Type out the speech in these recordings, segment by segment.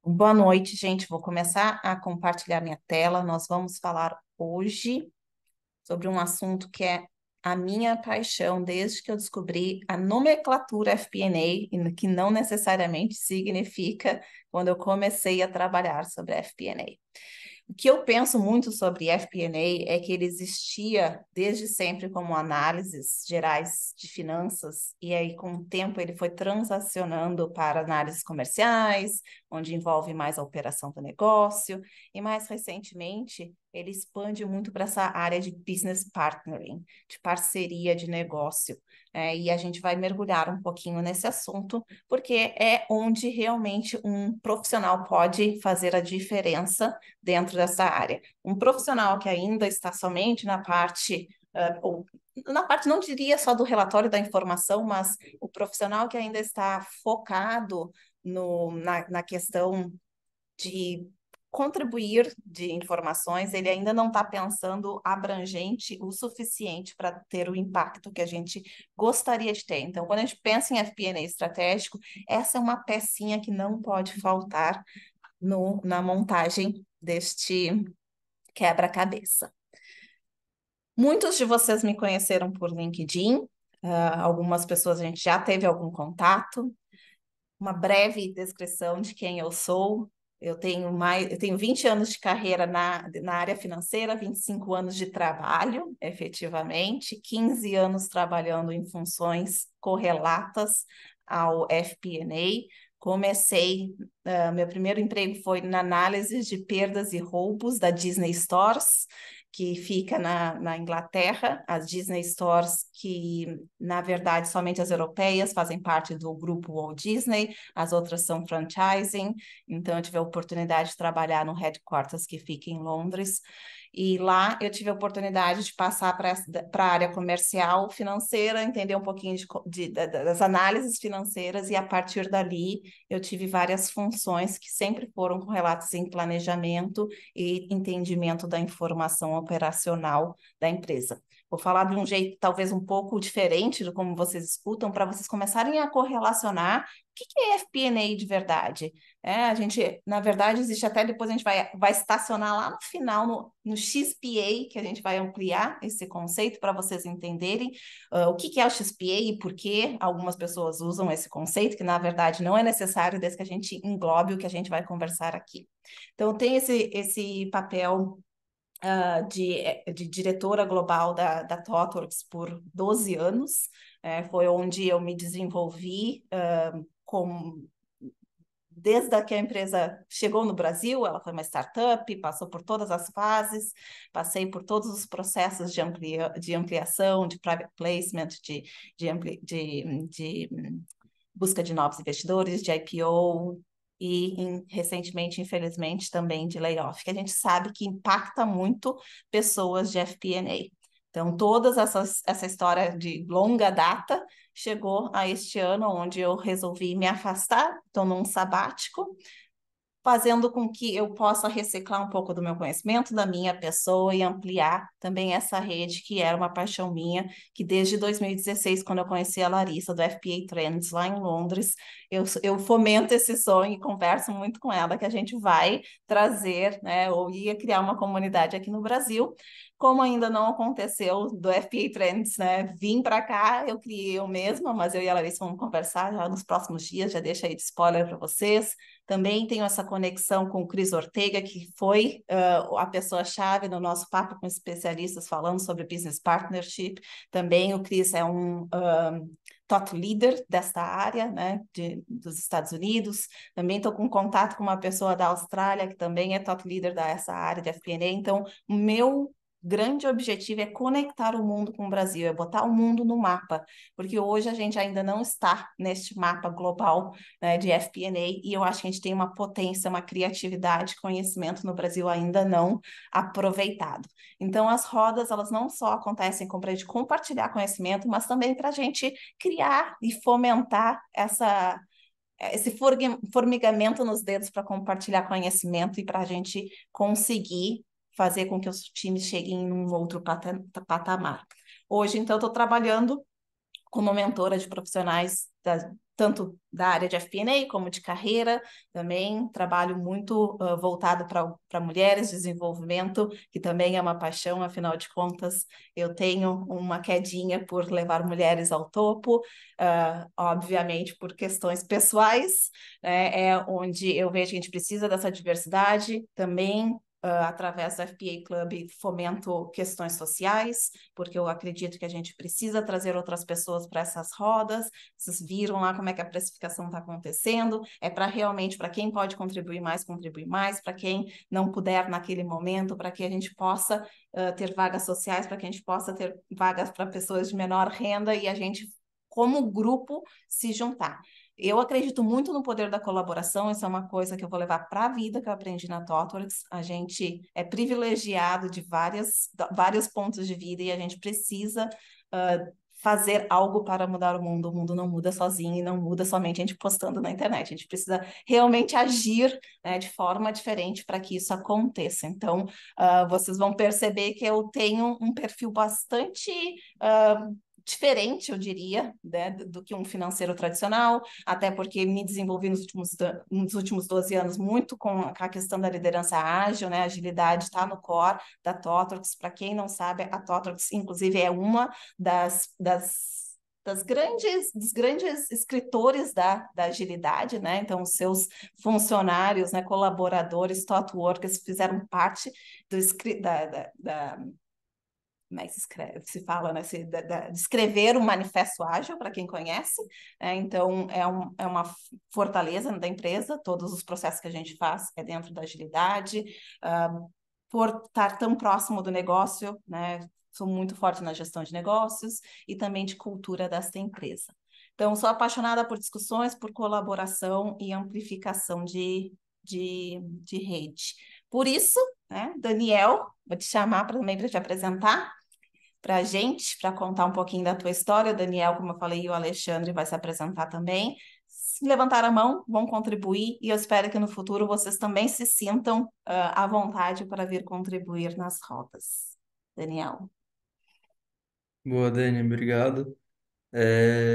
Boa noite, gente. Vou começar a compartilhar minha tela. Nós vamos falar hoje sobre um assunto que é a minha paixão desde que eu descobri a nomenclatura FP&A, e que não necessariamente significa quando eu comecei a trabalhar sobre FP&A. O que eu penso muito sobre FP&A é que ele existia desde sempre como análises gerais de finanças, e aí, com o tempo, ele foi transacionando para análises comerciais, onde envolve mais a operação do negócio, e mais recentemente, ele expande muito para essa área de business partnering, de parceria de negócio. E a gente vai mergulhar um pouquinho nesse assunto, porque é onde realmente um profissional pode fazer a diferença dentro dessa área. Um profissional que ainda está somente na parte, ou na parte, não diria só do relatório da informação, mas o profissional que ainda está focado na questão de contribuir de informações, ele ainda não está pensando abrangente o suficiente para ter o impacto que a gente gostaria de ter. Então, quando a gente pensa em FP&A estratégico, essa é uma pecinha que não pode faltar na montagem deste quebra-cabeça. Muitos de vocês me conheceram por LinkedIn, algumas pessoas a gente já teve algum contato. Uma breve descrição de quem eu sou. Eu tenho 20 anos de carreira na área financeira, 25 anos de trabalho, efetivamente, 15 anos trabalhando em funções correlatas ao FP&A. Meu primeiro emprego foi na análise de perdas e roubos da Disney Stores, que fica na Inglaterra, as Disney Stores, que na verdade somente as europeias fazem parte do grupo Walt Disney, as outras são franchising. Então eu tive a oportunidade de trabalhar no headquarters que fica em Londres, e lá eu tive a oportunidade de passar para a área comercial financeira, entender um pouquinho das análises financeiras, e a partir dali eu tive várias funções que sempre foram correlatas em planejamento e entendimento da informação operacional da empresa. Vou falar de um jeito talvez um pouco diferente de como vocês escutam, para vocês começarem a correlacionar o que é FP&A de verdade. A gente, na verdade, existe até depois a gente vai estacionar lá no final, no XPA, que a gente vai ampliar esse conceito para vocês entenderem o que é o XPA e por que algumas pessoas usam esse conceito, que na verdade não é necessário desde que a gente englobe o que a gente vai conversar aqui. Então, tem esse papel de diretora global da ThoughtWorks por 12 anos. Foi onde eu me desenvolvi como desde que a empresa chegou no Brasil. Ela foi uma startup, passou por todas as fases, passei por todos os processos de ampliação, de private placement, de busca de novos investidores, de IPO e, recentemente, infelizmente, também de layoff, que a gente sabe que impacta muito pessoas de FP&A. Então, essa história de longa data chegou a este ano, onde eu resolvi me afastar, estou num sabático, fazendo com que eu possa reciclar um pouco do meu conhecimento, da minha pessoa, e ampliar também essa rede que era uma paixão minha, que desde 2016, quando eu conheci a Larissa do FPA Trends lá em Londres, eu fomento esse sonho e converso muito com ela que a gente vai trazer, né, ou ia criar uma comunidade aqui no Brasil. Como ainda não aconteceu do FPA Trends, né, vim para cá, eu criei eu mesma, mas eu e a Larissa vamos conversar já nos próximos dias, já deixa aí de spoiler para vocês. Também tenho essa conexão com o Cris Ortega, que foi a pessoa-chave no nosso papo com especialistas falando sobre business partnership. Também o Cris é um thought leader desta área, né, dos Estados Unidos. Também estou com contato com uma pessoa da Austrália, que também é thought leader dessa área de FP&A. Então, o meu grande objetivo é conectar o mundo com o Brasil, é botar o mundo no mapa, porque hoje a gente ainda não está neste mapa global, né, de FP&A, e eu acho que a gente tem uma potência, uma criatividade, conhecimento no Brasil ainda não aproveitado. Então, as rodas, elas não só acontecem para a gente compartilhar conhecimento, mas também para a gente criar e fomentar esse formigamento nos dedos para compartilhar conhecimento e para a gente conseguir fazer com que os times cheguem em um outro patamar. Hoje, então, estou trabalhando como mentora de profissionais tanto da área de FP&A como de carreira também. Trabalho muito voltado para mulheres, desenvolvimento, que também é uma paixão, afinal de contas, eu tenho uma quedinha por levar mulheres ao topo, obviamente por questões pessoais, né, é onde eu vejo que a gente precisa dessa diversidade também. Através do FPA Club, fomento questões sociais, porque eu acredito que a gente precisa trazer outras pessoas para essas rodas. Vocês viram lá como é que a precificação está acontecendo, é para realmente, para quem pode contribuir mais, para quem não puder naquele momento, para que a gente possa ter vagas sociais, para que a gente possa ter vagas para pessoas de menor renda e a gente, como grupo, se juntar. Eu acredito muito no poder da colaboração, isso é uma coisa que eu vou levar para a vida, que eu aprendi na TOTWORKS. A gente é privilegiado de vários pontos de vida e a gente precisa fazer algo para mudar o mundo. O mundo não muda sozinho e não muda somente a gente postando na internet. A gente precisa realmente agir, né, de forma diferente para que isso aconteça. Então, vocês vão perceber que eu tenho um perfil bastante diferente, eu diria, né, do que um financeiro tradicional, até porque me desenvolvi nos últimos 12 anos muito com a questão da liderança ágil, né, agilidade está no core da TOTWORKS. Para quem não sabe, a TOTWORKS, inclusive, é uma dos grandes escritores da agilidade, né? Então, os seus funcionários, né, colaboradores, ThoughtWorkers, fizeram parte da como é que se fala, né? De escrever o Manifesto Ágil, para quem conhece, né? Então, é uma fortaleza da empresa, todos os processos que a gente faz é dentro da agilidade, por estar tão próximo do negócio, né? Sou muito forte na gestão de negócios e também de cultura desta empresa. Então, sou apaixonada por discussões, por colaboração e amplificação de rede. Por isso, né, Daniel, vou te chamar também para te apresentar para a gente, para contar um pouquinho da tua história. O Daniel, como eu falei, e o Alexandre vai se apresentar também. Se levantar a mão, vão contribuir e eu espero que no futuro vocês também se sintam à vontade para vir contribuir nas rodas. Daniel. Boa, Dani, obrigado.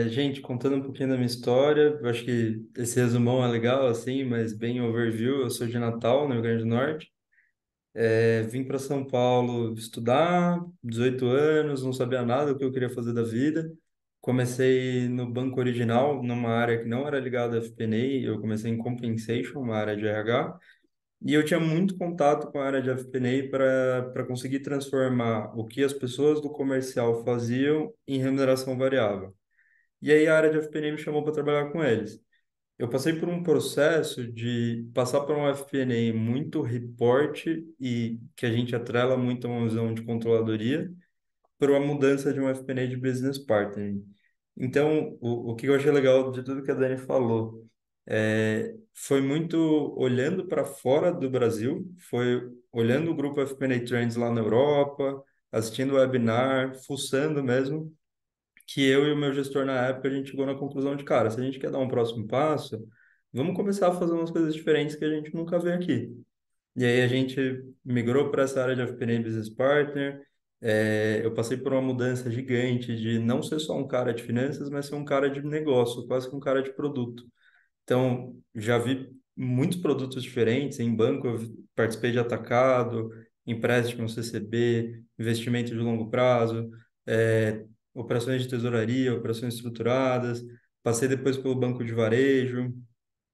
Gente, contando um pouquinho da minha história, eu acho que esse resumão é legal, assim, mas bem overview. Eu sou de Natal, no Rio Grande do Norte. Vim para São Paulo estudar, 18 anos, não sabia nada do que eu queria fazer da vida. Comecei no Banco Original, numa área que não era ligada a FP&A, eu comecei em Compensation, uma área de RH. E eu tinha muito contato com a área de FP&A para conseguir transformar o que as pessoas do comercial faziam em remuneração variável. E aí a área de FP&A me chamou para trabalhar com eles. Eu passei por um processo de passar por um FP&A muito reporte e que a gente atrela muito a uma visão de controladoria, por uma mudança de um FP&A de business partnering. Então, o que eu achei legal de tudo que a Dani falou foi muito olhando para fora do Brasil, foi olhando o grupo FP&A Trends lá na Europa, assistindo webinar, fuçando mesmo, que eu e o meu gestor na época a gente chegou na conclusão de, cara, se a gente quer dar um próximo passo, vamos começar a fazer umas coisas diferentes que a gente nunca vê aqui. E aí a gente migrou para essa área de FP&A Business Partner. Eu passei por uma mudança gigante de não ser só um cara de finanças, mas ser um cara de negócio, quase que um cara de produto. Então, já vi muitos produtos diferentes. Em banco, eu participei de atacado, empréstimo CCB, investimento de longo prazo, operações de tesouraria, operações estruturadas. Passei depois pelo banco de varejo.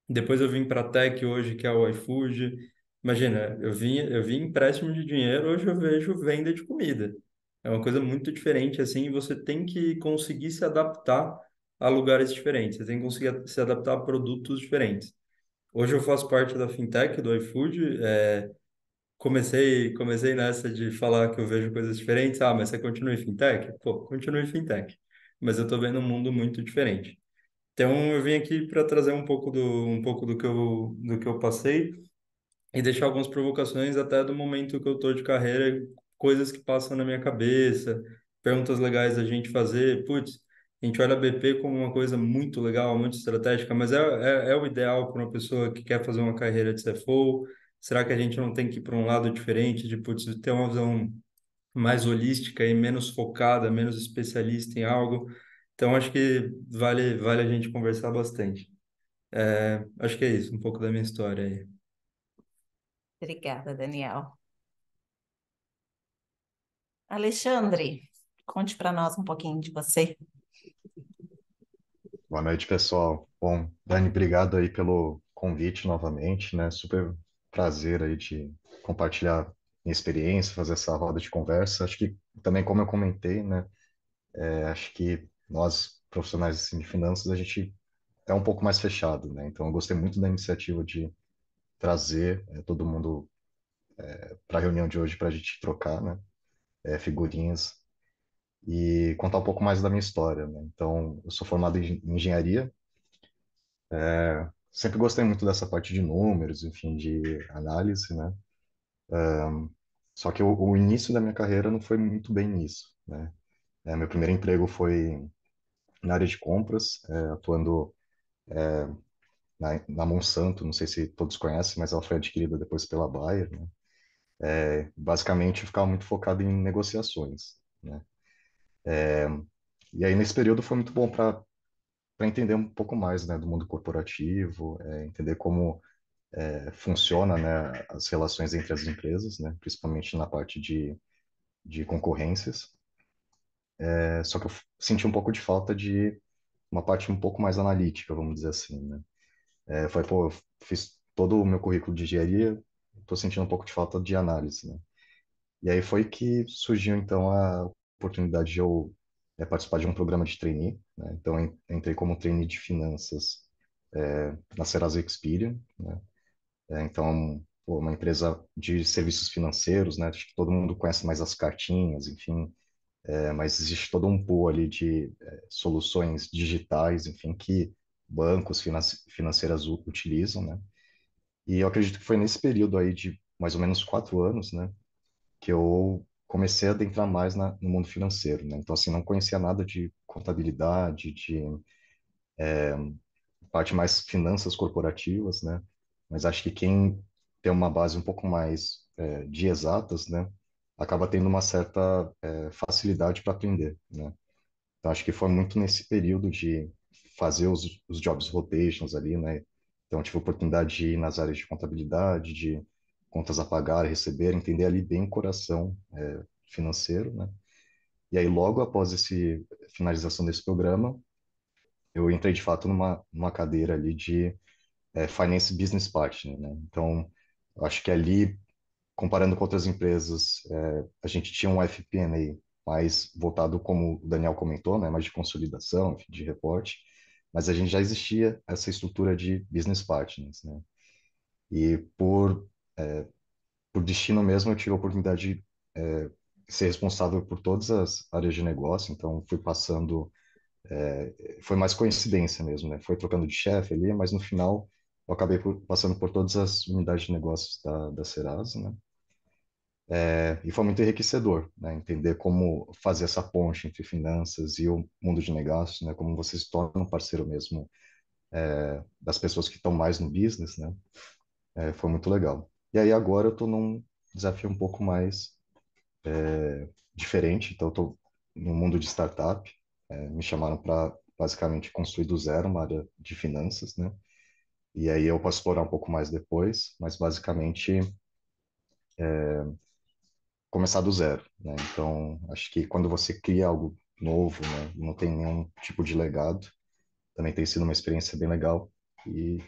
Depois eu vim para a Tech hoje, que é o iFood. Imagina, eu vi empréstimo de dinheiro, hoje eu vejo venda de comida. É uma coisa muito diferente, assim, e você tem que conseguir se adaptar a lugares diferentes, você tem que conseguir se adaptar a produtos diferentes. Hoje eu faço parte da fintech do iFood. Comecei nessa de falar que eu vejo coisas diferentes. Ah, mas você continua em fintech? Pô, continue em fintech. Mas eu estou vendo um mundo muito diferente. Então, eu vim aqui para trazer um pouco do que eu passei e deixar algumas provocações até do momento que eu tô de carreira, coisas que passam na minha cabeça, perguntas legais a gente fazer. Putz, a gente olha a BP como uma coisa muito legal, muito estratégica, mas é o ideal para uma pessoa que quer fazer uma carreira de CFO? Será que a gente não tem que ir para um lado diferente, de putz, ter uma visão mais holística e menos focada, menos especialista em algo? Então, acho que vale a gente conversar bastante. Acho que é isso, um pouco da minha história aí. Obrigada, Daniel. Alexandre, conte para nós um pouquinho de você. Boa noite, pessoal. Bom, Dani, obrigado aí pelo convite novamente, né? Super prazer aí de compartilhar minha experiência, fazer essa roda de conversa. Acho que também, como eu comentei, né? Acho que nós, profissionais assim, de finanças, a gente é um pouco mais fechado, né? Então, eu gostei muito da iniciativa de trazer todo mundo para a reunião de hoje para a gente trocar, né? Figurinhas e contar um pouco mais da minha história, né? Então, eu sou formado em engenharia. Sempre gostei muito dessa parte de números, enfim, de análise, né? Só que o início da minha carreira não foi muito bem nisso, né? Meu primeiro emprego foi na área de compras, atuando na Monsanto, não sei se todos conhecem, mas ela foi adquirida depois pela Bayer, né? Basicamente, eu ficava muito focado em negociações, né? E aí, nesse período, foi muito bom para entender um pouco mais, né, do mundo corporativo, entender como funciona, né, as relações entre as empresas, né, principalmente na parte de concorrências. Só que eu senti um pouco de falta de uma parte um pouco mais analítica, vamos dizer assim, né. Foi, pô, eu fiz todo o meu currículo de engenharia, estou sentindo um pouco de falta de análise, né. E aí foi que surgiu, então, a oportunidade de eu participar de um programa de trainee, né. Então, eu entrei como trainee de finanças na Serasa Experian, né. Então, pô, uma empresa de serviços financeiros, né? Acho que todo mundo conhece mais as cartinhas, enfim, mas existe todo um pool ali de soluções digitais, enfim, que bancos financeiras utilizam, né? E eu acredito que foi nesse período aí de mais ou menos 4 anos, né, que eu comecei a adentrar mais no mundo financeiro, né? Então, assim, não conhecia nada de contabilidade, de parte mais finanças corporativas, né? Mas acho que quem tem uma base um pouco mais de exatas, né, acaba tendo uma certa facilidade para aprender, né? Então acho que foi muito nesse período de fazer os jobs rotations ali, né? Então eu tive a oportunidade de ir nas áreas de contabilidade, de contas a pagar, receber, entender ali bem o coração financeiro, né? E aí logo após esse finalização desse programa, eu entrei de fato numa cadeira ali de Finance Business Partner, né? Então, eu acho que ali, comparando com outras empresas, a gente tinha um FP&A mais voltado, como o Daniel comentou, né? Mais de consolidação, enfim, de reporte, mas a gente já existia essa estrutura de Business Partners, né? E por destino mesmo, eu tive a oportunidade de ser responsável por todas as áreas de negócio, então fui passando foi mais coincidência mesmo, né? Foi trocando de chefe ali, mas no final eu acabei passando por todas as unidades de negócios da Serasa, né? E foi muito enriquecedor, né? Entender como fazer essa ponte entre finanças e o mundo de negócios, né? Como você se torna um parceiro mesmo das pessoas que estão mais no business, né? Foi muito legal. E aí agora eu estou num desafio um pouco mais diferente, então eu estou no mundo de startup. Me chamaram para basicamente construir do zero uma área de finanças, né? E aí eu posso explorar um pouco mais depois, mas basicamente começar do zero, né? Então, acho que quando você cria algo novo, né, não tem nenhum tipo de legado, também tem sido uma experiência bem legal e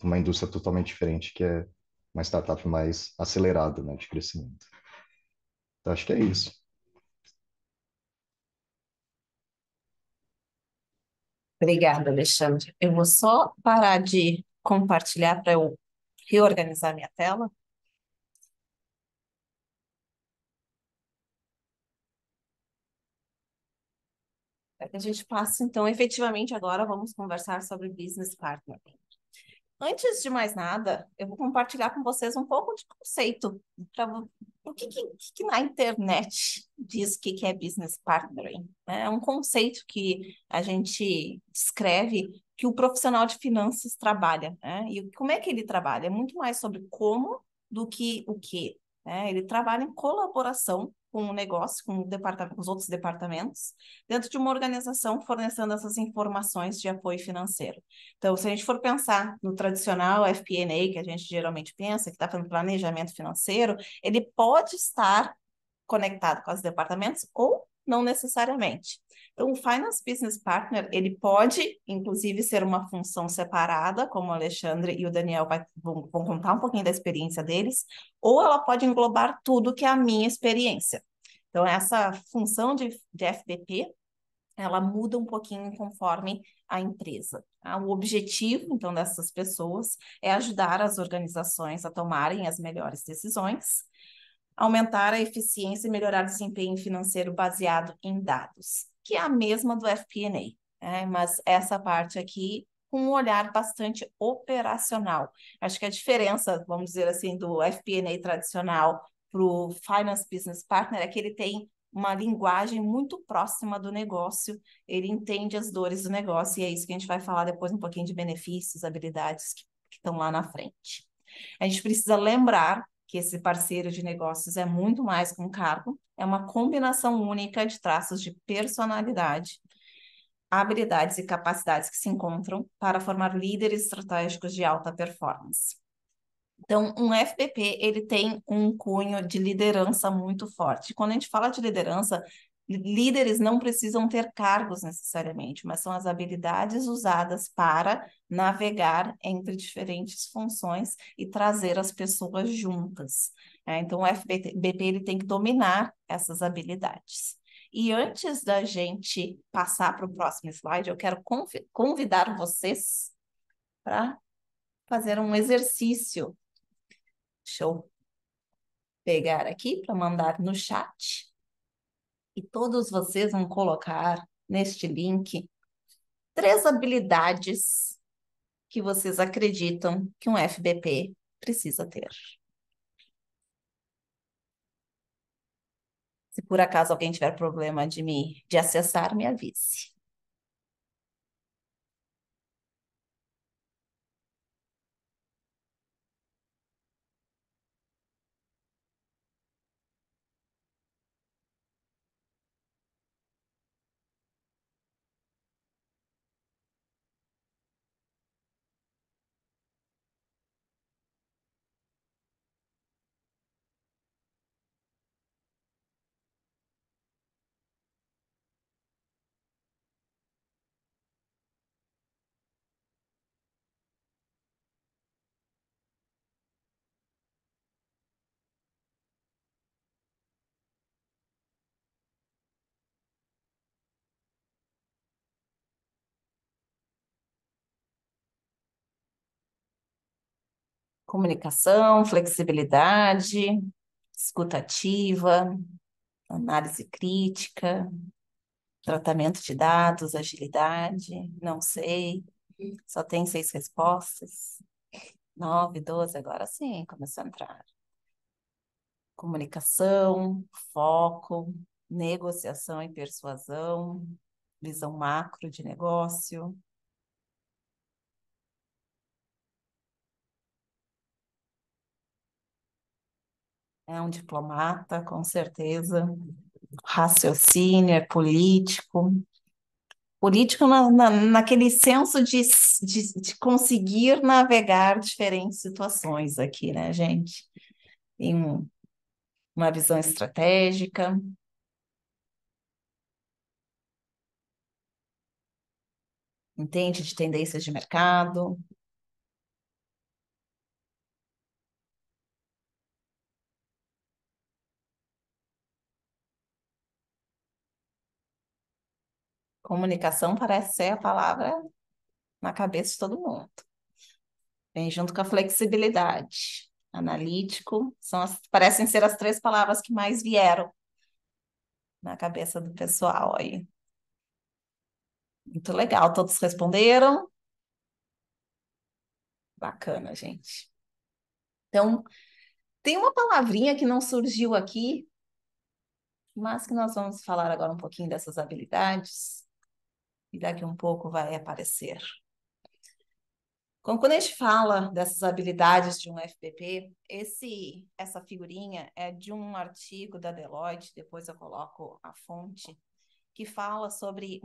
uma indústria totalmente diferente, que é uma startup mais acelerada, né, de crescimento. Então, acho que é isso. Obrigada, Alexandre. Eu vou só parar de compartilhar para eu reorganizar minha tela, para que a gente passe, então, efetivamente agora vamos conversar sobre business partner. Antes de mais nada, eu vou compartilhar com vocês um pouco de conceito. O que na internet diz que é business partnering? É um conceito que a gente descreve que o profissional de finanças trabalha, né? E como é que ele trabalha? É muito mais sobre como do que o que, né? Ele trabalha em colaboração com o negócio, com os outros departamentos, dentro de uma organização fornecendo essas informações de apoio financeiro. Então, se a gente for pensar no tradicional FP&A, que a gente geralmente pensa, que está fazendo planejamento financeiro, ele pode estar conectado com os departamentos ou não necessariamente. Então, o Finance Business Partner, ele pode, inclusive, ser uma função separada, como o Alexandre e o Daniel vão contar um pouquinho da experiência deles, ou ela pode englobar tudo que é a minha experiência. Então, essa função de FBP, ela muda um pouquinho conforme a empresa. Tá? O objetivo, então, dessas pessoas é ajudar as organizações a tomarem as melhores decisões, aumentar a eficiência e melhorar o desempenho financeiro baseado em dados, que é a mesma do FP&A, né? Mas essa parte aqui com um olhar bastante operacional. Acho que a diferença, vamos dizer assim, do FP&A tradicional para o Finance Business Partner é que ele tem uma linguagem muito próxima do negócio, ele entende as dores do negócio, e é isso que a gente vai falar depois um pouquinho de benefícios, habilidades que estão lá na frente. A gente precisa lembrar que esse parceiro de negócios é muito mais que um cargo, é uma combinação única de traços de personalidade, habilidades e capacidades que se encontram para formar líderes estratégicos de alta performance. Então, um FPP, ele tem um cunho de liderança muito forte. Quando a gente fala de liderança, líderes não precisam ter cargos necessariamente, mas são as habilidades usadas para navegar entre diferentes funções e trazer as pessoas juntas. Então, o FBP ele tem que dominar essas habilidades. E antes da gente passar para o próximo slide, eu quero convidar vocês para fazer um exercício. Deixa eu pegar aqui para mandar no chat. E todos vocês vão colocar neste link 3 habilidades que vocês acreditam que um FBP precisa ter. Se por acaso alguém tiver problema de acessar, me avise. Comunicação, flexibilidade, escutativa, análise crítica, tratamento de dados, agilidade, não sei, só tem 6 respostas. 9, 12, agora sim, começou a entrar. Comunicação, foco, negociação e persuasão, visão macro de negócio. É um diplomata, com certeza. Raciocínio, é político. Político naquele senso de conseguir navegar diferentes situações aqui, né, gente? Tem uma visão estratégica, entende de tendências de mercado, comunicação parece ser a palavra na cabeça de todo mundo. Vem junto com a flexibilidade. Analítico, parecem ser as 3 palavras que mais vieram na cabeça do pessoal aí. Muito legal, todos responderam. Bacana, gente. Então, tem uma palavrinha que não surgiu aqui, mas que nós vamos falar agora um pouquinho dessas habilidades, e daqui um pouco vai aparecer. Quando a gente fala dessas habilidades de um FPP, essa figurinha é de um artigo da Deloitte, depois eu coloco a fonte, que fala sobre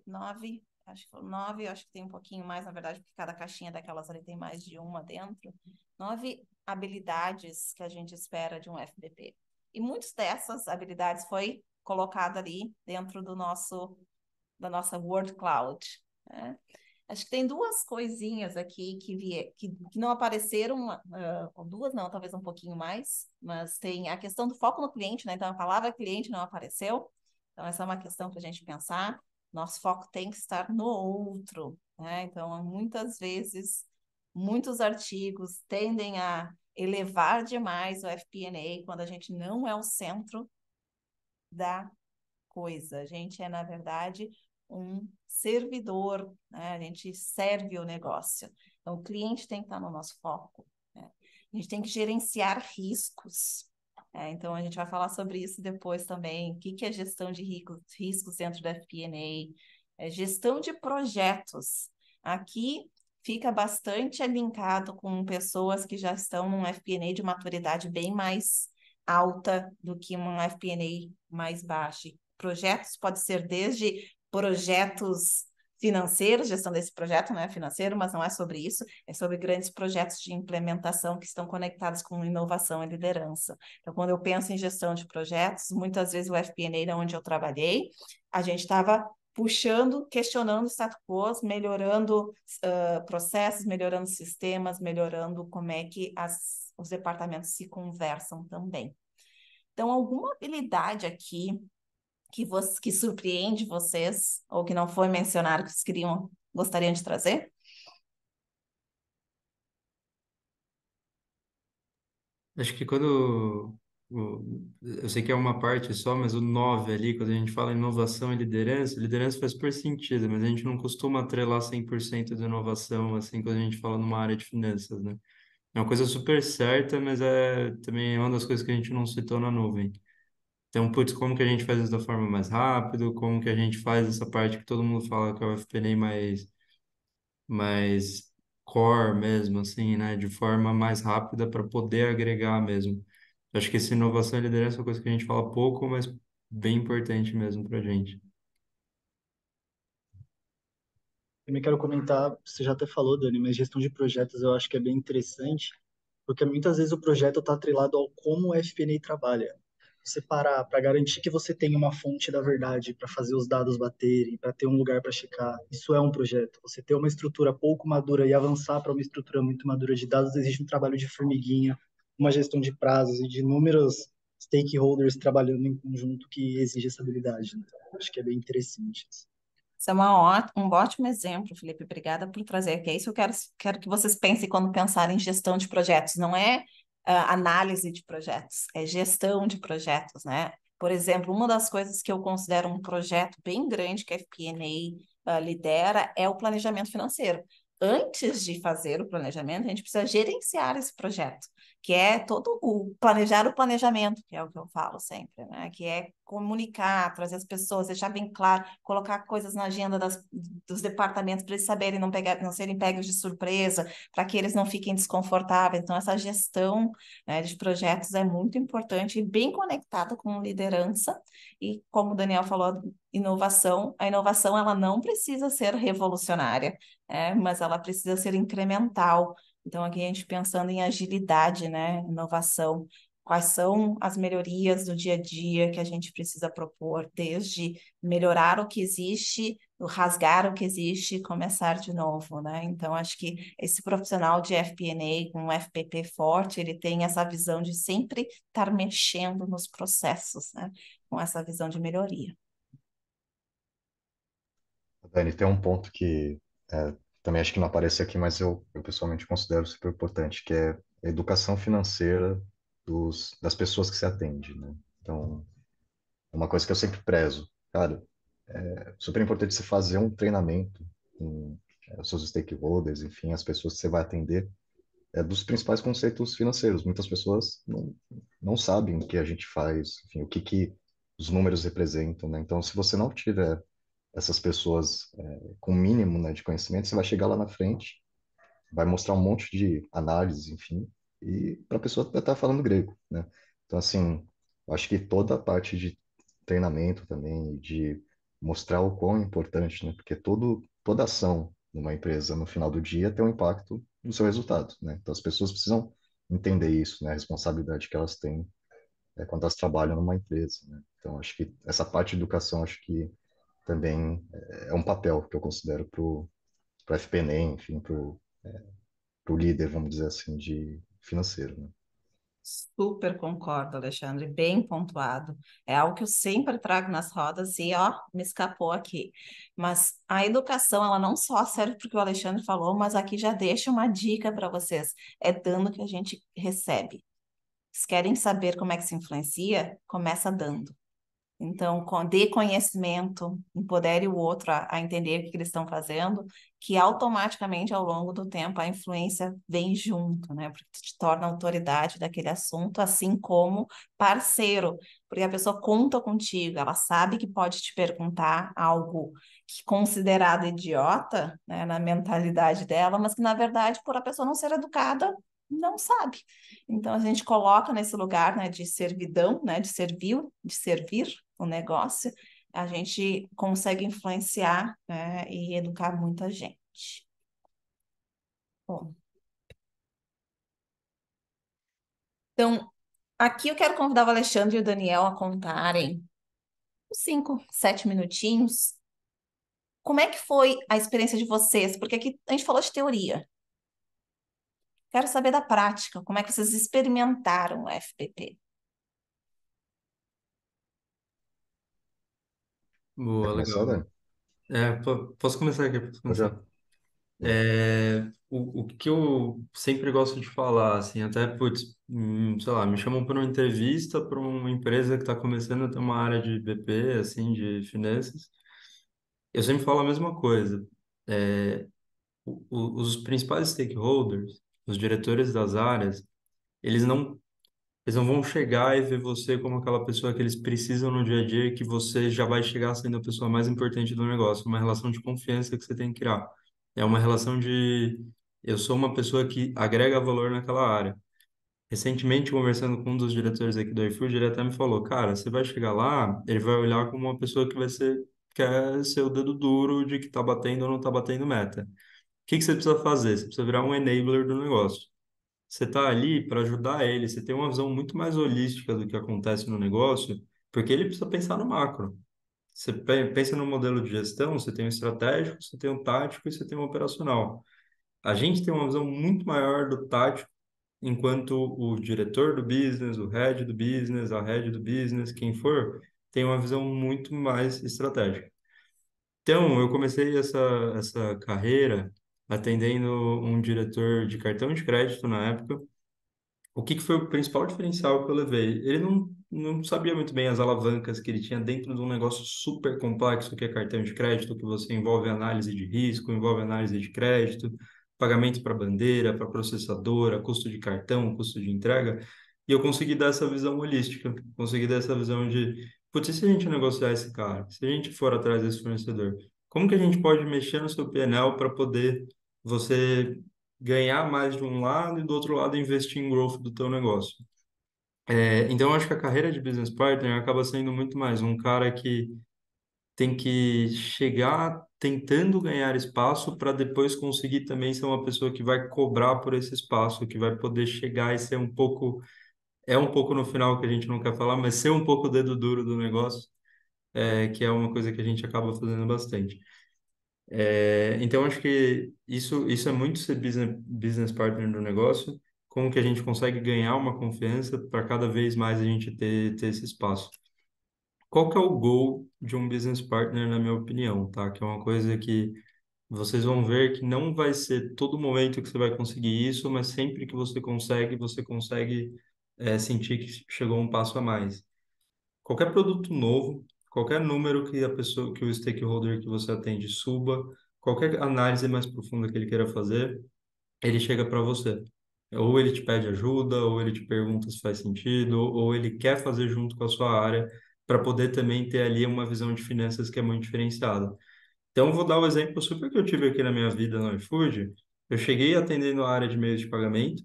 9, acho que foram 9, acho que tem um pouquinho mais, na verdade, porque cada caixinha daquelas ali tem mais de uma dentro. 9 habilidades que a gente espera de um FPP. E muitas dessas habilidades foi colocada ali dentro da nossa Word Cloud, né? Acho que tem duas coisinhas aqui que não apareceram, ou duas não, talvez um pouquinho mais, mas tem a questão do foco no cliente, né? Então a palavra cliente não apareceu, então essa é uma questão para a gente pensar. Nosso foco tem que estar no outro, né? Então muitas vezes, muitos artigos tendem a elevar demais o FP&A quando a gente não é o centro da coisa. A gente é, na verdade, um servidor, né? A gente serve o negócio. Então, o cliente tem que estar no nosso foco, né? A gente tem que gerenciar riscos. Então, a gente vai falar sobre isso depois também. O que é gestão de riscos dentro da FP&A? Gestão de projetos. Aqui fica bastante linkado com pessoas que já estão num FP&A de maturidade bem mais alta do que um FP&A mais baixo. Projetos pode ser desde projetos financeiros, gestão desse projeto não é financeiro, mas não é sobre isso, é sobre grandes projetos de implementação que estão conectados com inovação e liderança. Então, quando eu penso em gestão de projetos, muitas vezes o FP&A, onde eu trabalhei, a gente estava puxando, questionando status quo, melhorando processos, melhorando sistemas, melhorando como é que os departamentos se conversam também. Então, alguma habilidade aqui que surpreende vocês, ou que não foi mencionado, que vocês gostariam de trazer? Acho que eu sei que é uma parte só, mas o 9 ali, quando a gente fala em inovação e liderança faz super sentido, mas a gente não costuma atrelar 100% de inovação, assim, quando a gente fala numa área de finanças, né? É uma coisa super certa, mas também é uma das coisas que a gente não citou na nuvem. Então, putz, como que a gente faz isso da forma mais rápido? Como que a gente faz essa parte que todo mundo fala que é o FP&A mais core mesmo, assim, né? De forma mais rápida para poder agregar mesmo. Acho que essa inovação e liderança é uma coisa que a gente fala pouco, mas bem importante mesmo para a gente. Também quero comentar, você já até falou, Dani, mas gestão de projetos eu acho que é bem interessante, porque muitas vezes o projeto está atrelado ao como o FP&A trabalha. Você parar para garantir que você tenha uma fonte da verdade para fazer os dados baterem, para ter um lugar para checar, isso é um projeto. Você ter uma estrutura pouco madura e avançar para uma estrutura muito madura de dados exige um trabalho de formiguinha, uma gestão de prazos e de inúmeros stakeholders trabalhando em conjunto que exige essa habilidade. Né? Acho que é bem interessante. Isso é um ótimo exemplo, Felipe. Obrigada por trazer, que é isso que quero que vocês pensem quando pensarem em gestão de projetos. Não é análise de projetos, é gestão de projetos, né? Por exemplo, uma das coisas que eu considero um projeto bem grande que a FP&A lidera é o planejamento financeiro. Antes de fazer o planejamento, a gente precisa gerenciar esse projeto, que é todo o planejar o planejamento, que é o que eu falo sempre, né? Que é comunicar, trazer as pessoas, deixar bem claro, colocar coisas na agenda dos departamentos para eles saberem não serem pegos de surpresa, para que eles não fiquem desconfortáveis. Então, essa gestão, né, de projetos é muito importante e bem conectada com liderança. E como o Daniel falou, inovação, a inovação ela não precisa ser revolucionária, mas ela precisa ser incremental. Então, aqui a gente pensando em agilidade, né, inovação, quais são as melhorias do dia a dia que a gente precisa propor, desde melhorar o que existe, rasgar o que existe e começar de novo, né? Então, acho que esse profissional de FP&A com um FPP forte, ele tem essa visão de sempre estar mexendo nos processos, né? Com essa visão de melhoria. Dani, tem um ponto que também acho que não aparece aqui, mas eu pessoalmente considero super importante, que é a educação financeira das pessoas que se atende, né? Então, é uma coisa que eu sempre prezo. Cara, é super importante você fazer um treinamento com os seus stakeholders, enfim, as pessoas que você vai atender, dos principais conceitos financeiros. Muitas pessoas não sabem o que a gente faz, enfim, que os números representam, né? Então, se você não tiver essas pessoas com o mínimo, né, de conhecimento, você vai chegar lá na frente vai mostrar um monte de análises, enfim, e para a pessoa estar falando grego, né? Então, assim, eu acho que toda a parte de treinamento também, de mostrar o quão importante, né? Porque toda ação numa empresa, no final do dia, tem um impacto no seu resultado, né? Então, as pessoas precisam entender isso, né? A responsabilidade que elas têm quando elas trabalham numa empresa, né? Então, acho que essa parte de educação, acho que também é um papel que eu considero para o FP&A, enfim, para o líder, vamos dizer assim, de financeiro, né? Super concordo, Alexandre, bem pontuado. É algo que eu sempre trago nas rodas e, ó, me escapou aqui. Mas a educação, ela não só serve para o que o Alexandre falou, mas aqui já deixa uma dica para vocês. É dando que a gente recebe. Se querem saber como é que se influencia, começa dando. Então, dê conhecimento, empodere o outro a entender o que eles estão fazendo, que automaticamente, ao longo do tempo, a influência vem junto, né? Porque tu te torna autoridade daquele assunto, assim como parceiro, porque a pessoa conta contigo, ela sabe que pode te perguntar algo que considerado idiota, né, na mentalidade dela, mas que, na verdade, por a pessoa não ser educada, não sabe. Então, a gente coloca nesse lugar, né, de servidão, né, de servir o negócio, a gente consegue influenciar, né, e educar muita gente. Bom, então, aqui eu quero convidar o Alexandre e o Daniel a contarem uns 5, 7 minutinhos. Como é que foi a experiência de vocês? Porque aqui a gente falou de teoria. Quero saber da prática. Como é que vocês experimentaram o FPP? Quer Boa, começar, legal. Dani? Posso começar aqui? Posso Pode começar? já. Boa. O que eu sempre gosto de falar, assim, até, putz, sei lá, me chamam para uma entrevista para uma empresa que está começando a ter uma área de BP, assim, de finanças. Eu sempre falo a mesma coisa. É, os principais stakeholders, os diretores das áreas, eles não, eles não vão chegar e ver você como aquela pessoa que eles precisam no dia a dia e que você já vai chegar sendo a pessoa mais importante do negócio. Uma relação de confiança que você tem que criar. É uma relação de eu sou uma pessoa que agrega valor naquela área. Recentemente, conversando com um dos diretores aqui do iFood, ele até me falou, cara, você vai chegar lá, ele vai olhar como uma pessoa que vai ser, quer ser o dedo duro de que tá batendo ou não tá batendo meta. O que que você precisa fazer? Você precisa virar um enabler do negócio. Você está ali para ajudar ele, você tem uma visão muito mais holística do que acontece no negócio, porque ele precisa pensar no macro. Você pensa no modelo de gestão, você tem o estratégico, você tem o tático e você tem o operacional. A gente tem uma visão muito maior do tático, enquanto o diretor do business, o head do business, a head do business, quem for, tem uma visão muito mais estratégica. Então, eu comecei essa carreira atendendo um diretor de cartão de crédito na época. O que que foi o principal diferencial que eu levei? Ele não sabia muito bem as alavancas que ele tinha dentro de um negócio super complexo que é cartão de crédito, que você envolve análise de risco, envolve análise de crédito, pagamento para bandeira, para processadora, custo de cartão, custo de entrega. E eu consegui dar essa visão holística, consegui dar essa visão de, putz, e se a gente negociar esse cara? Se a gente for atrás desse fornecedor? Como que a gente pode mexer no seu PNL para poder você ganhar mais de um lado e do outro lado investir em growth do teu negócio. Então, eu acho que a carreira de business partner acaba sendo muito mais um cara que tem que chegar tentando ganhar espaço para depois conseguir também ser uma pessoa que vai cobrar por esse espaço, que vai poder chegar e ser um pouco, é um pouco no final que a gente não quer falar, mas ser um pouco o dedo duro do negócio, que é uma coisa que a gente acaba fazendo bastante. Então, acho que isso é muito ser business partner do negócio, como que a gente consegue ganhar uma confiança para cada vez mais a gente ter esse espaço. Qual que é o goal de um business partner, na minha opinião, tá? Que é uma coisa que vocês vão ver que não vai ser todo momento que você vai conseguir isso, mas sempre que você consegue sentir que chegou um passo a mais. Qualquer produto novo, qualquer número que a pessoa, que o stakeholder que você atende suba, qualquer análise mais profunda que ele queira fazer, ele chega para você. Ou ele te pede ajuda, ou ele te pergunta se faz sentido, ou ele quer fazer junto com a sua área, para poder também ter ali uma visão de finanças que é muito diferenciada. Então, vou dar um exemplo super que eu tive aqui na minha vida no iFood. Eu cheguei atendendo a área de meios de pagamento,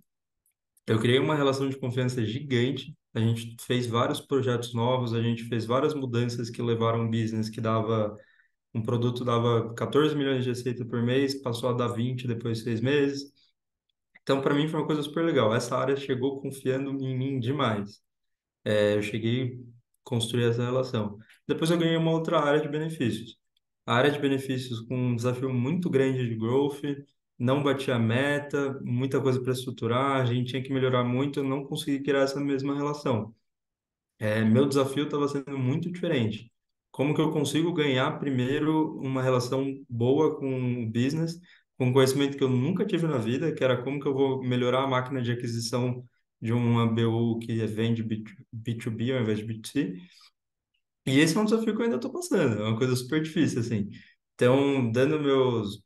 eu criei uma relação de confiança gigante. A gente fez vários projetos novos, a gente fez várias mudanças que levaram um business que dava, um produto dava 14 milhões de receita por mês, passou a dar 20 depois de 6 meses. Então, para mim, foi uma coisa super legal. Essa área chegou confiando em mim demais. Eu cheguei a construir essa relação. Depois eu ganhei uma outra área de benefícios. A área de benefícios com um desafio muito grande de growth, não batia a meta, muita coisa para estruturar, a gente tinha que melhorar muito, eu não consegui criar essa mesma relação. Meu desafio estava sendo muito diferente. Como que eu consigo ganhar primeiro uma relação boa com o business, com um conhecimento que eu nunca tive na vida, que era como que eu vou melhorar a máquina de aquisição de uma BU que vende B2B ao invés de B2C. E esse é um desafio que eu ainda estou passando, é uma coisa super difícil, assim. Então, dando meus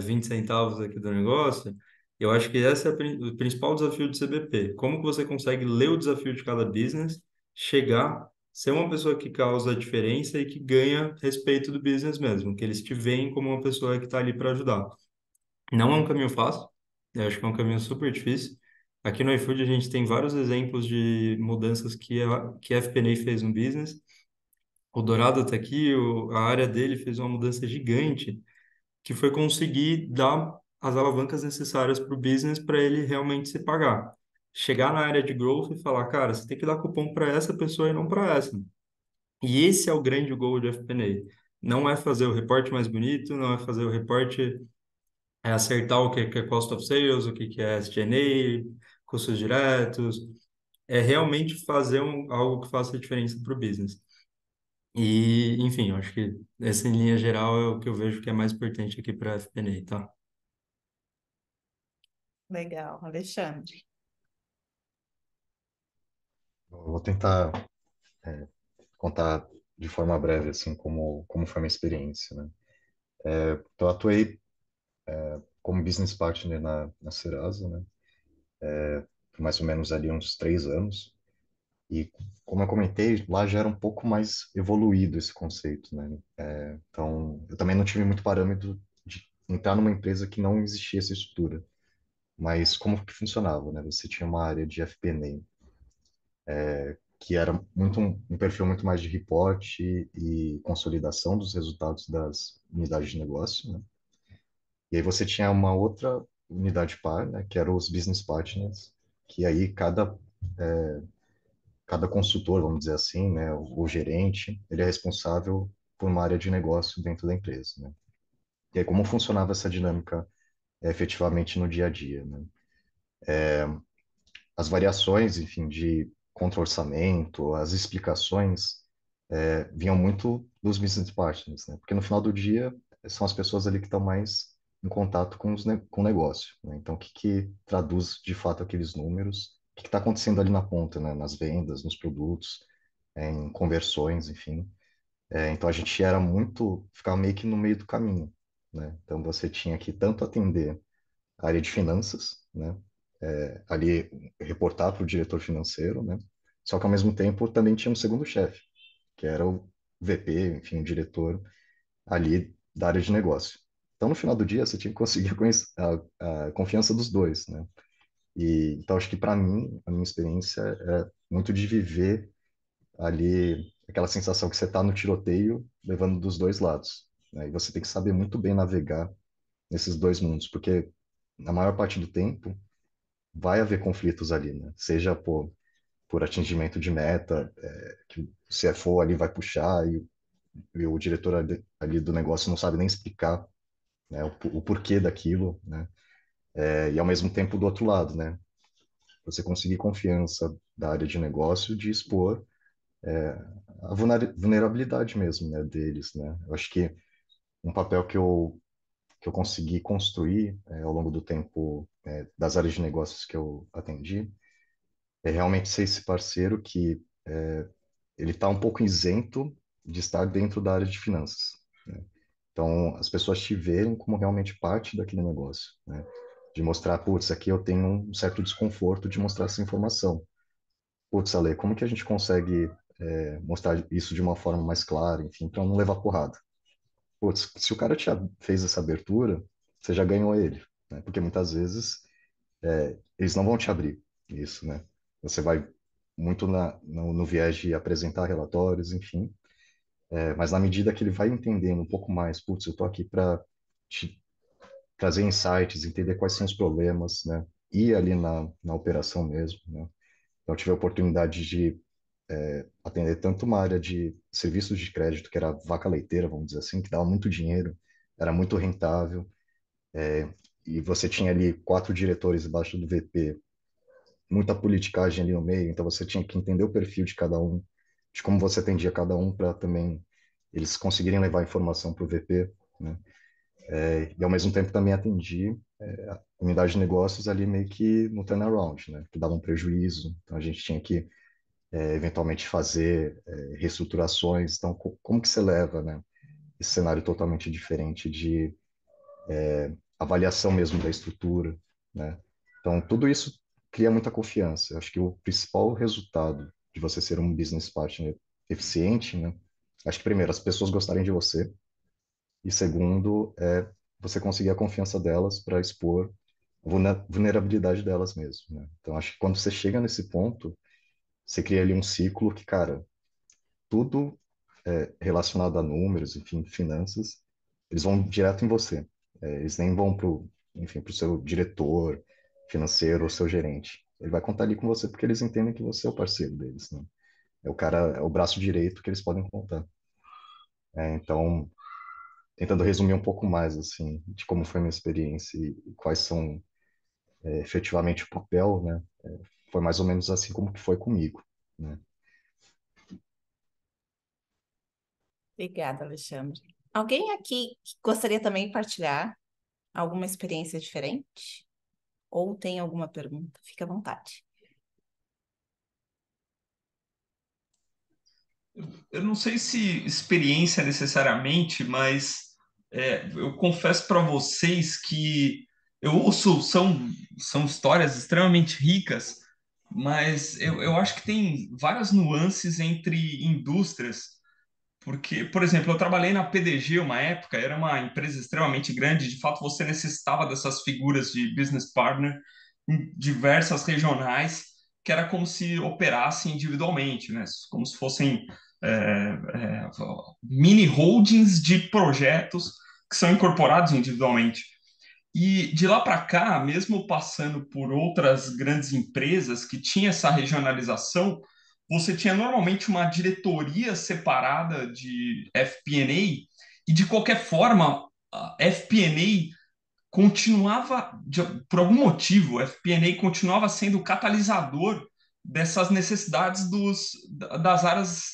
20 centavos aqui do negócio, eu acho que esse é o principal desafio do CBP. Como que você consegue ler o desafio de cada business, chegar, ser uma pessoa que causa a diferença e que ganha respeito do business mesmo, que eles te veem como uma pessoa que está ali para ajudar. Não é um caminho fácil, eu acho que é um caminho super difícil. Aqui no iFood a gente tem vários exemplos de mudanças que a FP&A fez no business. O Dourado está aqui, a área dele fez uma mudança gigante, que foi conseguir dar as alavancas necessárias para o business para ele realmente se pagar. Chegar na área de growth e falar, cara, você tem que dar cupom para essa pessoa e não para essa. E esse é o grande goal de FP&A. Não é fazer o reporte mais bonito, não é fazer o reporte, acertar o que é cost of sales, o que é SG&A, custos diretos. É realmente fazer algo que faça diferença para o business. E, enfim, eu acho que essa em linha geral é o que eu vejo que é mais importante aqui para a FP&A, tá? Legal, Alexandre. Eu vou tentar contar de forma breve, assim, como foi a minha experiência, né? Então, eu atuei como business partner na Serasa, né? Por mais ou menos ali uns 3 anos. E, como eu comentei, lá já era um pouco mais evoluído esse conceito, né? Então, eu também não tive muito parâmetro de entrar numa empresa que não existia essa estrutura. Mas como que funcionava, né? Você tinha uma área de FP&A, que era muito um perfil muito mais de reporte e consolidação dos resultados das unidades de negócio, né? E aí você tinha uma outra unidade par, né? Que eram os business partners, que aí cada consultor, vamos dizer assim, né? O gerente, ele é responsável por uma área de negócio dentro da empresa, né? E aí como funcionava essa dinâmica efetivamente no dia a dia, né? As variações, enfim, de contra-orçamento, as explicações vinham muito dos business partners, né? Porque no final do dia são as pessoas ali que estão mais em contato com o negócio, né? Então, o que que traduz de fato aqueles números? O que está acontecendo ali na ponta, né? Nas vendas, nos produtos, em conversões, enfim. Então, a gente era muito, ficava meio que no meio do caminho, né? Então, você tinha que tanto atender a área de finanças, né? Ali reportar para o diretor financeiro, né? Só que ao mesmo tempo também tinha um segundo chefe, que era o VP, enfim, o diretor ali da área de negócio. Então, no final do dia, você tinha que conseguir a confiança dos dois, né? E então acho que para mim, a minha experiência é muito de viver ali aquela sensação que você está no tiroteio, levando dos dois lados, né? E você tem que saber muito bem navegar nesses dois mundos, porque na maior parte do tempo vai haver conflitos ali, né? Seja por atingimento de meta, que o CFO ali vai puxar e o diretor ali do negócio não sabe nem explicar, né, o porquê daquilo, né? E ao mesmo tempo do outro lado, né? Você conseguir confiança da área de negócio de expor a vulnerabilidade mesmo, né, deles, né? Eu acho que um papel que eu consegui construir ao longo do tempo das áreas de negócios que eu atendi é realmente ser esse parceiro que ele está um pouco isento de estar dentro da área de finanças, né? Então, as pessoas te verem como realmente parte daquele negócio, né? De mostrar, putz, aqui eu tenho um certo desconforto de mostrar essa informação. Putz, Ale, como que a gente consegue mostrar isso de uma forma mais clara, enfim, para não levar porrada? Putz, se o cara fez essa abertura, você já ganhou ele, né? Porque muitas vezes eles não vão te abrir isso, né? Você vai muito no viés de apresentar relatórios, enfim, mas na medida que ele vai entendendo um pouco mais, putz, eu estou aqui para te trazer insights, entender quais são os problemas, né? Ir ali na operação mesmo, né? Então, eu tive a oportunidade de atender tanto uma área de serviços de crédito, que era vaca leiteira, vamos dizer assim, que dava muito dinheiro, era muito rentável, e você tinha ali 4 diretores abaixo do VP, muita politicagem ali no meio, então você tinha que entender o perfil de cada um, de como você atendia cada um para também eles conseguirem levar a informação para o VP, né? E ao mesmo tempo também atendi a unidade de negócios ali meio que no turnaround, né? Que dava um prejuízo, então a gente tinha que eventualmente fazer reestruturações. Então, como que você leva, né, esse cenário totalmente diferente de avaliação mesmo da estrutura, né? Então, tudo isso cria muita confiança. Eu acho que o principal resultado de você ser um business partner eficiente, né? Acho que primeiro, as pessoas gostarem de você, e segundo, você conseguir a confiança delas para expor a vulnerabilidade delas mesmo, né? Então, acho que quando você chega nesse ponto, você cria ali um ciclo que, cara, tudo relacionado a números, enfim, finanças, eles vão direto em você. Eles nem vão enfim, pro seu diretor financeiro ou seu gerente. Ele vai contar ali com você porque eles entendem que você é o parceiro deles, né? É o cara, é o braço direito que eles podem contar. Então, tentando resumir um pouco mais, assim, de como foi a minha experiência e quais são efetivamente o papel, né? Foi mais ou menos assim como que foi comigo, né? Obrigada, Alexandre. Alguém aqui que gostaria também de partilhar alguma experiência diferente? Ou tem alguma pergunta? Fique à vontade. Eu não sei se experiência necessariamente, mas eu confesso para vocês que eu ouço, são histórias extremamente ricas, mas eu acho que tem várias nuances entre indústrias. Porque, por exemplo, eu trabalhei na PDG uma época, era uma empresa extremamente grande, de fato você necessitava dessas figuras de business partner em diversas regionais, que era como se operassem individualmente, né? Como se fossem é, mini holdings de projetos que são incorporados individualmente. E de lá para cá, mesmo passando por outras grandes empresas que tinha essa regionalização, você tinha normalmente uma diretoria separada de FP&A e de qualquer forma, a FP&A continuava, por algum motivo, o FP&A continuava sendo o catalisador dessas necessidades das áreas,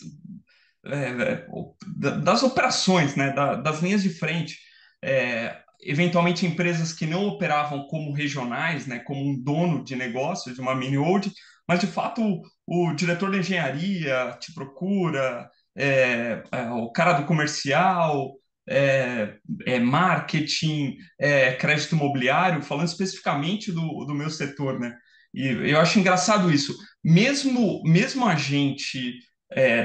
das operações, né, das linhas de frente. Eventualmente empresas que não operavam como regionais, né, como um dono de negócio, de uma mini hold, mas de fato o diretor de engenharia te procura, o cara do comercial, marketing, crédito imobiliário, falando especificamente do meu setor, né? E eu acho engraçado isso. Mesmo a gente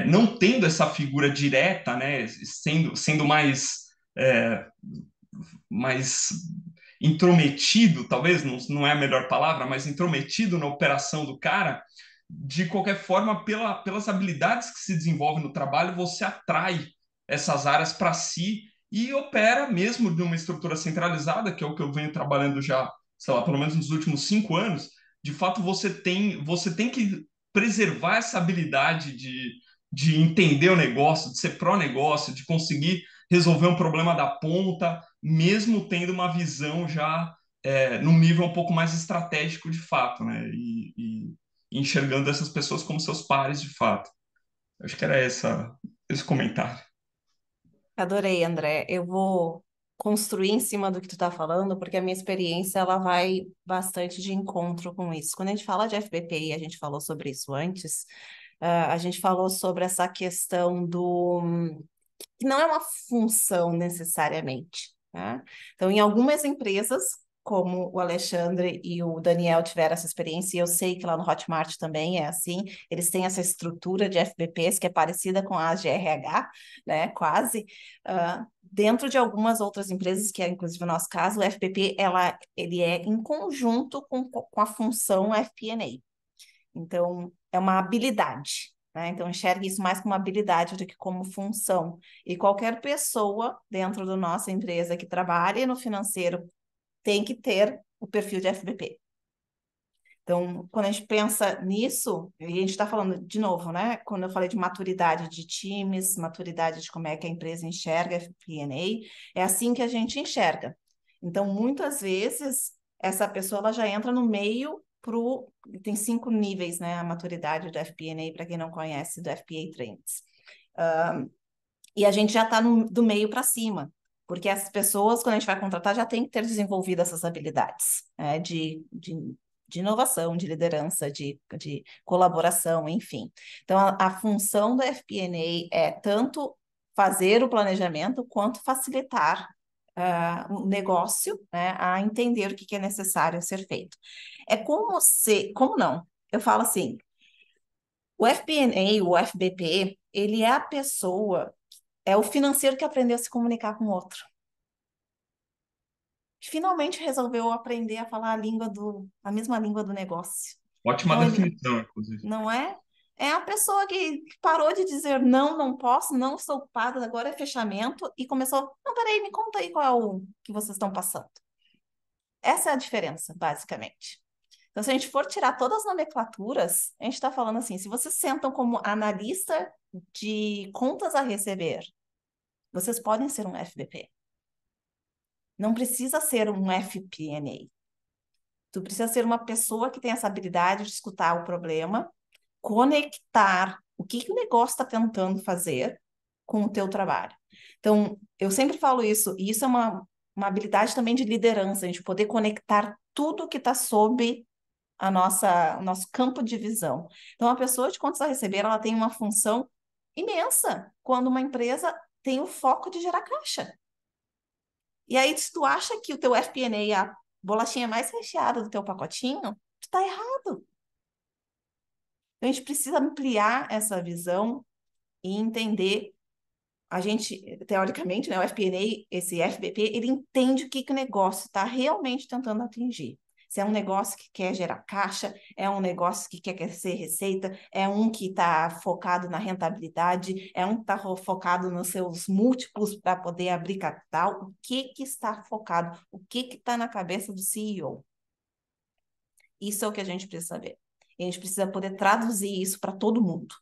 não tendo essa figura direta, né, sendo é, mais intrometido, talvez não é a melhor palavra, mas intrometido na operação do cara, de qualquer forma, pelas habilidades que se desenvolvem no trabalho, você atrai essas áreas para si e opera mesmo numa estrutura centralizada, que é o que eu venho trabalhando já, sei lá, pelo menos nos últimos 5 anos. De fato, você tem que preservar essa habilidade de entender o negócio, de ser pró-negócio, de conseguir resolver um problema da ponta, mesmo tendo uma visão já num nível um pouco mais estratégico de fato, né? E enxergando essas pessoas como seus pares de fato. Acho que era esse comentário. Adorei, André. Eu vou construir em cima do que tu está falando, porque a minha experiência ela vai bastante de encontro com isso. Quando a gente fala de FBPI, a gente falou sobre isso antes, a gente falou sobre essa questão que não é uma função necessariamente, tá? Então, em algumas empresas, como o Alexandre e o Daniel tiveram essa experiência, e eu sei que lá no Hotmart também é assim, eles têm essa estrutura de FBPs que é parecida com a de RH, né, quase. Dentro de algumas outras empresas, que é inclusive o nosso caso, o FBP, ele é em conjunto com a função FP&A. Então, é uma habilidade, né? Então, enxergue isso mais como habilidade do que como função. E qualquer pessoa dentro da nossa empresa que trabalhe no financeiro tem que ter o perfil de FBP. Então, quando a gente pensa nisso, e a gente está falando de novo, né? Quando eu falei de maturidade de times, maturidade de como é que a empresa enxerga FP&A, é assim que a gente enxerga. Então, muitas vezes, essa pessoa ela já entra no meio pro. Tem 5 níveis, né? A maturidade do FP&A, para quem não conhece, do FPA Trends. E a gente já está do meio para cima, porque as pessoas, quando a gente vai contratar, já tem que ter desenvolvido essas habilidades, né, de inovação, de liderança, de colaboração, enfim. Então, a função do FP&A é tanto fazer o planejamento quanto facilitar o negócio, né, a entender o que é necessário ser feito. É como se, como não? Eu falo assim, o FP&A, o FBP, ele é a pessoa, é o financeiro que aprendeu a se comunicar com o outro. Que finalmente resolveu aprender a falar a mesma língua do negócio. Ótima Então, ele definição, inclusive. não é? É a pessoa que parou de dizer não, não posso, não estou ocupada, agora é fechamento, e começou, não, peraí, me conta aí qual é o que vocês estão passando. Essa é a diferença, basicamente. Então, se a gente for tirar todas as nomenclaturas, a gente está falando assim, se vocês sentam como analista de contas a receber, vocês podem ser um FBP. Não precisa ser um FP&A. Tu precisa ser uma pessoa que tem essa habilidade de escutar o problema, conectar o que o negócio está tentando fazer com o teu trabalho. Então, eu sempre falo isso, e isso é uma habilidade também de liderança, a gente poder conectar tudo que está sob o nosso campo de visão. Então, a pessoa de contas a receber, ela tem uma função imensa quando uma empresa tem o foco de gerar caixa. E aí, se tu acha que o teu FP&A é a bolachinha mais recheada do teu pacotinho, tu tá errado. Então, a gente precisa ampliar essa visão e entender. A gente, teoricamente, né, o FP&A, esse FBP, ele entende o que o negócio está realmente tentando atingir. Se é um negócio que quer gerar caixa, é um negócio que quer crescer receita, é um que está focado na rentabilidade, é um que está focado nos seus múltiplos para poder abrir capital. O que está focado? O que está na cabeça do CEO? Isso é o que a gente precisa saber. E a gente precisa poder traduzir isso para todo mundo.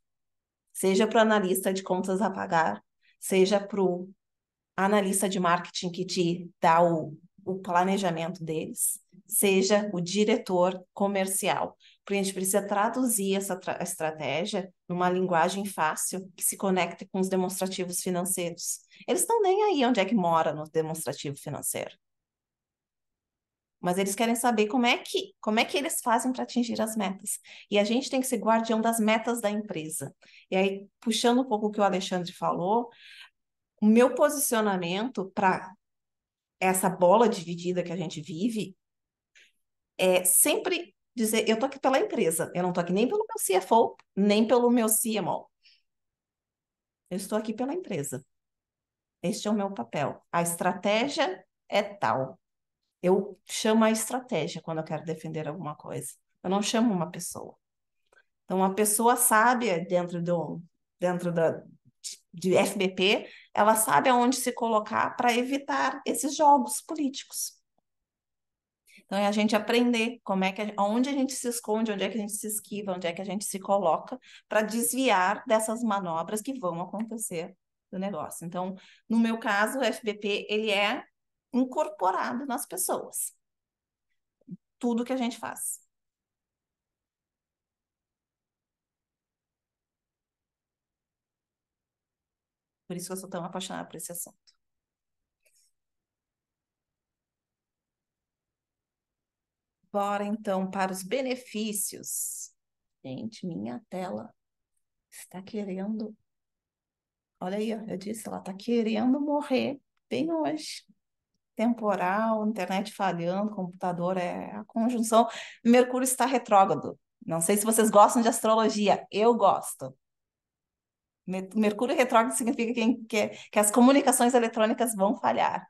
Seja para o analista de contas a pagar, seja para o analista de marketing que te dá o planejamento deles, seja o diretor comercial. Porque a gente precisa traduzir essa estratégia numa linguagem fácil que se conecte com os demonstrativos financeiros. Eles estão nem aí onde é que mora no demonstrativo financeiro. Mas eles querem saber como é que eles fazem para atingir as metas. E a gente tem que ser guardião das metas da empresa. E aí, puxando um pouco o que o Alexandre falou, o meu posicionamento para essa bola dividida que a gente vive é sempre dizer, eu tô aqui pela empresa, eu não tô aqui nem pelo meu CFO, nem pelo meu CMO. Eu estou aqui pela empresa. Este é o meu papel. A estratégia é tal. Eu chamo a estratégia quando eu quero defender alguma coisa. Eu não chamo uma pessoa. Então, uma pessoa sábia dentro de FBP, ela sabe aonde se colocar para evitar esses jogos políticos. Então, é a gente aprender onde a gente se esconde, onde é que a gente se esquiva, onde é que a gente se coloca para desviar dessas manobras que vão acontecer no negócio. Então, no meu caso, o FBP, ele é incorporado nas pessoas. Tudo que a gente faz. Por isso que eu sou tão apaixonada por esse assunto. Bora, então, para os benefícios. Gente, minha tela está querendo... Olha aí, ó, eu disse, ela está querendo morrer bem hoje. temporal, internet falhando, computador é a conjunção. Mercúrio está retrógrado. Não sei se vocês gostam de astrologia, eu gosto. Mercúrio retrógrado significa que as comunicações eletrônicas vão falhar.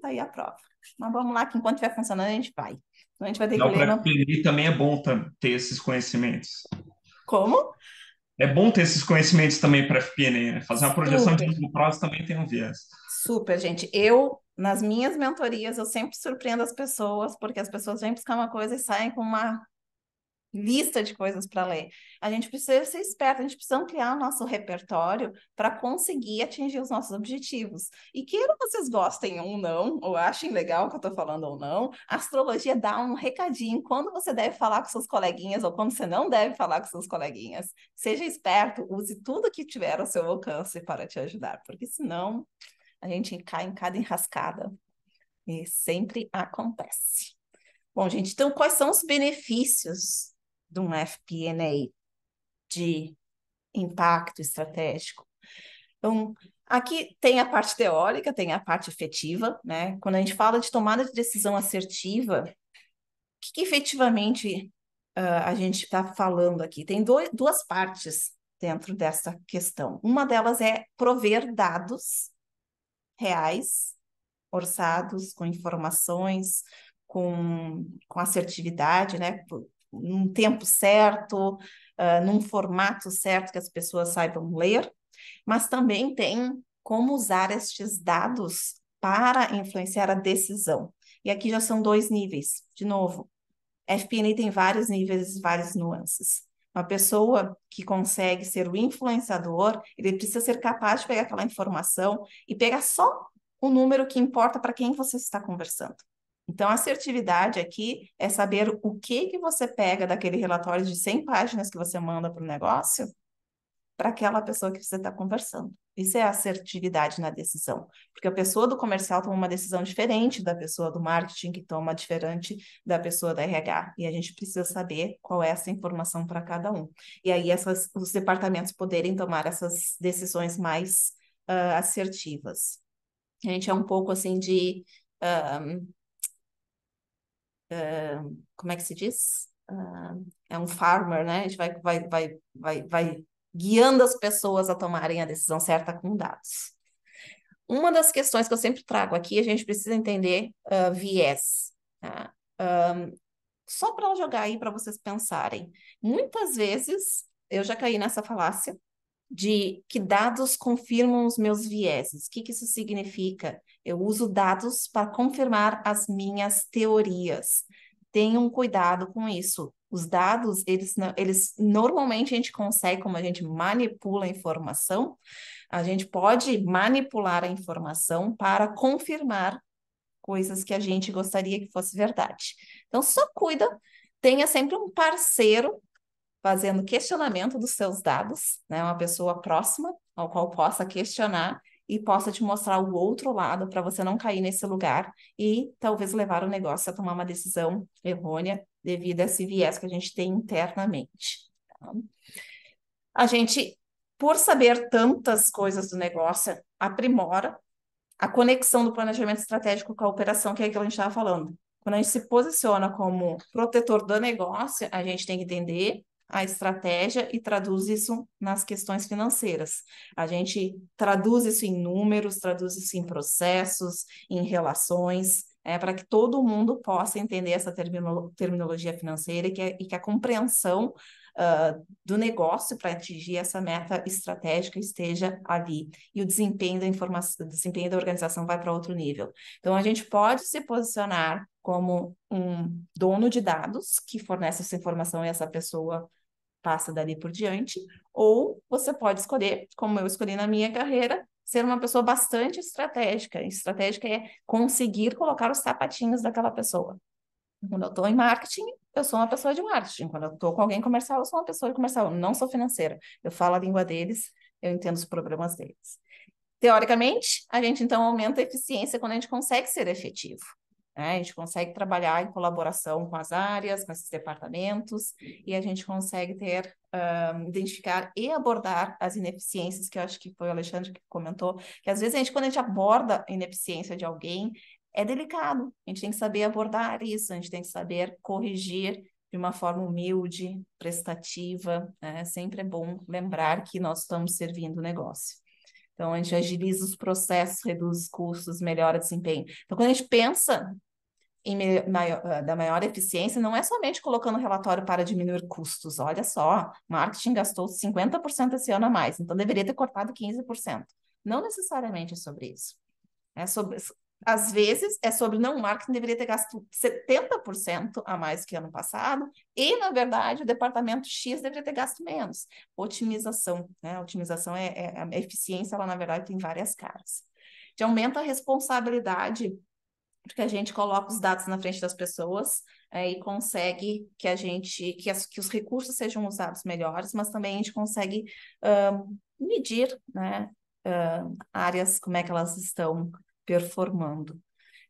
Tá aí a prova. Mas vamos lá, que enquanto estiver funcionando, a gente vai. Então, a gente vai ter que Não, ler. para FP&A também é bom ter esses conhecimentos. Como? É bom ter esses conhecimentos também para FP&A, né? Fazer uma projeção de Super, longo prazo também tem um viés. super, gente. Nas minhas mentorias, eu sempre surpreendo as pessoas, porque as pessoas vêm buscar uma coisa e saem com uma lista de coisas para ler. A gente precisa ser esperto, a gente precisa ampliar o nosso repertório para conseguir atingir os nossos objetivos. E queiram vocês gostem ou não, ou achem legal o que eu estou falando ou não, a astrologia dá um recadinho quando você deve falar com seus coleguinhas ou quando você não deve falar com seus coleguinhas. Seja esperto, use tudo que tiver ao seu alcance para te ajudar, porque senão a gente cai em cada enrascada. E sempre acontece. Bom, gente, então quais são os benefícios de um FP&A de impacto estratégico? Então, aqui tem a parte teórica, tem a parte efetiva, né? Quando a gente fala de tomada de decisão assertiva, o que efetivamente a gente está falando aqui? Tem duas partes dentro dessa questão. Uma delas é prover dados reais, orçados, com informações, com assertividade, né? Num tempo certo, num formato certo que as pessoas saibam ler, mas também tem como usar estes dados para influenciar a decisão. E aqui já são dois níveis. De novo, FP&A tem vários níveis, várias nuances. Uma pessoa que consegue ser o influenciador, ele precisa ser capaz de pegar aquela informação e pegar só o número que importa para quem você está conversando. Então, a assertividade aqui é saber o que você pega daquele relatório de 100 páginas que você manda para o negócio para aquela pessoa que você está conversando. Isso é assertividade na decisão, porque a pessoa do comercial toma uma decisão diferente da pessoa do marketing, que toma diferente da pessoa da RH, e a gente precisa saber qual é essa informação para cada um. E aí os departamentos poderem tomar essas decisões mais assertivas. A gente é um pouco assim de... como é que se diz? É um farmer, né? A gente vai guiando as pessoas a tomarem a decisão certa com dados. Uma das questões que eu sempre trago aqui, a gente precisa entender viés. Tá? Só para jogar aí para vocês pensarem. Muitas vezes eu já caí nessa falácia de que dados confirmam os meus vieses. O que isso significa? Eu uso dados para confirmar as minhas teorias. Tenham cuidado com isso. Os dados, eles normalmente a gente consegue, como a gente manipula a informação, a gente pode manipular a informação para confirmar coisas que a gente gostaria que fosse verdade. Então, só cuida, tenha sempre um parceiro fazendo questionamento dos seus dados, né? Uma pessoa próxima ao qual possa questionar e possa te mostrar o outro lado para você não cair nesse lugar e talvez levar o negócio a tomar uma decisão errônea devido a esse viés que a gente tem internamente. Tá? A gente, por saber tantas coisas do negócio, aprimora a conexão do planejamento estratégico com a operação, que é aquilo que a gente estava falando. Quando a gente se posiciona como protetor do negócio, a gente tem que entender a estratégia e traduz isso nas questões financeiras. A gente traduz isso em números, traduz isso em processos, em relações, para que todo mundo possa entender essa terminologia financeira e que a compreensão do negócio para atingir essa meta estratégica esteja ali. E o desempenho da informação, o desempenho da organização vai para outro nível. Então, a gente pode se posicionar como um dono de dados que fornece essa informação e essa pessoa passa dali por diante, ou você pode escolher, como eu escolhi na minha carreira, ser uma pessoa bastante estratégica. Estratégica é conseguir colocar os sapatinhos daquela pessoa. Quando eu estou em marketing, eu sou uma pessoa de marketing. Quando eu estou com alguém comercial, eu sou uma pessoa de comercial. Eu não sou financeira. Eu falo a língua deles, eu entendo os problemas deles. Teoricamente, a gente então aumenta a eficiência quando a gente consegue ser efetivo. Né? A gente consegue trabalhar em colaboração com as áreas, com esses departamentos, e a gente consegue identificar e abordar as ineficiências, que eu acho que foi o Alexandre que comentou, que às vezes quando a gente aborda a ineficiência de alguém, é delicado. A gente tem que saber abordar isso, a gente tem que saber corrigir de uma forma humilde, prestativa, né? Sempre é bom lembrar que nós estamos servindo o negócio. Então, a gente agiliza os processos, reduz os custos, melhora o desempenho. Então, quando a gente pensa da maior eficiência, não é somente colocando relatório para diminuir custos. Olha só, marketing gastou 50% esse ano a mais, então deveria ter cortado 15%. Não necessariamente é sobre isso. Às vezes é sobre não, o marketing deveria ter gasto 70% a mais que ano passado, e, na verdade, o departamento X deveria ter gasto menos. Otimização, né? Otimização a eficiência, ela, na verdade, tem várias caras. A gente aumenta a responsabilidade, porque a gente coloca os dados na frente das pessoas e consegue que os recursos sejam usados melhores, mas também a gente consegue medir, né, áreas, como é que elas estão performando.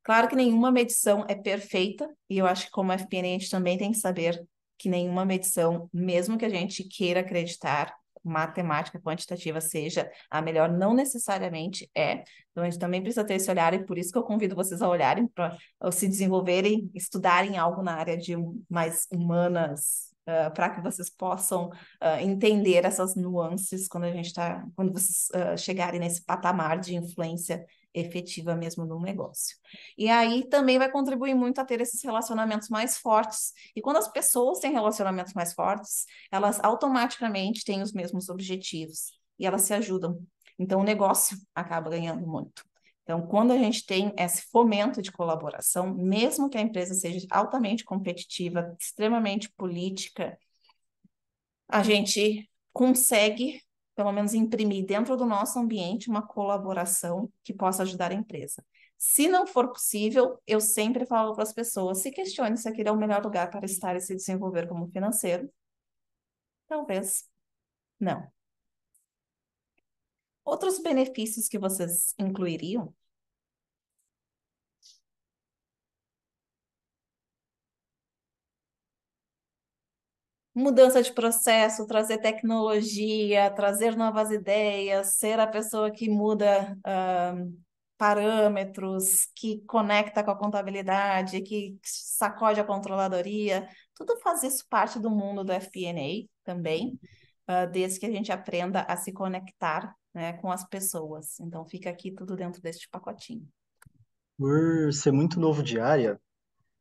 Claro que nenhuma medição é perfeita, e eu acho que como FP&A a gente também tem que saber que nenhuma medição, mesmo que a gente queira acreditar, matemática quantitativa seja a melhor, não necessariamente é. Então, a gente também precisa ter esse olhar, e por isso que eu convido vocês a olharem, para se desenvolverem, estudarem algo na área de mais humanas, para que vocês possam entender essas nuances quando vocês chegarem nesse patamar de influência efetiva mesmo no negócio. E aí também vai contribuir muito a ter esses relacionamentos mais fortes. E quando as pessoas têm relacionamentos mais fortes, elas automaticamente têm os mesmos objetivos e elas se ajudam. Então o negócio acaba ganhando muito. Então, quando a gente tem esse fomento de colaboração, mesmo que a empresa seja altamente competitiva, extremamente política, a gente consegue, pelo menos, imprimir dentro do nosso ambiente uma colaboração que possa ajudar a empresa. Se não for possível, eu sempre falo para as pessoas, se questione se aquele é o melhor lugar para estar e se desenvolver como financeiro. Talvez não. Outros benefícios que vocês incluiriam? Mudança de processo, trazer tecnologia, trazer novas ideias, ser a pessoa que muda parâmetros, que conecta com a contabilidade, que sacode a controladoria, tudo faz isso parte do mundo do FP&A também, desde que a gente aprenda a se conectar, né, com as pessoas. Então fica aqui tudo dentro deste pacotinho. Por ser muito novo de área,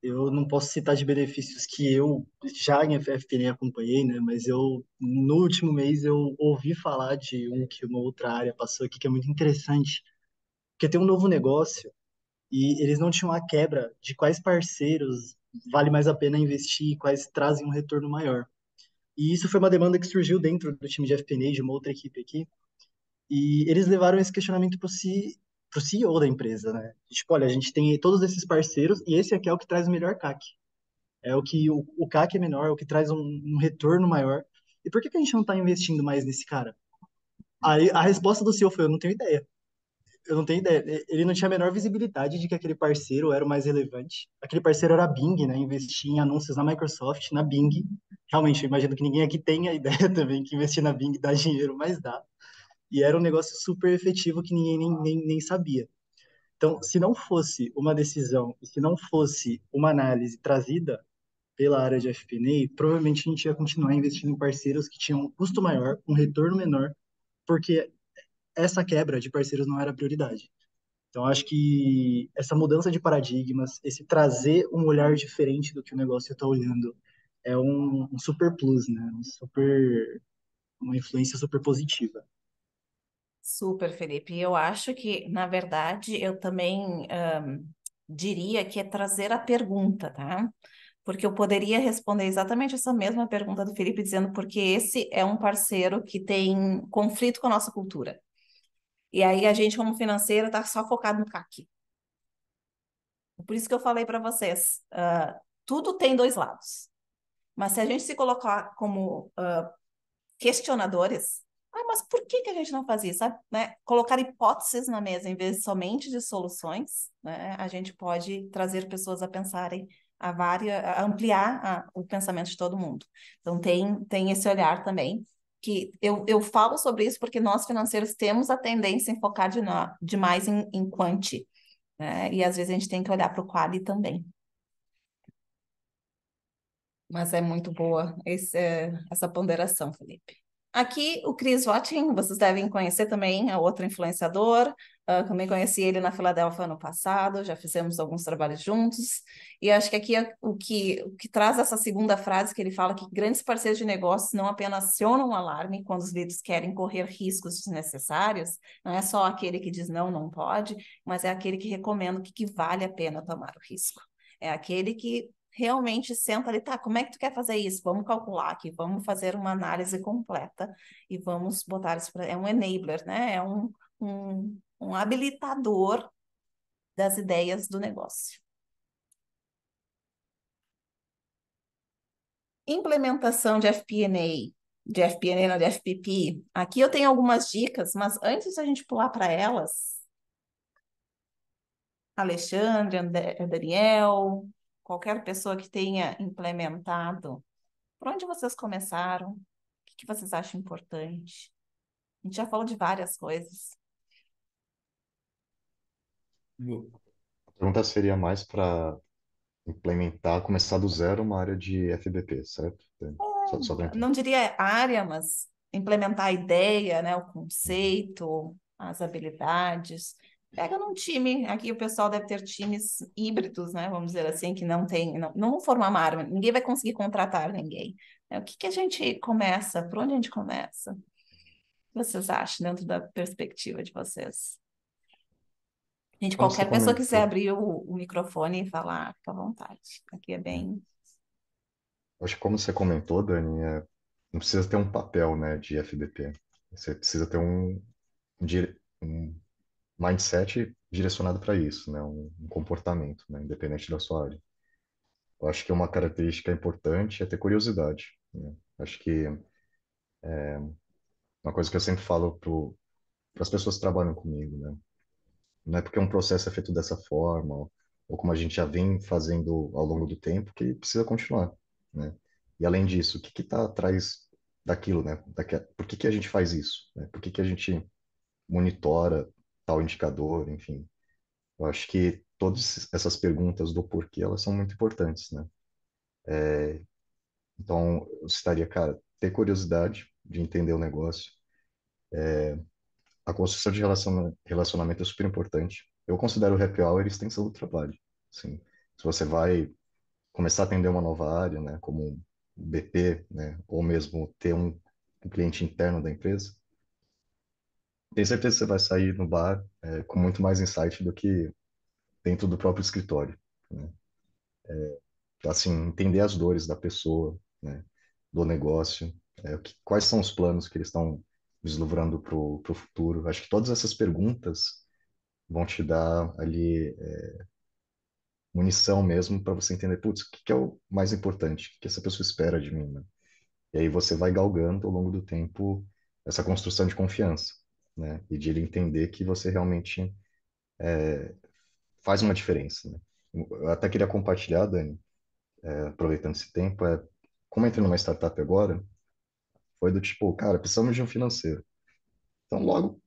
eu não posso citar de benefícios que eu já em FP&A acompanhei, né? Mas no último mês, eu ouvi falar de um que uma outra área passou aqui, que é muito interessante, porque tem um novo negócio e eles não tinham a quebra de quais parceiros vale mais a pena investir e quais trazem um retorno maior. E isso foi uma demanda que surgiu dentro do time de FP&A, de uma outra equipe aqui, e eles levaram esse questionamento para o CEO da empresa, né? Tipo, olha, a gente tem todos esses parceiros e esse aqui é o que traz o melhor CAC. É o que o CAC é menor, é o que traz um retorno maior. E por que a gente não está investindo mais nesse cara? Aí a resposta do CEO foi: eu não tenho ideia. Eu não tenho ideia. Ele não tinha a menor visibilidade de que aquele parceiro era o mais relevante. Aquele parceiro era a Bing, né? Investir em anúncios na Microsoft, na Bing. Realmente, eu imagino que ninguém aqui tenha a ideia também que investir na Bing dá dinheiro, mas dá. E era um negócio super efetivo que ninguém nem sabia. Então, se não fosse uma decisão, se não fosse uma análise trazida pela área de FP&A, provavelmente a gente ia continuar investindo em parceiros que tinham um custo maior, um retorno menor, porque essa quebra de parceiros não era prioridade. Então, acho que essa mudança de paradigmas, esse trazer um olhar diferente do que o negócio está olhando, é um super plus, né? Uma influência super positiva. Super, Felipe. Eu acho que, na verdade, eu também diria que é trazer a pergunta, tá? Porque eu poderia responder exatamente essa mesma pergunta do Felipe, dizendo porque esse é um parceiro que tem conflito com a nossa cultura. E aí a gente, como financeiro, está só focado no CAC. Por isso que eu falei para vocês, tudo tem dois lados. Mas se a gente se colocar como questionadores, mas por que a gente não faz isso? Sabe? Né? Colocar hipóteses na mesa em vez somente de soluções, né? A gente pode trazer pessoas a pensarem, a ampliar o pensamento de todo mundo. Então, tem esse olhar também, que eu falo sobre isso porque nós financeiros temos a tendência em focar demais em quanti. né? E às vezes a gente tem que olhar para o quali também. Mas é muito boa essa ponderação, Felipe. Aqui, o Chris Watting, vocês devem conhecer também, é outro influenciador. Também conheci ele na Filadélfia ano passado, já fizemos alguns trabalhos juntos. E acho que aqui o que traz essa segunda frase, que ele fala que grandes parceiros de negócios não apenas acionam o alarme quando os líderes querem correr riscos desnecessários, não é só aquele que diz não, não pode, mas é aquele que recomenda que vale a pena tomar o risco. É aquele que realmente senta ali, tá, como é que tu quer fazer isso? Vamos calcular aqui, vamos fazer uma análise completa e vamos botar isso para... É um enabler, né? É um habilitador das ideias do negócio. Implementação de FP&A, de FP&A, não, de FPP. Aqui eu tenho algumas dicas, mas antes da gente pular para elas, Alexandre, Daniel, qualquer pessoa que tenha implementado, por onde vocês começaram? O que vocês acham importante? A gente já falou de várias coisas. A pergunta seria mais para implementar, começar do zero uma área de FBP, certo? Só para entender. Não diria área, mas implementar a ideia, né, o conceito, as habilidades. Pega num time, aqui o pessoal deve ter times híbridos, né, vamos dizer assim, que não vão formar uma arma, ninguém vai conseguir contratar ninguém. O que a gente começa? Por onde a gente começa? O que vocês acham dentro da perspectiva de vocês? Gente, Como você qualquer pessoa que quiser comentou, abrir o microfone e falar, fica à vontade. Aqui é né? bem. Acho que como você comentou, Dani, não precisa ter um papel, né, de FBP. Você precisa ter um mindset direcionado para isso, né, um comportamento, né, independente da sua área. Eu acho que uma característica importante é ter curiosidade, né? Acho que uma coisa que eu sempre falo para as pessoas que trabalham comigo, né? Não é porque um processo é feito dessa forma, ou como a gente já vem fazendo ao longo do tempo, que precisa continuar, né? E além disso, o que está atrás daquilo, né? Por que a gente faz isso, né? Por que a gente monitora tal indicador, enfim. Eu acho que todas essas perguntas do porquê, elas são muito importantes, né? Então, eu estaria, cara, ter curiosidade de entender o negócio. A construção de relacionamento é super importante. Eu considero o happy hour extensão do trabalho. Assim, se você vai começar a atender uma nova área, né, como um BP, né, ou mesmo ter um cliente interno da empresa, tenho certeza que você vai sair no bar com muito mais insight do que dentro do próprio escritório, né? Então, assim, entender as dores da pessoa, né, do negócio, quais são os planos que eles estão vislumbrando para o futuro. Acho que todas essas perguntas vão te dar ali munição mesmo para você entender, putz, o que que é o mais importante? O que essa pessoa espera de mim, né? E aí você vai galgando ao longo do tempo essa construção de confiança, né? E de ele entender que você realmente faz uma diferença, né? Eu até queria compartilhar, Dani, aproveitando esse tempo, como eu entrei numa startup agora, foi do tipo, cara, precisamos de um financeiro. Então, logo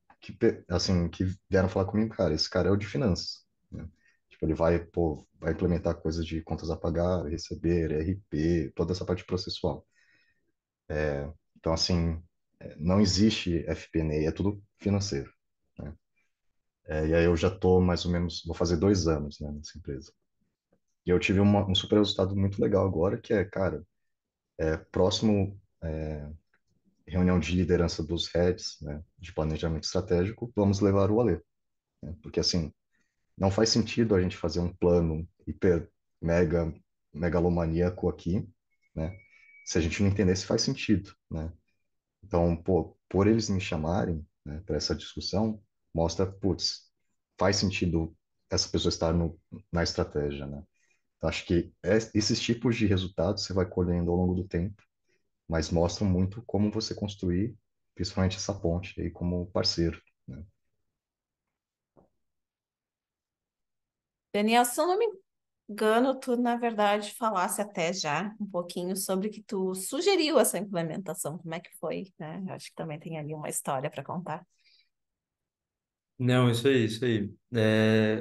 assim, que vieram falar comigo, cara, esse cara é o de finanças, né? Tipo, ele vai, pô, vai implementar coisas de contas a pagar, receber, RP, toda essa parte processual. Então, assim, não existe FP&A, é tudo financeiro, né? E aí eu já tô mais ou menos, vou fazer 2 anos, né, nessa empresa. E eu tive um super resultado muito legal agora, que é, cara, próximo reunião de liderança dos heads, né, de planejamento estratégico, vamos levar o Alê, né? Porque, assim, não faz sentido a gente fazer um plano hiper, mega, megalomaníaco aqui, né? Se a gente não entender se faz sentido, né? Então, pô, por eles me chamarem, né, para essa discussão, mostra, putz, faz sentido essa pessoa estar na estratégia, né? Então, acho que esses tipos de resultados você vai colhendo ao longo do tempo, mas mostram muito como você construir, principalmente essa ponte aí como parceiro, né? Daniel, se eu não me engano, tu, na verdade, falasse até já um pouquinho sobre que tu sugeriu essa implementação. Como é que foi, né? Eu acho que também tem ali uma história para contar. Não, isso aí, isso aí.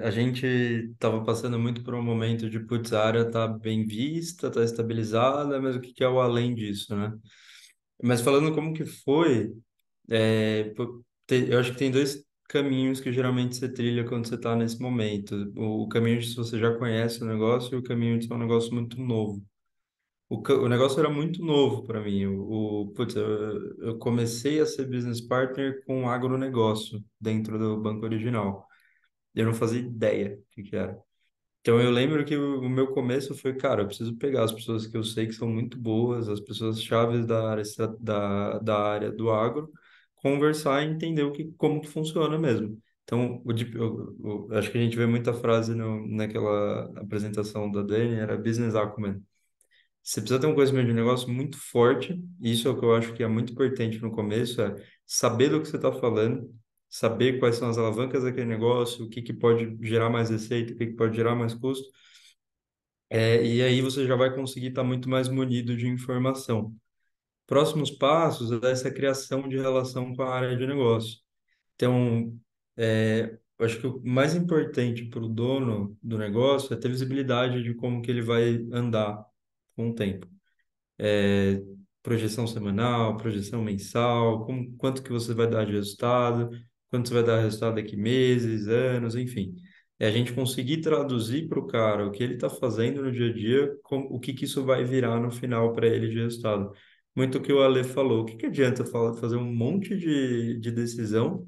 A gente estava passando muito por um momento de, putz, a área tá bem vista, tá estabilizada, mas o que que é o além disso, né? Mas falando como que foi, eu acho que tem dois caminhos que geralmente você trilha quando você está nesse momento. O caminho de se você já conhece o negócio e o caminho de ser um negócio muito novo. O negócio era muito novo para mim. Putz, eu comecei a ser business partner com agronegócio dentro do banco original. Eu não fazia ideia do que era. Então eu lembro que o meu começo foi, cara, eu preciso pegar as pessoas que eu sei que são muito boas, as pessoas chaves da área, da área do agro, conversar e entender como que funciona mesmo. Então, eu acho que a gente vê muita frase naquela apresentação da Dani, era business acumen. Você precisa ter um conhecimento de negócio muito forte, e isso é o que eu acho que é muito importante no começo, é saber do que você está falando, saber quais são as alavancas daquele negócio, o que que pode gerar mais receita, o que que pode gerar mais custo, e aí você já vai conseguir estar muito mais munido de informação. Próximos passos é essa criação de relação com a área de negócio. Então, eu acho que o mais importante para o dono do negócio é ter visibilidade de como que ele vai andar com o tempo. é, Projeção semanal, projeção mensal, quanto que você vai dar de resultado, quanto você vai dar de resultado daqui meses, anos, enfim. É a gente conseguir traduzir para o cara o que ele está fazendo no dia a dia, o que que isso vai virar no final para ele de resultado. Muito o que o Ale falou, o que que adianta fazer um monte de decisão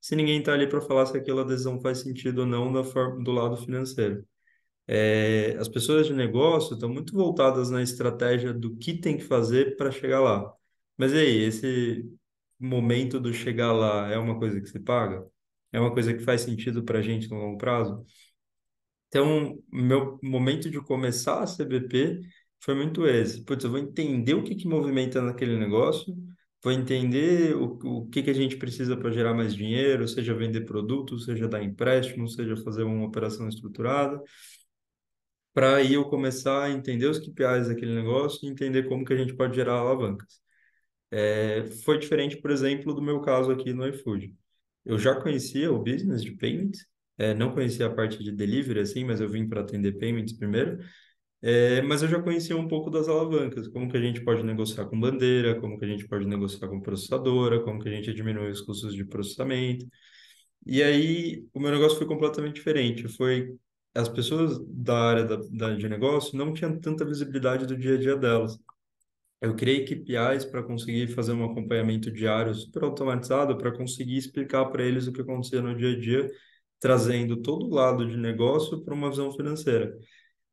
se ninguém está ali para falar se aquela decisão faz sentido ou não do lado financeiro? As pessoas de negócio estão muito voltadas na estratégia do que tem que fazer para chegar lá. Mas e aí, esse momento do chegar lá é uma coisa que se paga? É uma coisa que faz sentido para a gente no longo prazo? Então, meu momento de começar a CBP foi muito esse. Putz, eu vou entender o que que movimenta naquele negócio, vou entender o que que a gente precisa para gerar mais dinheiro, seja vender produto, seja dar empréstimo, seja fazer uma operação estruturada, para aí eu começar a entender os KPIs daquele negócio e entender como que a gente pode gerar alavancas. Foi diferente, por exemplo, do meu caso aqui no iFood. Eu já conhecia o business de payments, não conhecia a parte de delivery, assim, mas eu vim para atender payments primeiro. Mas eu já conhecia um pouco das alavancas, como que a gente pode negociar com bandeira, como que a gente pode negociar com processadora, como que a gente diminui os custos de processamento. E aí, o meu negócio foi completamente diferente. As pessoas da área de negócio não tinham tanta visibilidade do dia a dia delas. Eu criei KPIs para conseguir fazer um acompanhamento diário super automatizado para conseguir explicar para eles o que acontecia no dia a dia, trazendo todo o lado de negócio para uma visão financeira.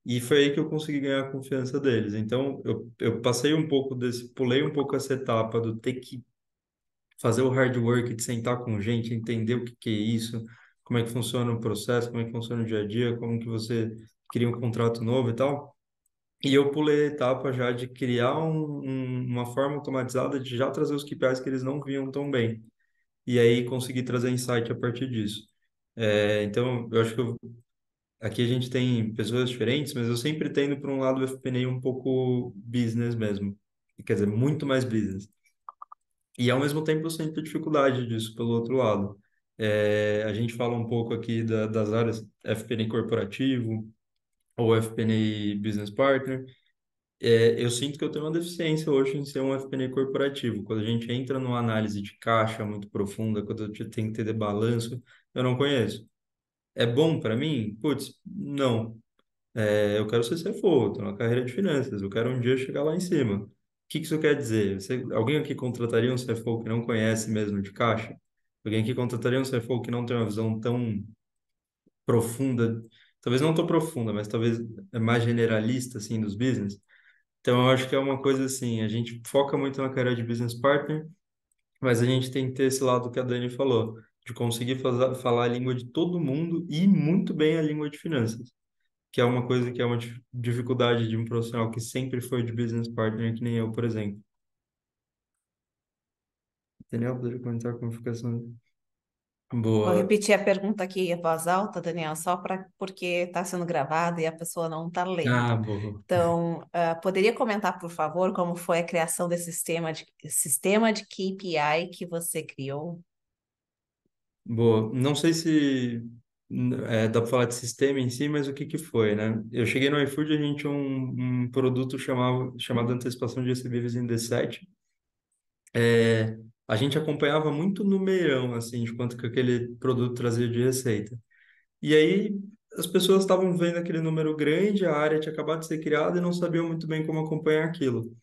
E foi aí que eu consegui ganhar a confiança deles. Então, eu passei um pouco pulei um pouco essa etapa do ter que fazer o hard work de sentar com gente, entender o que que é isso, como é que funciona o processo, como é que funciona o dia a dia, como que você cria um contrato novo e tal. E eu pulei a etapa já de criar uma forma automatizada de já trazer os KPIs que eles não viam tão bem. E aí conseguir trazer insight a partir disso. Então, eu acho que aqui a gente tem pessoas diferentes, mas eu sempre tendo para um lado o FP&A um pouco business mesmo. Quer dizer, muito mais business. E ao mesmo tempo eu sinto dificuldade disso pelo outro lado. A gente fala um pouco aqui das áreas FP&A corporativo ou FP&A business partner. Eu sinto que eu tenho uma deficiência hoje em ser um FP&A corporativo. Quando a gente entra numa análise de caixa muito profunda, quando eu tenho que ter de balanço, eu não conheço. É bom para mim? Putz, não. Eu quero ser CFO, estou na carreira de finanças, eu quero um dia chegar lá em cima. O que que isso quer dizer? Alguém aqui contrataria um CFO que não conhece mesmo de caixa? Alguém aqui contrataria um CFO que não tem uma visão tão profunda, talvez não tão profunda, mas talvez é mais generalista assim dos business? Então eu acho que é uma coisa assim, a gente foca muito na carreira de business partner, mas a gente tem que ter esse lado que a Dani falou, de conseguir falar a língua de todo mundo e muito bem a língua de finanças, que é uma coisa que é uma dificuldade de um profissional que sempre foi de business partner, que nem eu, por exemplo. Daniel, poderia comentar como fica essa... Vou Boa. repetir a pergunta aqui em voz alta, Daniel, só porque está sendo gravado e a pessoa não está lendo. Ah, boa. Então, poderia comentar, por favor, como foi a criação desse sistema de KPI que você criou? Boa. Não sei se dá para falar de sistema em si, mas o que que foi, né? Eu cheguei no iFood, a gente tinha um produto chamado antecipação de recebíveis em D7. É, a gente acompanhava muito numerão, assim, de quanto que aquele produto trazia de receita. E aí as pessoas estavam vendo aquele número grande, a área tinha acabado de ser criada e não sabiam muito bem como acompanhar aquilo.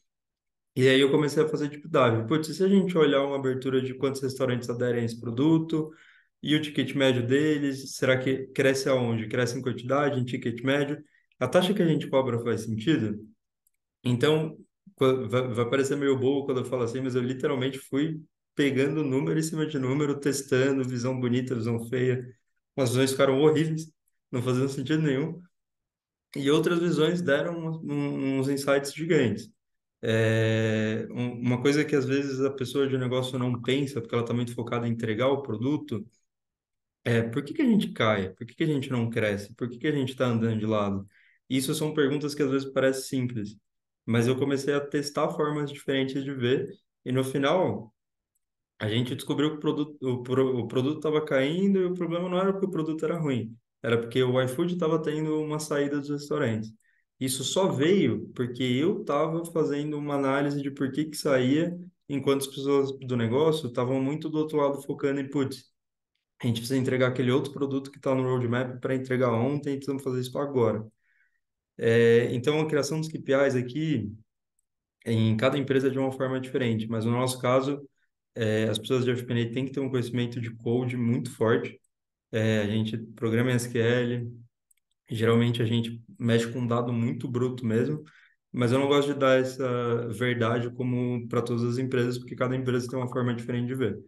E aí eu comecei a fazer deep dive. Putz, e se a gente olhar uma abertura de quantos restaurantes aderem a esse produto e o ticket médio deles, será que cresce aonde? Cresce em quantidade, em ticket médio? A taxa que a gente cobra faz sentido? Então, vai parecer meio bobo quando eu falo assim, mas eu literalmente fui pegando número em cima de número, testando, visão bonita, visão feia. Umas visões ficaram horríveis, não faziam sentido nenhum. E outras visões deram uns insights gigantes. Uma coisa que às vezes a pessoa de negócio não pensa, porque ela está muito focada em entregar o produto, por que que a gente cai? Por que que a gente não cresce? Por que que a gente está andando de lado? Isso são perguntas que às vezes parecem simples, mas eu comecei a testar formas diferentes de ver, e no final a gente descobriu que o produto estava caindo e o problema não era porque o produto era ruim, era porque o iFood estava tendo uma saída dos restaurantes. Isso só veio porque eu estava fazendo uma análise de por que que saía, enquanto as pessoas do negócio estavam muito do outro lado focando em, putz, a gente precisa entregar aquele outro produto que está no roadmap para entregar ontem, precisamos fazer isso agora. Então, a criação dos KPIs aqui, em cada empresa é de uma forma diferente, mas no nosso caso, as pessoas de FP&A têm que ter um conhecimento de code muito forte. A gente programa em SQL, geralmente a gente mexe com um dado muito bruto mesmo, mas eu não gosto de dar essa verdade como para todas as empresas, porque cada empresa tem uma forma diferente de ver.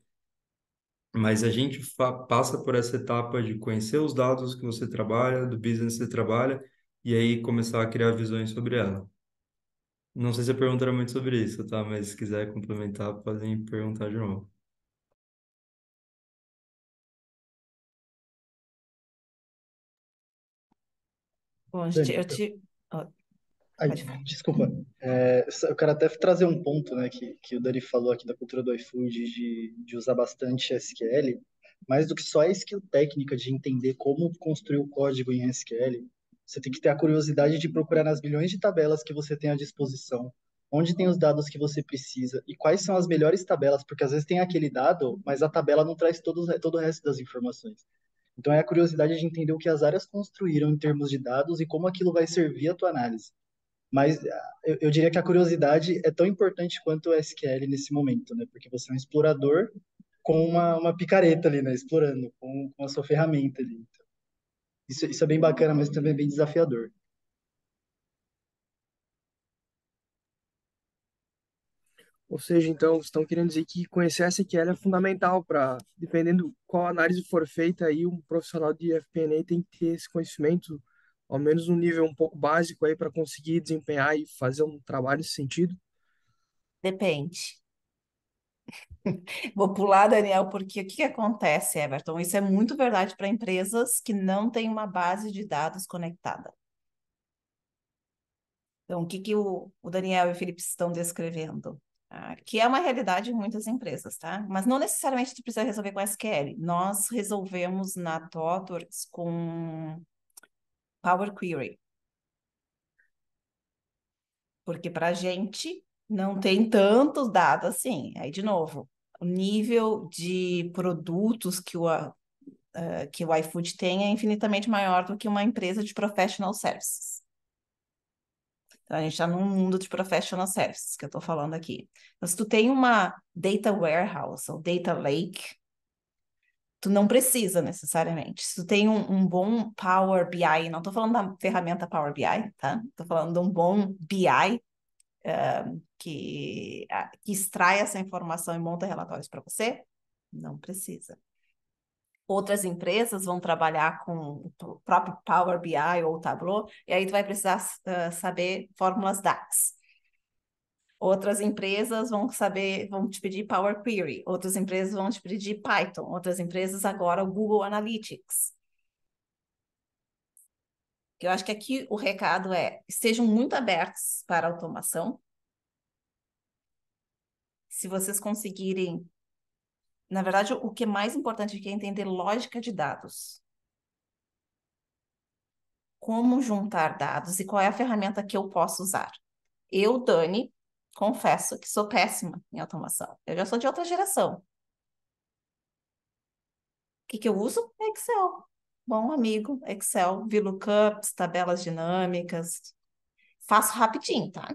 Mas a gente passa por essa etapa de conhecer os dados que você trabalha, do business que você trabalha, e aí começar a criar visões sobre ela. Não sei se a pergunta era muito sobre isso, tá? Mas se quiser complementar, podem perguntar de novo. Bom, gente, Dani, ó, ai, pode falar. desculpa. Eu quero até trazer um ponto, né, que o Dani falou aqui da cultura do iFood de usar bastante SQL, mais do que só a skill técnica de entender como construir o código em SQL, você tem que ter a curiosidade de procurar nas milhões de tabelas que você tem à disposição, onde tem os dados que você precisa e quais são as melhores tabelas, porque às vezes tem aquele dado, mas a tabela não traz todo o resto das informações. Então é a curiosidade de entender o que as áreas construíram em termos de dados e como aquilo vai servir à tua análise. Mas eu diria que a curiosidade é tão importante quanto o SQL nesse momento, né? Porque você é um explorador com uma picareta ali, né? Explorando com a sua ferramenta ali. Isso é bem bacana, mas também é bem desafiador. Ou seja, então, vocês estão querendo dizer que conhecer SQL é fundamental para, dependendo qual análise for feita, aí um profissional de FP&A tem que ter esse conhecimento, ao menos um nível um pouco básico aí para conseguir desempenhar e fazer um trabalho nesse sentido. Depende. Vou pular, Daniel, porque o que que acontece, Everton? Isso é muito verdade para empresas que não têm uma base de dados conectada. Então, o que que o Daniel e o Felipe estão descrevendo? Que é uma realidade em muitas empresas, tá? Mas não necessariamente tu precisa resolver com SQL. Nós resolvemos na ThoughtWorks com Power Query, porque para a gente não tem tantos dados assim. Aí, de novo, o nível de produtos que o iFood tem é infinitamente maior do que uma empresa de professional services. Então, a gente está num mundo de professional services que eu estou falando aqui. Então, se tu tem uma data warehouse ou data lake, tu não precisa necessariamente. Se tu tem um bom Power BI, não estou falando da ferramenta Power BI, tá? Estou falando de um bom BI que extrai essa informação e monta relatórios para você, não precisa. Outras empresas vão trabalhar com o próprio Power BI ou Tableau, e aí tu vai precisar saber fórmulas DAX. Outras empresas vão te pedir Power Query, outras empresas vão te pedir Python, outras empresas agora o Google Analytics. Eu acho que aqui o recado é: estejam muito abertos para automação. Se vocês conseguirem Na verdade, o que é mais importante aqui é entender lógica de dados. Como juntar dados e qual é a ferramenta que eu posso usar. Eu, Dani, confesso que sou péssima em automação. Eu já sou de outra geração. O que eu uso? Excel. Bom amigo, Excel, VLOOKUPs, tabelas dinâmicas. Faço rapidinho, tá?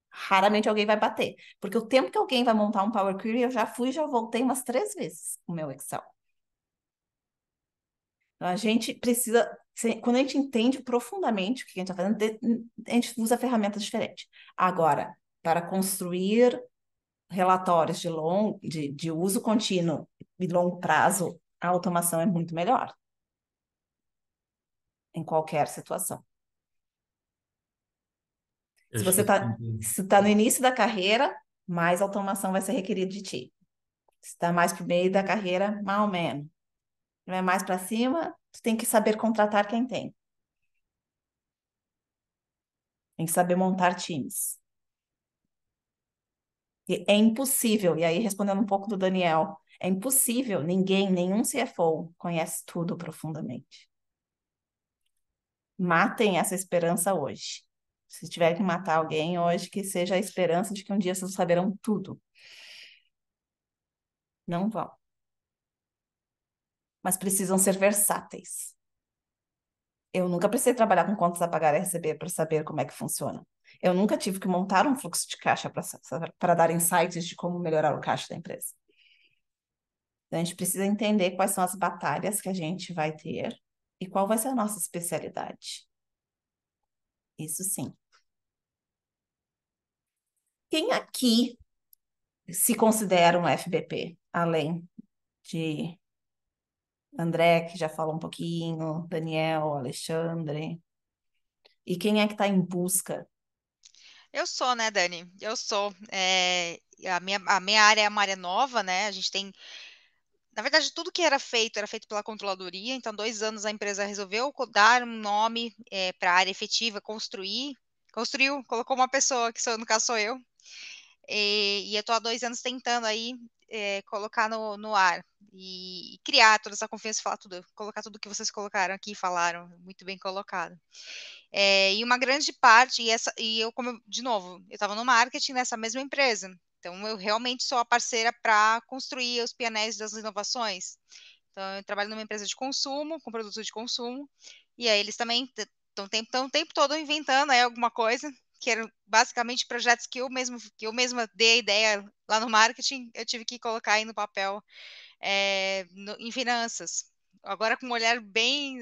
Raramente alguém vai bater. Porque o tempo que alguém vai montar um Power Query, eu já fui e já voltei umas 3 vezes com o meu Excel. Então, a gente precisa, quando a gente entende profundamente o que a gente está fazendo, a gente usa ferramentas diferentes. Agora, para construir relatórios de uso contínuo e longo prazo, a automação é muito melhor em qualquer situação. Eu Se acho você que está assim, se tá no início da carreira, mais automação vai ser requerida de ti. Se está mais para o meio da carreira, mal menos. Não é mais para cima, tu tem que saber contratar quem tem. Tem que saber montar times. E é impossível, e aí respondendo um pouco do Daniel, é impossível, ninguém, nenhum CFO conhece tudo profundamente. Matem essa esperança hoje. Se tiver que matar alguém hoje, que seja a esperança de que um dia vocês saberão tudo. Não vão. Mas precisam ser versáteis. Eu nunca precisei trabalhar com contas a pagar e receber para saber como é que funciona. Eu nunca tive que montar um fluxo de caixa para dar insights de como melhorar o caixa da empresa. Então, a gente precisa entender quais são as batalhas que a gente vai ter e qual vai ser a nossa especialidade. Isso sim. Quem aqui se considera um FBP, além de André, que já falou um pouquinho, Daniel, Alexandre? E quem é que está em busca? Eu sou, né, Dani? Eu sou. A minha área é uma área nova, né? A gente tem, na verdade, tudo que era feito pela controladoria. Então, 2 anos a empresa resolveu dar um nome para a área efetiva, construiu, colocou uma pessoa, que no caso sou eu, e eu estou há 2 anos tentando aí colocar no ar e criar toda essa confiança e falar tudo, colocar tudo que vocês colocaram aqui, falaram, muito bem colocado. E uma grande parte, de novo, eu estava no marketing nessa mesma empresa. Então, eu realmente sou a parceira para construir os painéis das inovações. Então, eu trabalho numa empresa de consumo, com produtos de consumo, e aí eles também estão o tempo todo inventando aí alguma coisa, que eram basicamente projetos que eu mesma dei a ideia lá no marketing, eu tive que colocar aí no papel em finanças. Agora com um olhar bem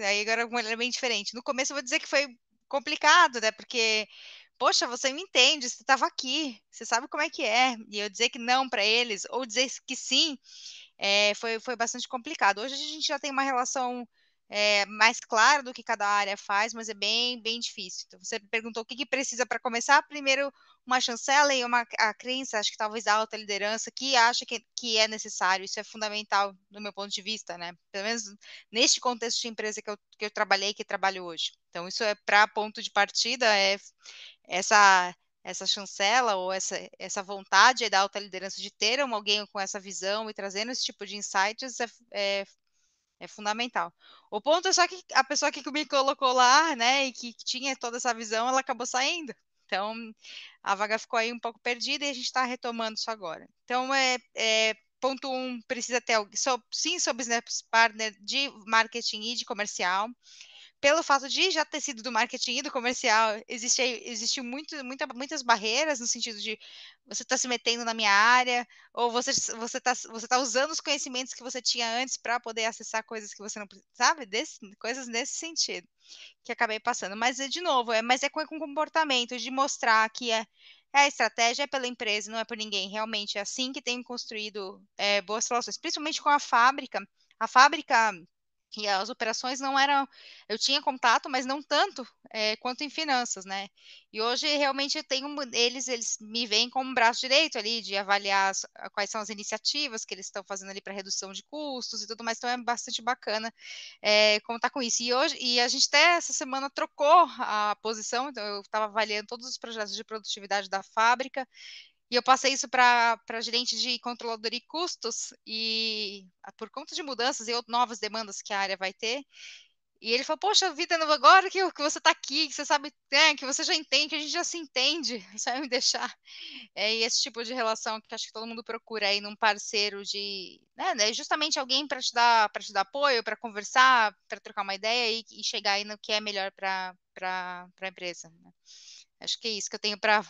diferente. No começo eu vou dizer que foi complicado, né? Porque, poxa, você me entende, você estava aqui, você sabe como é que é. E eu dizer que não para eles, ou dizer que sim, foi bastante complicado. Hoje a gente já tem uma relação mais clara do que cada área faz, mas é bem, bem difícil. Então, você perguntou o que precisa para começar. Primeiro, uma chancela e a crença, acho que talvez a alta liderança, que acha que é necessário. Isso é fundamental do meu ponto de vista, né? Pelo menos neste contexto de empresa que eu trabalhei, que trabalho hoje. Então, isso é para ponto de partida, essa essa chancela ou essa vontade da alta liderança de ter alguém com essa visão e trazendo esse tipo de insights é fundamental. O ponto é só que a pessoa que me colocou lá, né, e que tinha toda essa visão, ela acabou saindo. Então, a vaga ficou aí um pouco perdida e a gente está retomando isso agora. Então, ponto um, precisa ter alguém, sim, sou business partner de marketing e de comercial. Pelo fato de já ter sido do marketing e do comercial, existe muitas barreiras no sentido de você está se metendo na minha área, ou você tá usando os conhecimentos que você tinha antes para poder acessar coisas que você não sabe, coisas nesse sentido que acabei passando. Mas, de novo, mas é com comportamento, de mostrar que a estratégia é pela empresa, não é por ninguém. Realmente é assim que tem construído boas relações, principalmente com a fábrica. A fábrica e as operações não eram. Eu tinha contato, mas não tanto quanto em finanças, né? E hoje realmente eu tenho eles me veem como um braço direito ali de avaliar quais são as iniciativas que eles estão fazendo ali para redução de custos e tudo mais. Então é bastante bacana contar com isso. E a gente até essa semana trocou a posição, então eu estava avaliando todos os projetos de produtividade da fábrica. E eu passei isso para gerente de controladoria e custos, e por conta de mudanças e novas demandas que a área vai ter, e ele falou, poxa vida, agora que você está aqui, que você sabe, que você já entende, que a gente já se entende, você vai me deixar. E esse tipo de relação que acho que todo mundo procura aí num parceiro de, né, justamente alguém para te dar apoio, para conversar, para trocar uma ideia e chegar aí no que é melhor para a empresa, né? Acho que é isso que eu tenho para.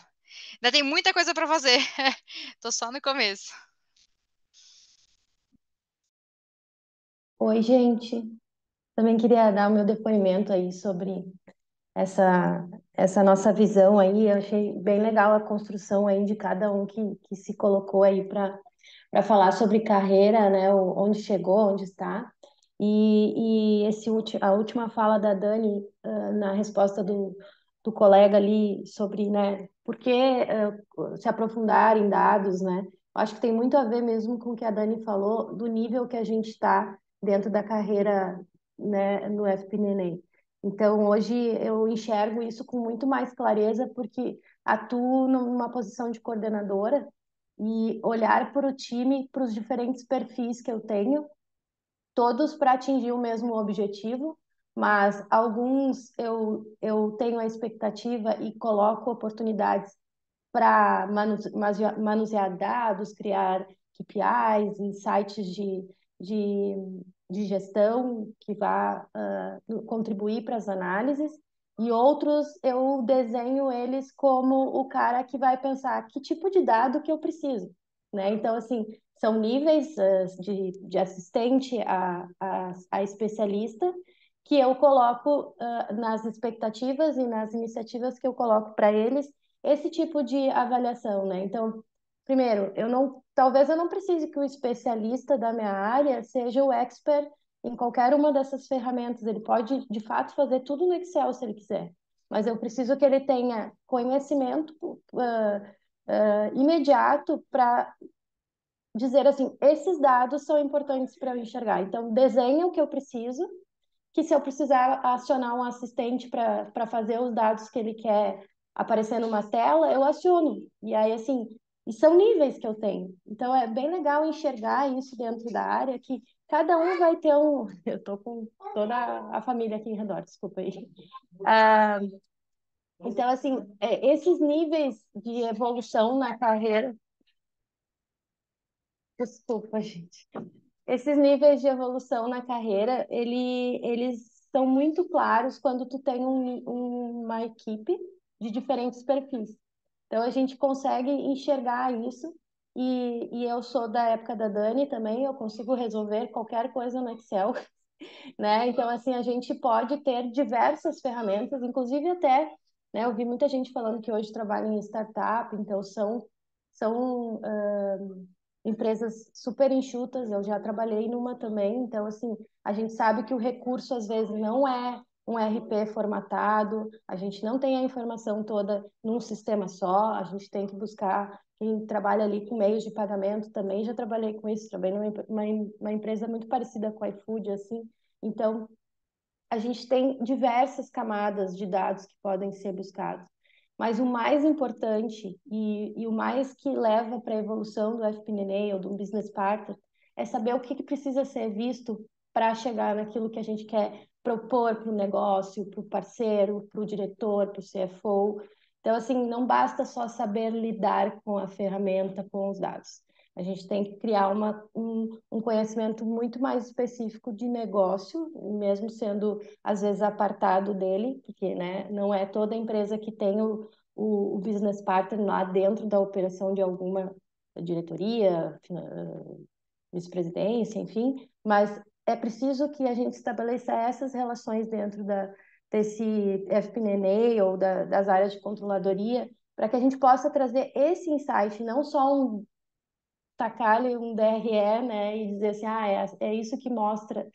Ainda tem muita coisa para fazer. Tô só no começo. Oi, gente. Também queria dar o meu depoimento aí sobre essa, essa nossa visão aí. Eu achei bem legal a construção aí de cada um que se colocou aí para falar sobre carreira, né? Onde chegou, onde está. E a última fala da Dani, na resposta do colega ali sobre, né, por que se aprofundar em dados, né? Acho que tem muito a ver mesmo com o que a Dani falou, do nível que a gente está dentro da carreira, né, no FP&A. Então, hoje eu enxergo isso com muito mais clareza, porque atuo numa posição de coordenadora e olhar para o time, para os diferentes perfis que eu tenho, todos para atingir o mesmo objetivo, mas alguns eu tenho a expectativa e coloco oportunidades para manusear dados, criar KPIs, insights de, de gestão que vá contribuir para as análises, e outros eu desenho eles como o cara que vai pensar que tipo de dado que eu preciso, né? Então, assim, são níveis de assistente a especialista que eu coloco nas expectativas e nas iniciativas que eu coloco para eles esse tipo de avaliação, né? Então, primeiro, talvez eu não precise que o especialista da minha área seja o expert em qualquer uma dessas ferramentas. Ele pode, de fato, fazer tudo no Excel se ele quiser. Mas eu preciso que ele tenha conhecimento imediato para dizer assim, esses dados são importantes para eu enxergar. Então, desenha o que eu preciso, que se eu precisar acionar um assistente para fazer os dados que ele quer aparecer numa tela, eu aciono. E aí, assim, e são níveis que eu tenho. Então, é bem legal enxergar isso dentro da área, que cada um vai ter um... Eu estou com toda a família aqui em redor, desculpa aí. Ah, então, assim, esses níveis de evolução na carreira... Desculpa, gente. Esses níveis de evolução na carreira, eles são muito claros quando tu tem uma equipe de diferentes perfis. Então, a gente consegue enxergar isso, e eu sou da época da Dani também, eu consigo resolver qualquer coisa no Excel, né? Então, assim, a gente pode ter diversas ferramentas, inclusive até, né, eu vi muita gente falando que hoje trabalha em startup, então são empresas super enxutas, eu já trabalhei numa também, então, assim, a gente sabe que o recurso, às vezes, não é um RP formatado, a gente não tem a informação toda num sistema só, a gente tem que buscar quem trabalha ali com meios de pagamento, também já trabalhei com isso, trabalhei numa empresa muito parecida com a iFood, assim, então, a gente tem diversas camadas de dados que podem ser buscados. Mas o mais importante e o mais que leva para a evolução do FP&A ou do Business Partner é saber o que precisa ser visto para chegar naquilo que a gente quer propor para o negócio, para o parceiro, para o diretor, para o CFO. Então, assim, não basta só saber lidar com a ferramenta, com os dados. A gente tem que criar um conhecimento muito mais específico de negócio, mesmo sendo, às vezes, apartado dele, porque, né, não é toda empresa que tem o business partner lá dentro da operação de alguma diretoria, vice-presidência, enfim, mas é preciso que a gente estabeleça essas relações dentro desse FP&A ou das áreas de controladoria, para que a gente possa trazer esse insight, não só tacar-lhe um DRE, né, e dizer assim, é isso que mostra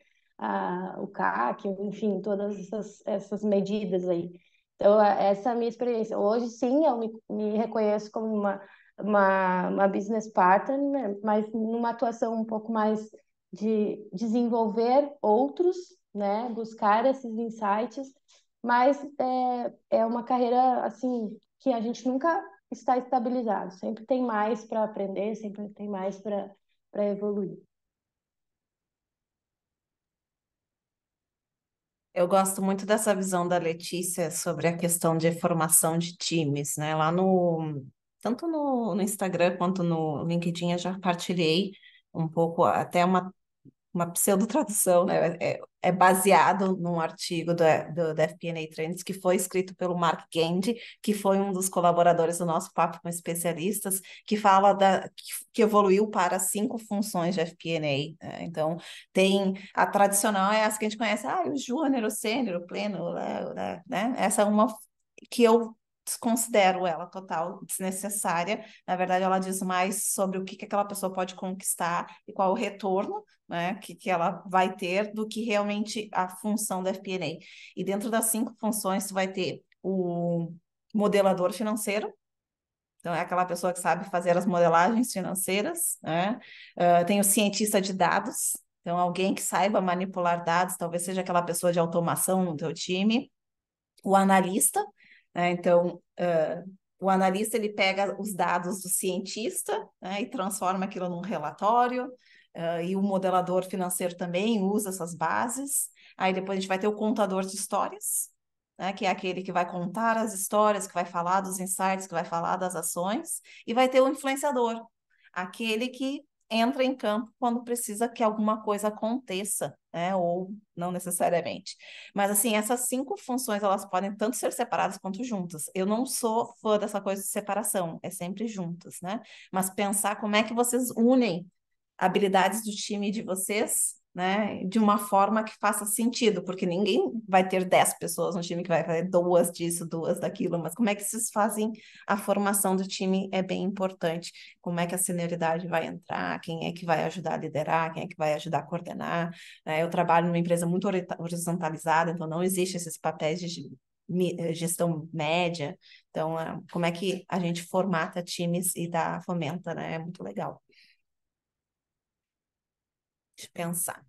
o CAC, enfim, todas essas medidas aí. Então, essa é a minha experiência. Hoje, sim, eu me reconheço como uma business partner, né, mas numa atuação um pouco mais de desenvolver outros, né, buscar esses insights, mas é uma carreira, assim, que a gente nunca está estabilizado. Sempre tem mais para aprender, sempre tem mais para evoluir. Eu gosto muito dessa visão da Letícia sobre a questão de formação de times, né? Lá no, tanto no Instagram quanto no LinkedIn eu já partilhei um pouco, até uma pseudo-tradução, né? É baseado num artigo da FP&A Trends que foi escrito pelo Mark Gandy, que foi um dos colaboradores do nosso Papo com Especialistas, que fala que evoluiu para 5 funções de FP&A, né? Então, tem a tradicional, é essa que a gente conhece, o júnior, o sênior, o pleno, né? Essa é uma que eu desconsidero ela total desnecessária. Na verdade, ela diz mais sobre o que aquela pessoa pode conquistar e qual o retorno, né, que ela vai ter do que realmente a função da FP&A. E dentro das 5 funções, tu vai ter o modelador financeiro, então é aquela pessoa que sabe fazer as modelagens financeiras, né? Tem o cientista de dados, então alguém que saiba manipular dados, talvez seja aquela pessoa de automação no teu time. O analista, né? Então, o analista ele pega os dados do cientista, né, e transforma aquilo num relatório, e o modelador financeiro também usa essas bases. Aí depois a gente vai ter o contador de histórias, né, que é aquele que vai contar as histórias, que vai falar dos insights, que vai falar das ações, e vai ter o influenciador, aquele que entra em campo quando precisa que alguma coisa aconteça, né, ou não necessariamente. Mas, assim, essas 5 funções, elas podem tanto ser separadas quanto juntas. Eu não sou fã dessa coisa de separação, é sempre juntas, né? Mas pensar como é que vocês unem habilidades do time de vocês, né, de uma forma que faça sentido, porque ninguém vai ter 10 pessoas no time que vai fazer 2 disso, 2 daquilo, mas como é que vocês fazem a formação do time é bem importante. Como é que a senioridade vai entrar, quem é que vai ajudar a liderar, quem é que vai ajudar a coordenar, né? Eu trabalho numa empresa muito horizontalizada, então não existe esses papéis de gestão média, então como é que a gente formata times e fomenta, né? É muito legal de pensar.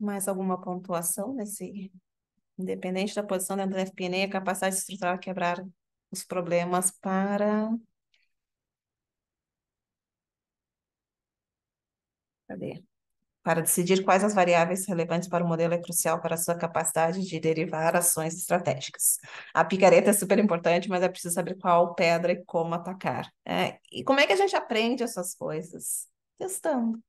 Mais alguma pontuação nesse, independente da posição dentro da FP&A, a capacidade estrutural de quebrar os problemas para... Cadê? Para decidir quais as variáveis relevantes para o modelo é crucial para a sua capacidade de derivar ações estratégicas. A picareta é super importante, mas é preciso saber qual pedra e como atacar. E como é que a gente aprende essas coisas? Testando.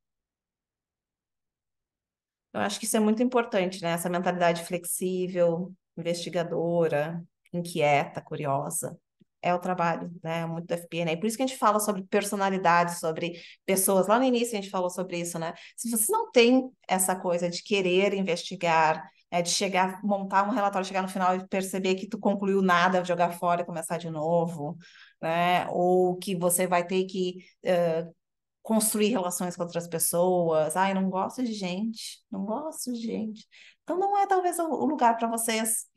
Eu acho que isso é muito importante, né? Essa mentalidade flexível, investigadora, inquieta, curiosa. É o trabalho, né? Muito do FP&A. Por isso que a gente fala sobre personalidade, sobre pessoas. Lá no início a gente falou sobre isso, né? Se você não tem essa coisa de querer investigar, de chegar, montar um relatório, chegar no final e perceber que tu concluiu nada, jogar fora e começar de novo, né? Ou que você vai ter que construir relações com outras pessoas. Ai, não gosto de gente, não gosto de gente. Então, não é talvez o lugar para vocês.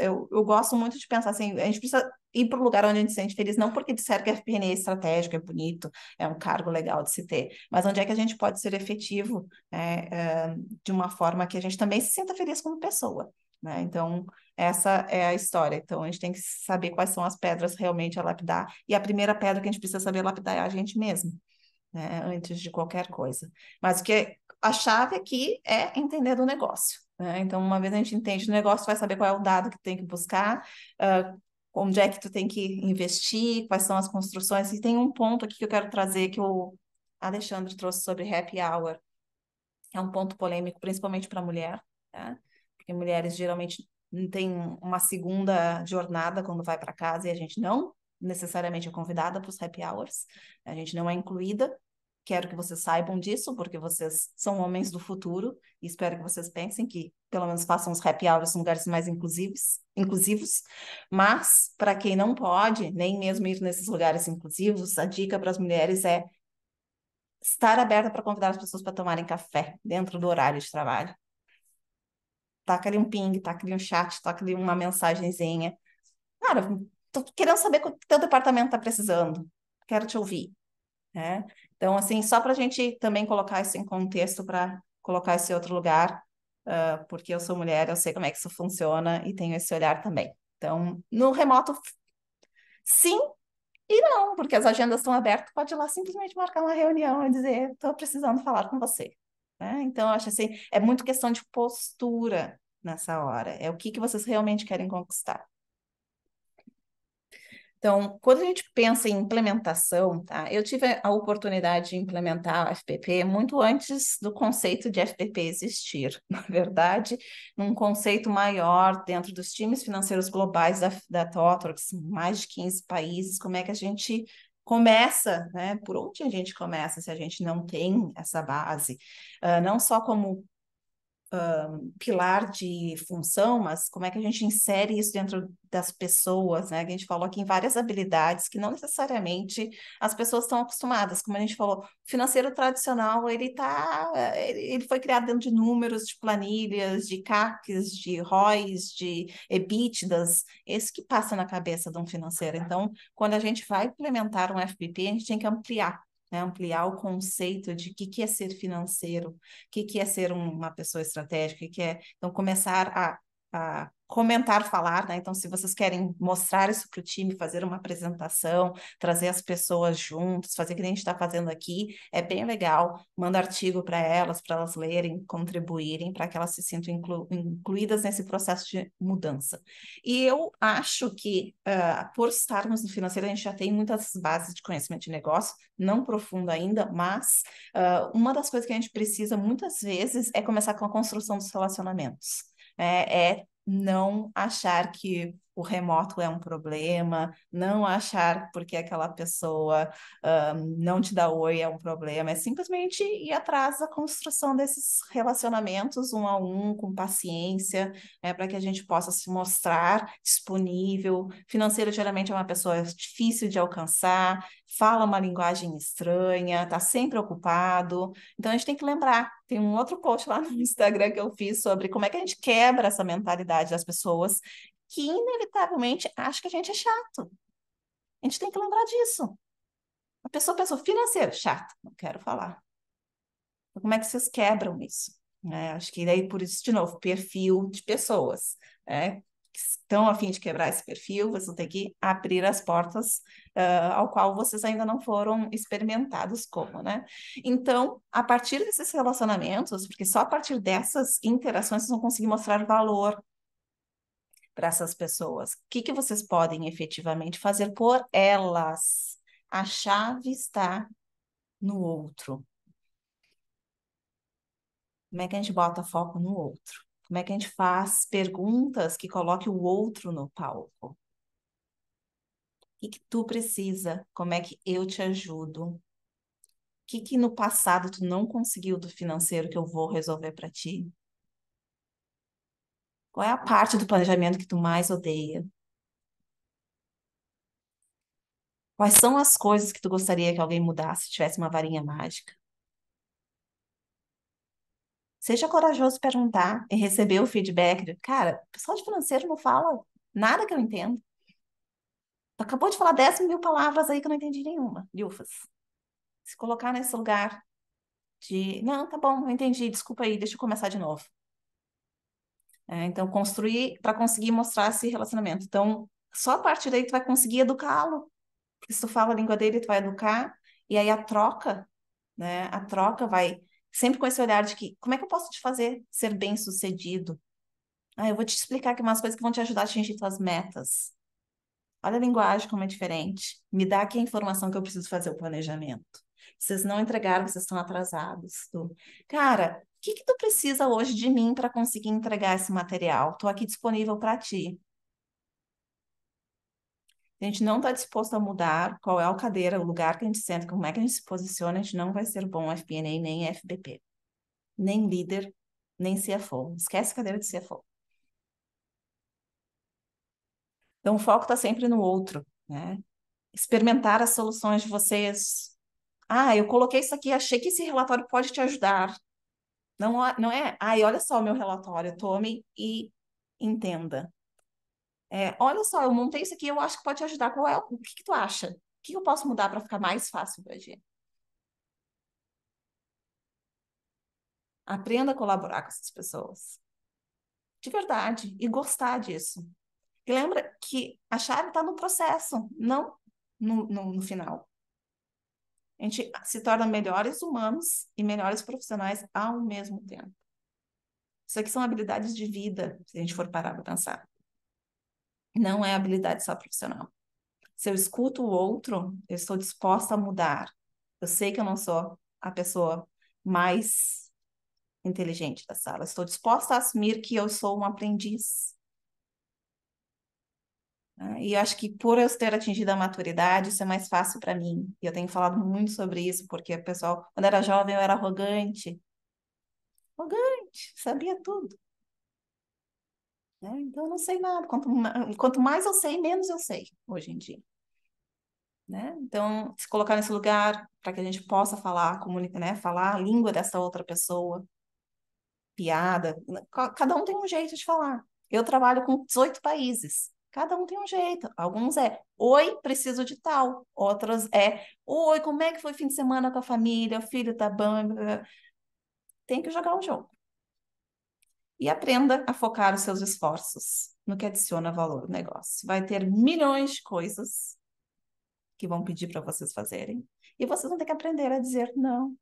Eu gosto muito de pensar assim, a gente precisa ir para o lugar onde a gente se sente feliz, não porque disseram que FP&A é estratégico, é bonito, é um cargo legal de se ter, mas onde é que a gente pode ser efetivo, de uma forma que a gente também se sinta feliz como pessoa, né? Então, essa é a história. Então, a gente tem que saber quais são as pedras realmente a lapidar, e a primeira pedra que a gente precisa saber lapidar é a gente mesmo, né, antes de qualquer coisa. Mas o que a chave aqui é entender do negócio, né? Então, uma vez a gente entende o negócio, vai saber qual é o dado que tem que buscar, onde é que tu tem que investir, quais são as construções. E tem um ponto aqui que eu quero trazer que o Alexandre trouxe sobre happy hour, que é um ponto polêmico, principalmente para a mulher, tá? Porque mulheres geralmente têm uma segunda jornada quando vai para casa e a gente não necessariamente é convidada para os happy hours, a gente não é incluída. Quero que vocês saibam disso, porque vocês são homens do futuro, e espero que vocês pensem que pelo menos façam os happy hours em lugares mais inclusivos. Mas, para quem não pode, nem mesmo ir nesses lugares inclusivos, a dica para as mulheres é estar aberta para convidar as pessoas para tomarem café dentro do horário de trabalho. Taca ali um ping, taca ali um chat, taca ali uma mensagenzinha. Cara, tô querendo saber o que teu departamento está precisando. Quero te ouvir, né? Então, assim, só para a gente também colocar isso em contexto, para colocar esse outro lugar, porque eu sou mulher, eu sei como é que isso funciona e tenho esse olhar também. Então, no remoto, sim e não, porque as agendas estão abertas, pode ir lá simplesmente marcar uma reunião e dizer, estou precisando falar com você. Né? Então, eu acho assim, é muito questão de postura nessa hora. É o que vocês realmente querem conquistar. Então, quando a gente pensa em implementação, tá? Eu tive a oportunidade de implementar o FPP muito antes do conceito de FPP existir. Na verdade, num conceito maior dentro dos times financeiros globais da TOTWORKS, mais de 15 países, como é que a gente começa, né? Por onde a gente começa se a gente não tem essa base? Não só como pilar de função, mas como é que a gente insere isso dentro das pessoas, né? A gente falou aqui em várias habilidades que não necessariamente as pessoas estão acostumadas. Como a gente falou, o financeiro tradicional, ele foi criado dentro de números, de planilhas, de CACs, de ROIs, de EBITDAs, esse que passa na cabeça de um financeiro. Então, quando a gente vai implementar um FPP, a gente tem que ampliar, né? Ampliar o conceito de o que é ser financeiro, o que é ser uma pessoa estratégica, então começar a comentar, falar, né? Então, se vocês querem mostrar isso para o time, fazer uma apresentação, trazer as pessoas juntos, fazer o que a gente está fazendo aqui, é bem legal. Manda artigo para elas lerem, contribuírem, para que elas se sintam incluídas nesse processo de mudança. E eu acho que, por estarmos no financeiro, a gente já tem muitas bases de conhecimento de negócio, não profundo ainda, mas uma das coisas que a gente precisa muitas vezes é começar com a construção dos relacionamentos. É não achar que o remoto é um problema, não achar porque aquela pessoa não te dá oi é um problema, é simplesmente ir atrás da construção desses relacionamentos um a um, com paciência, para que a gente possa se mostrar disponível. Financeiro geralmente é uma pessoa difícil de alcançar, fala uma linguagem estranha, está sempre ocupado. Então a gente tem que lembrar. Tem um outro post lá no Instagram que eu fiz sobre como é que a gente quebra essa mentalidade das pessoas que inevitavelmente acham que a gente é chato. A gente tem que lembrar disso. A pessoa pensou, financeiro, chato, não quero falar. Então, como é que vocês quebram isso? Acho que daí, por isso, de novo, perfil de pessoas, que estão a fim de quebrar esse perfil, vocês vão ter que abrir as portas ao qual vocês ainda não foram experimentados como, né? Então, a partir desses relacionamentos, porque só a partir dessas interações vocês vão conseguir mostrar valor para essas pessoas. O que vocês podem efetivamente fazer por elas? A chave está no outro. Como é que a gente bota foco no outro? Como é que a gente faz perguntas que coloquem o outro no palco? O que tu precisa? Como é que eu te ajudo? O que no passado tu não conseguiu do financeiro que eu vou resolver para ti? Qual é a parte do planejamento que tu mais odeia? Quais são as coisas que tu gostaria que alguém mudasse se tivesse uma varinha mágica? Seja corajoso perguntar e receber o feedback de, cara, o pessoal de financeiro não fala nada que eu entendo. Tu acabou de falar 10.000 palavras aí que eu não entendi nenhuma, Yufas. Se colocar nesse lugar de, não, tá bom, eu entendi, desculpa aí, deixa eu começar de novo. Então, construir para conseguir mostrar esse relacionamento. Então, só a partir daí tu vai conseguir educá-lo. Porque se tu fala a língua dele, tu vai educar, e aí a troca, né? A troca vai sempre com esse olhar de que, como é que eu posso te fazer ser bem-sucedido? Eu vou te explicar aqui umas coisas que vão te ajudar a atingir tuas metas. Olha a linguagem como é diferente. Me dá aqui a informação que eu preciso fazer o planejamento. Vocês não entregaram, vocês estão atrasados. Cara, o que tu precisa hoje de mim para conseguir entregar esse material? Estou aqui disponível para ti. Se a gente não está disposto a mudar qual é a cadeira, o lugar que a gente senta, como é que a gente se posiciona, a gente não vai ser bom FP&A nem FBP. Nem líder, nem CFO. Esquece a cadeira de CFO. Então, o foco está sempre no outro, né? Experimentar as soluções de vocês. Eu coloquei isso aqui, achei que esse relatório pode te ajudar. Não, não é, olha só o meu relatório, tome e entenda. Olha só, eu montei isso aqui, eu acho que pode te ajudar. O que tu acha? O que eu posso mudar para ficar mais fácil para ti? Aprenda a colaborar com essas pessoas. De verdade. E gostar disso. E lembra que a chave está no processo, não no final. A gente se torna melhores humanos e melhores profissionais ao mesmo tempo. Isso aqui são habilidades de vida, se a gente for parar para pensar. Não é habilidade só profissional. Se eu escuto o outro, eu estou disposta a mudar. Eu sei que eu não sou a pessoa mais inteligente da sala. Estou disposta a assumir que eu sou um aprendiz. E eu acho que por eu ter atingido a maturidade, isso é mais fácil para mim. E eu tenho falado muito sobre isso, porque o pessoal, quando era jovem, eu era arrogante. Arrogante, sabia tudo. Né? Então, eu não sei nada. Quanto mais eu sei, menos eu sei, hoje em dia. Né? Então, se colocar nesse lugar para que a gente possa falar, comunicar, né? Falar a língua dessa outra pessoa, piada. Cada um tem um jeito de falar. Eu trabalho com 18 países. Cada um tem um jeito. Alguns é, oi, preciso de tal. Outros é, oi, como é que foi o fim de semana com a família? O filho tá bom? Tem que jogar o jogo. E aprenda a focar os seus esforços no que adiciona valor ao negócio. Vai ter milhões de coisas que vão pedir para vocês fazerem. E vocês vão ter que aprender a dizer não.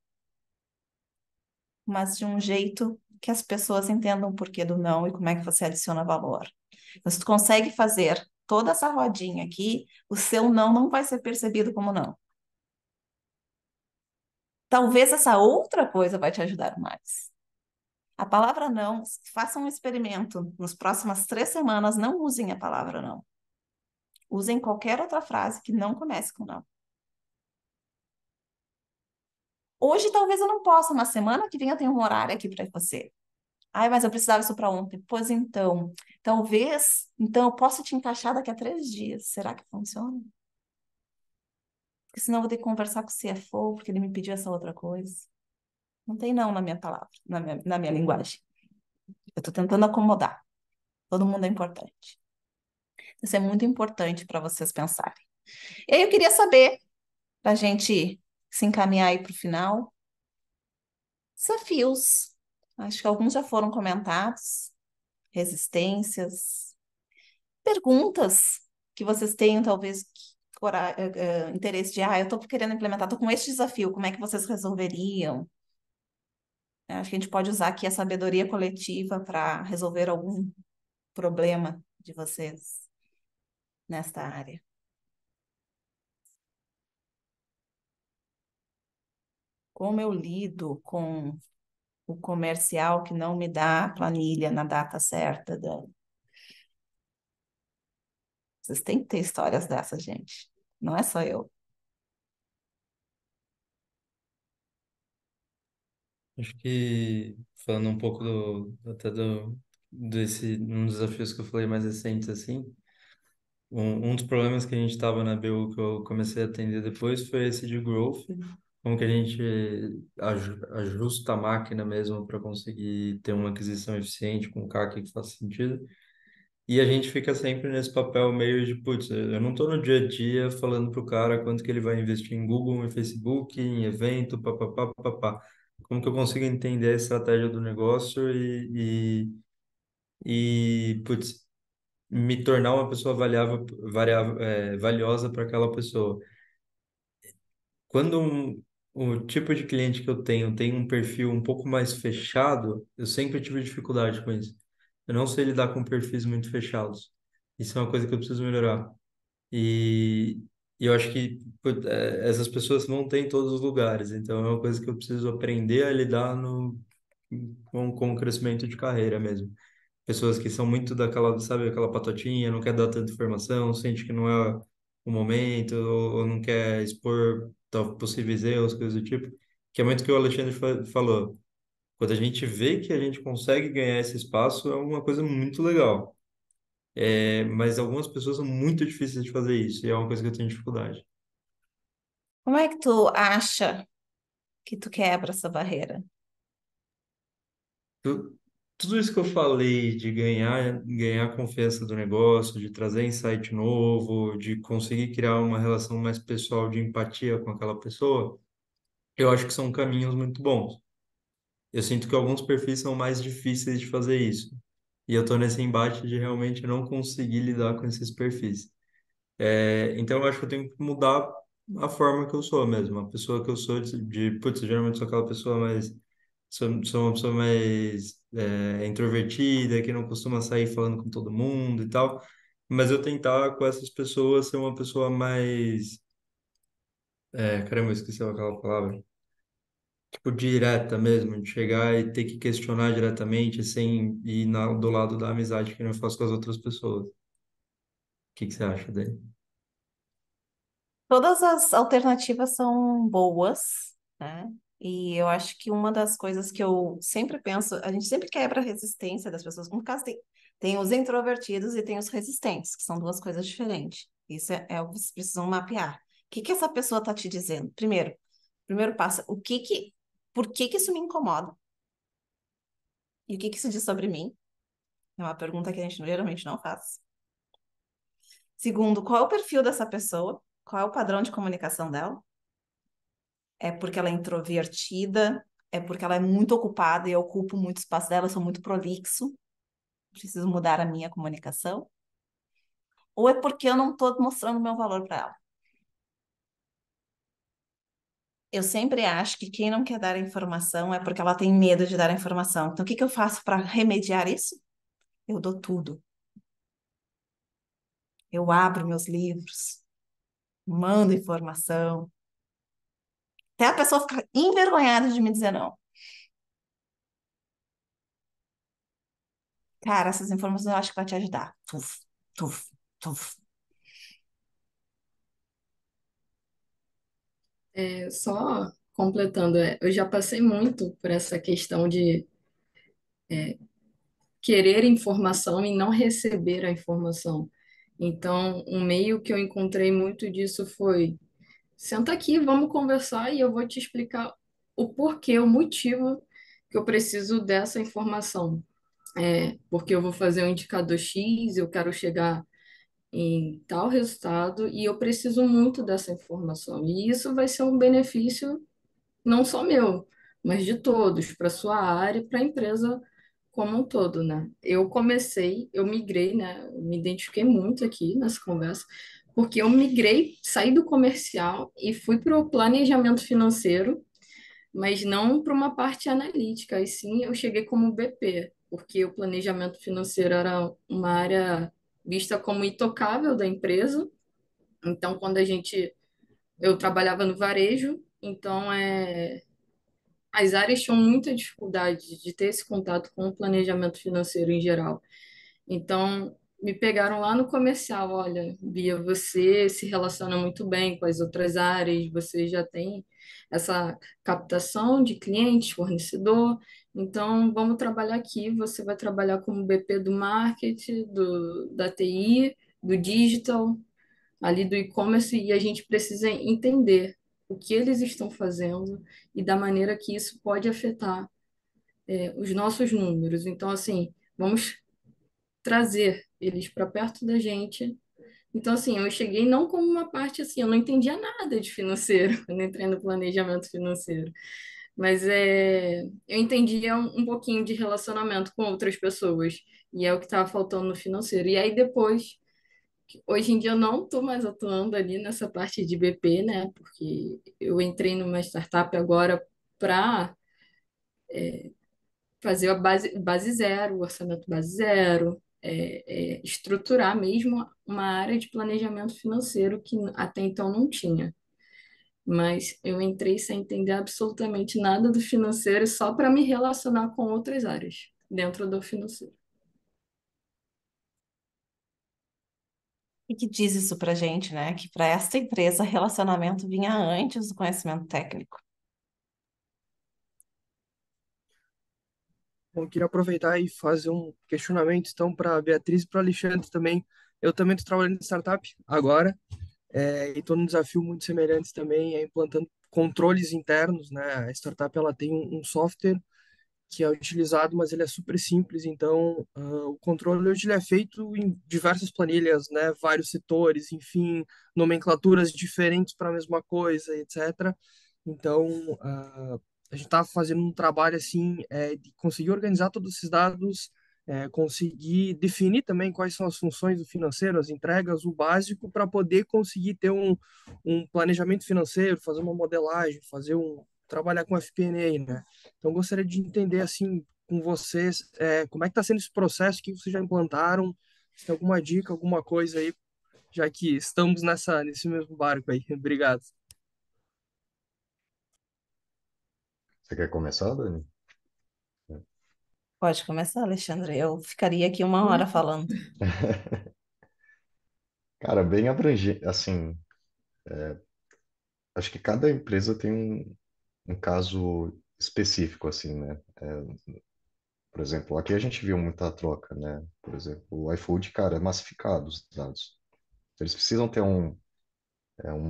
Mas de um jeito que as pessoas entendam o porquê do não e como é que você adiciona valor. Então, se tu consegue fazer toda essa rodinha aqui, o seu não vai ser percebido como não. Talvez essa outra coisa vai te ajudar mais. A palavra não, façam um experimento. Nas próximas 3 semanas, não usem a palavra não. Usem qualquer outra frase que não comece com não. Hoje talvez eu não possa, na semana que vem eu tenho um horário aqui para você. Ai, mas eu precisava isso para ontem. Pois então, talvez, então eu posso te encaixar daqui a 3 dias. Será que funciona? Porque senão eu vou ter que conversar com o CFO, porque ele me pediu essa outra coisa. Não tem não na minha palavra, na minha linguagem. Eu estou tentando acomodar. Todo mundo é importante. Isso é muito importante para vocês pensarem. E aí eu queria saber, para a gente se encaminhar aí para o final, desafios. Acho que alguns já foram comentados. Resistências, perguntas que vocês tenham, talvez, interesse de, eu estou querendo implementar, estou com este desafio, como é que vocês resolveriam? Acho que a gente pode usar aqui a sabedoria coletiva para resolver algum problema de vocês nesta área. Como eu lido com o comercial que não me dá a planilha na data certa? Vocês têm que ter histórias dessas, gente. Não é só eu. Acho que falando um pouco até um dos desafios que eu falei mais recentes assim, um dos problemas que a gente estava na BU que eu comecei a atender depois foi esse de growth, como que a gente ajusta a máquina mesmo para conseguir ter uma aquisição eficiente com o CAC que faz sentido. E a gente fica sempre nesse papel meio de, putz, eu não estou no dia a dia falando pro cara quanto que ele vai investir em Google, em Facebook, em evento, papapá, papapá. Como que eu consigo entender a estratégia do negócio putz, me tornar uma pessoa valiosa para aquela pessoa. Quando o tipo de cliente que eu tenho tem um perfil um pouco mais fechado, eu sempre tive dificuldade com isso. Eu não sei lidar com perfis muito fechados. Isso é uma coisa que eu preciso melhorar. E, e eu acho que putz, essas pessoas não têm em todos os lugares. Então é uma coisa que eu preciso aprender a lidar com o crescimento de carreira mesmo. Pessoas que são muito daquela, sabe, aquela patotinha, não quer dar tanta informação, sente que não é o momento, ou não quer expor possíveis erros, coisas do tipo. Que é muito o que o Alexandre falou. Quando a gente vê que a gente consegue ganhar esse espaço, é uma coisa muito legal. Mas algumas pessoas são muito difíceis de fazer isso, e é uma coisa que eu tenho dificuldade. Como é que tu acha que tu quebra essa barreira? Tudo isso que eu falei de ganhar confiança do negócio, de trazer insight novo, de conseguir criar uma relação mais pessoal de empatia com aquela pessoa, eu acho que são caminhos muito bons. Eu sinto que alguns perfis são mais difíceis de fazer isso. E eu tô nesse embate de realmente não conseguir lidar com esses perfis. Então eu acho que eu tenho que mudar a forma que eu sou mesmo. A pessoa que eu sou putz, eu geralmente sou aquela pessoa mais, sou uma pessoa mais introvertida, que não costuma sair falando com todo mundo e tal. Mas eu tentar com essas pessoas ser uma pessoa mais, caramba, eu esqueci aquela palavra. Tipo, direta mesmo, de chegar e ter que questionar diretamente, sem ir do lado da amizade que eu não faço com as outras pessoas. O que você acha daí? Todas as alternativas são boas, né? E eu acho que uma das coisas que eu sempre penso, a gente sempre quebra a resistência das pessoas. No caso, tem os introvertidos e tem os resistentes, que são duas coisas diferentes. Isso é o que vocês precisam mapear. O que que essa pessoa está te dizendo? Primeiro passo, por que que isso me incomoda? E o que que isso diz sobre mim? É uma pergunta que a gente geralmente não faz. Segundo, qual é o perfil dessa pessoa? Qual é o padrão de comunicação dela? É porque ela é introvertida? É porque ela é muito ocupada e eu ocupo muito espaço dela, eu sou muito prolixo? Preciso mudar a minha comunicação? Ou é porque eu não estou mostrando meu valor para ela? Eu sempre acho que quem não quer dar a informação é porque ela tem medo de dar a informação. Então, o que que eu faço para remediar isso? Eu dou tudo. Eu abro meus livros, mando informação, até a pessoa ficar envergonhada de me dizer não. Cara, essas informações eu acho que vai te ajudar. Tuf, tuf, tuf. Só completando, eu já passei muito por essa questão de querer informação e não receber a informação. Então, um meio que eu encontrei muito disso foi: senta aqui, vamos conversar e eu vou te explicar o porquê, o motivo que eu preciso dessa informação. Porque eu vou fazer um indicador X, eu quero chegar em tal resultado e eu preciso muito dessa informação. E isso vai ser um benefício não só meu, mas de todos, para sua área e para a empresa como um todo, né? Eu migrei, né? Eu me identifiquei muito aqui nessa conversa, porque eu migrei, saí do comercial e fui para o planejamento financeiro, mas não para uma parte analítica, e sim eu cheguei como BP, porque o planejamento financeiro era uma área vista como intocável da empresa. Então, eu trabalhava no varejo, então as áreas tinham muita dificuldade de ter esse contato com o planejamento financeiro em geral. Então, me pegaram lá no comercial: olha, Bia, você se relaciona muito bem com as outras áreas, você já tem essa captação de clientes, fornecedor, então vamos trabalhar aqui. Você vai trabalhar como BP do marketing, da TI, do digital, ali do e-commerce, e a gente precisa entender o que eles estão fazendo e da maneira que isso pode afetar os nossos números. Então, assim, vamos trazer eles para perto da gente. Então, assim, eu cheguei não como uma parte assim, eu não entendia nada de financeiro quando entrei no planejamento financeiro, mas eu entendia um pouquinho de relacionamento com outras pessoas, e é o que estava faltando no financeiro. E aí depois, hoje em dia eu não estou mais atuando ali nessa parte de BP, né? Porque eu entrei numa startup agora para fazer a base zero, o orçamento base zero, estruturar mesmo uma área de planejamento financeiro que até então não tinha. Mas eu entrei sem entender absolutamente nada do financeiro só para me relacionar com outras áreas dentro do financeiro. E que diz isso pra gente, né? Que para esta empresa, relacionamento vinha antes do conhecimento técnico. Bom, eu queria aproveitar e fazer um questionamento, então, para a Beatriz e para o Alexandre também. Eu também estou trabalhando em startup agora, e estou num desafio muito semelhante também, implantando controles internos, né? A startup ela tem um software que é utilizado, mas ele é super simples, então o controle hoje ele é feito em diversas planilhas, né? Vários setores, enfim, nomenclaturas diferentes para a mesma coisa, etc. Então, a gente está fazendo um trabalho assim de conseguir organizar todos esses dados, conseguir definir também quais são as funções do financeiro, as entregas, o básico para poder conseguir ter um planejamento financeiro, fazer uma modelagem, trabalhar com FP&A, né? Então, eu gostaria de entender assim com vocês como é que está sendo esse processo que vocês já implantaram, se tem alguma dica, alguma coisa aí, já que estamos nesse mesmo barco aí. Obrigado. Você quer começar, Dani? Pode começar, Alexandre. Eu ficaria aqui uma hora falando. Cara, bem abrangente, assim, acho que cada empresa tem um caso específico, assim, né? Por exemplo, aqui a gente viu muita troca, né? Por exemplo, o iFood, cara, é massificado os dados. Eles precisam ter um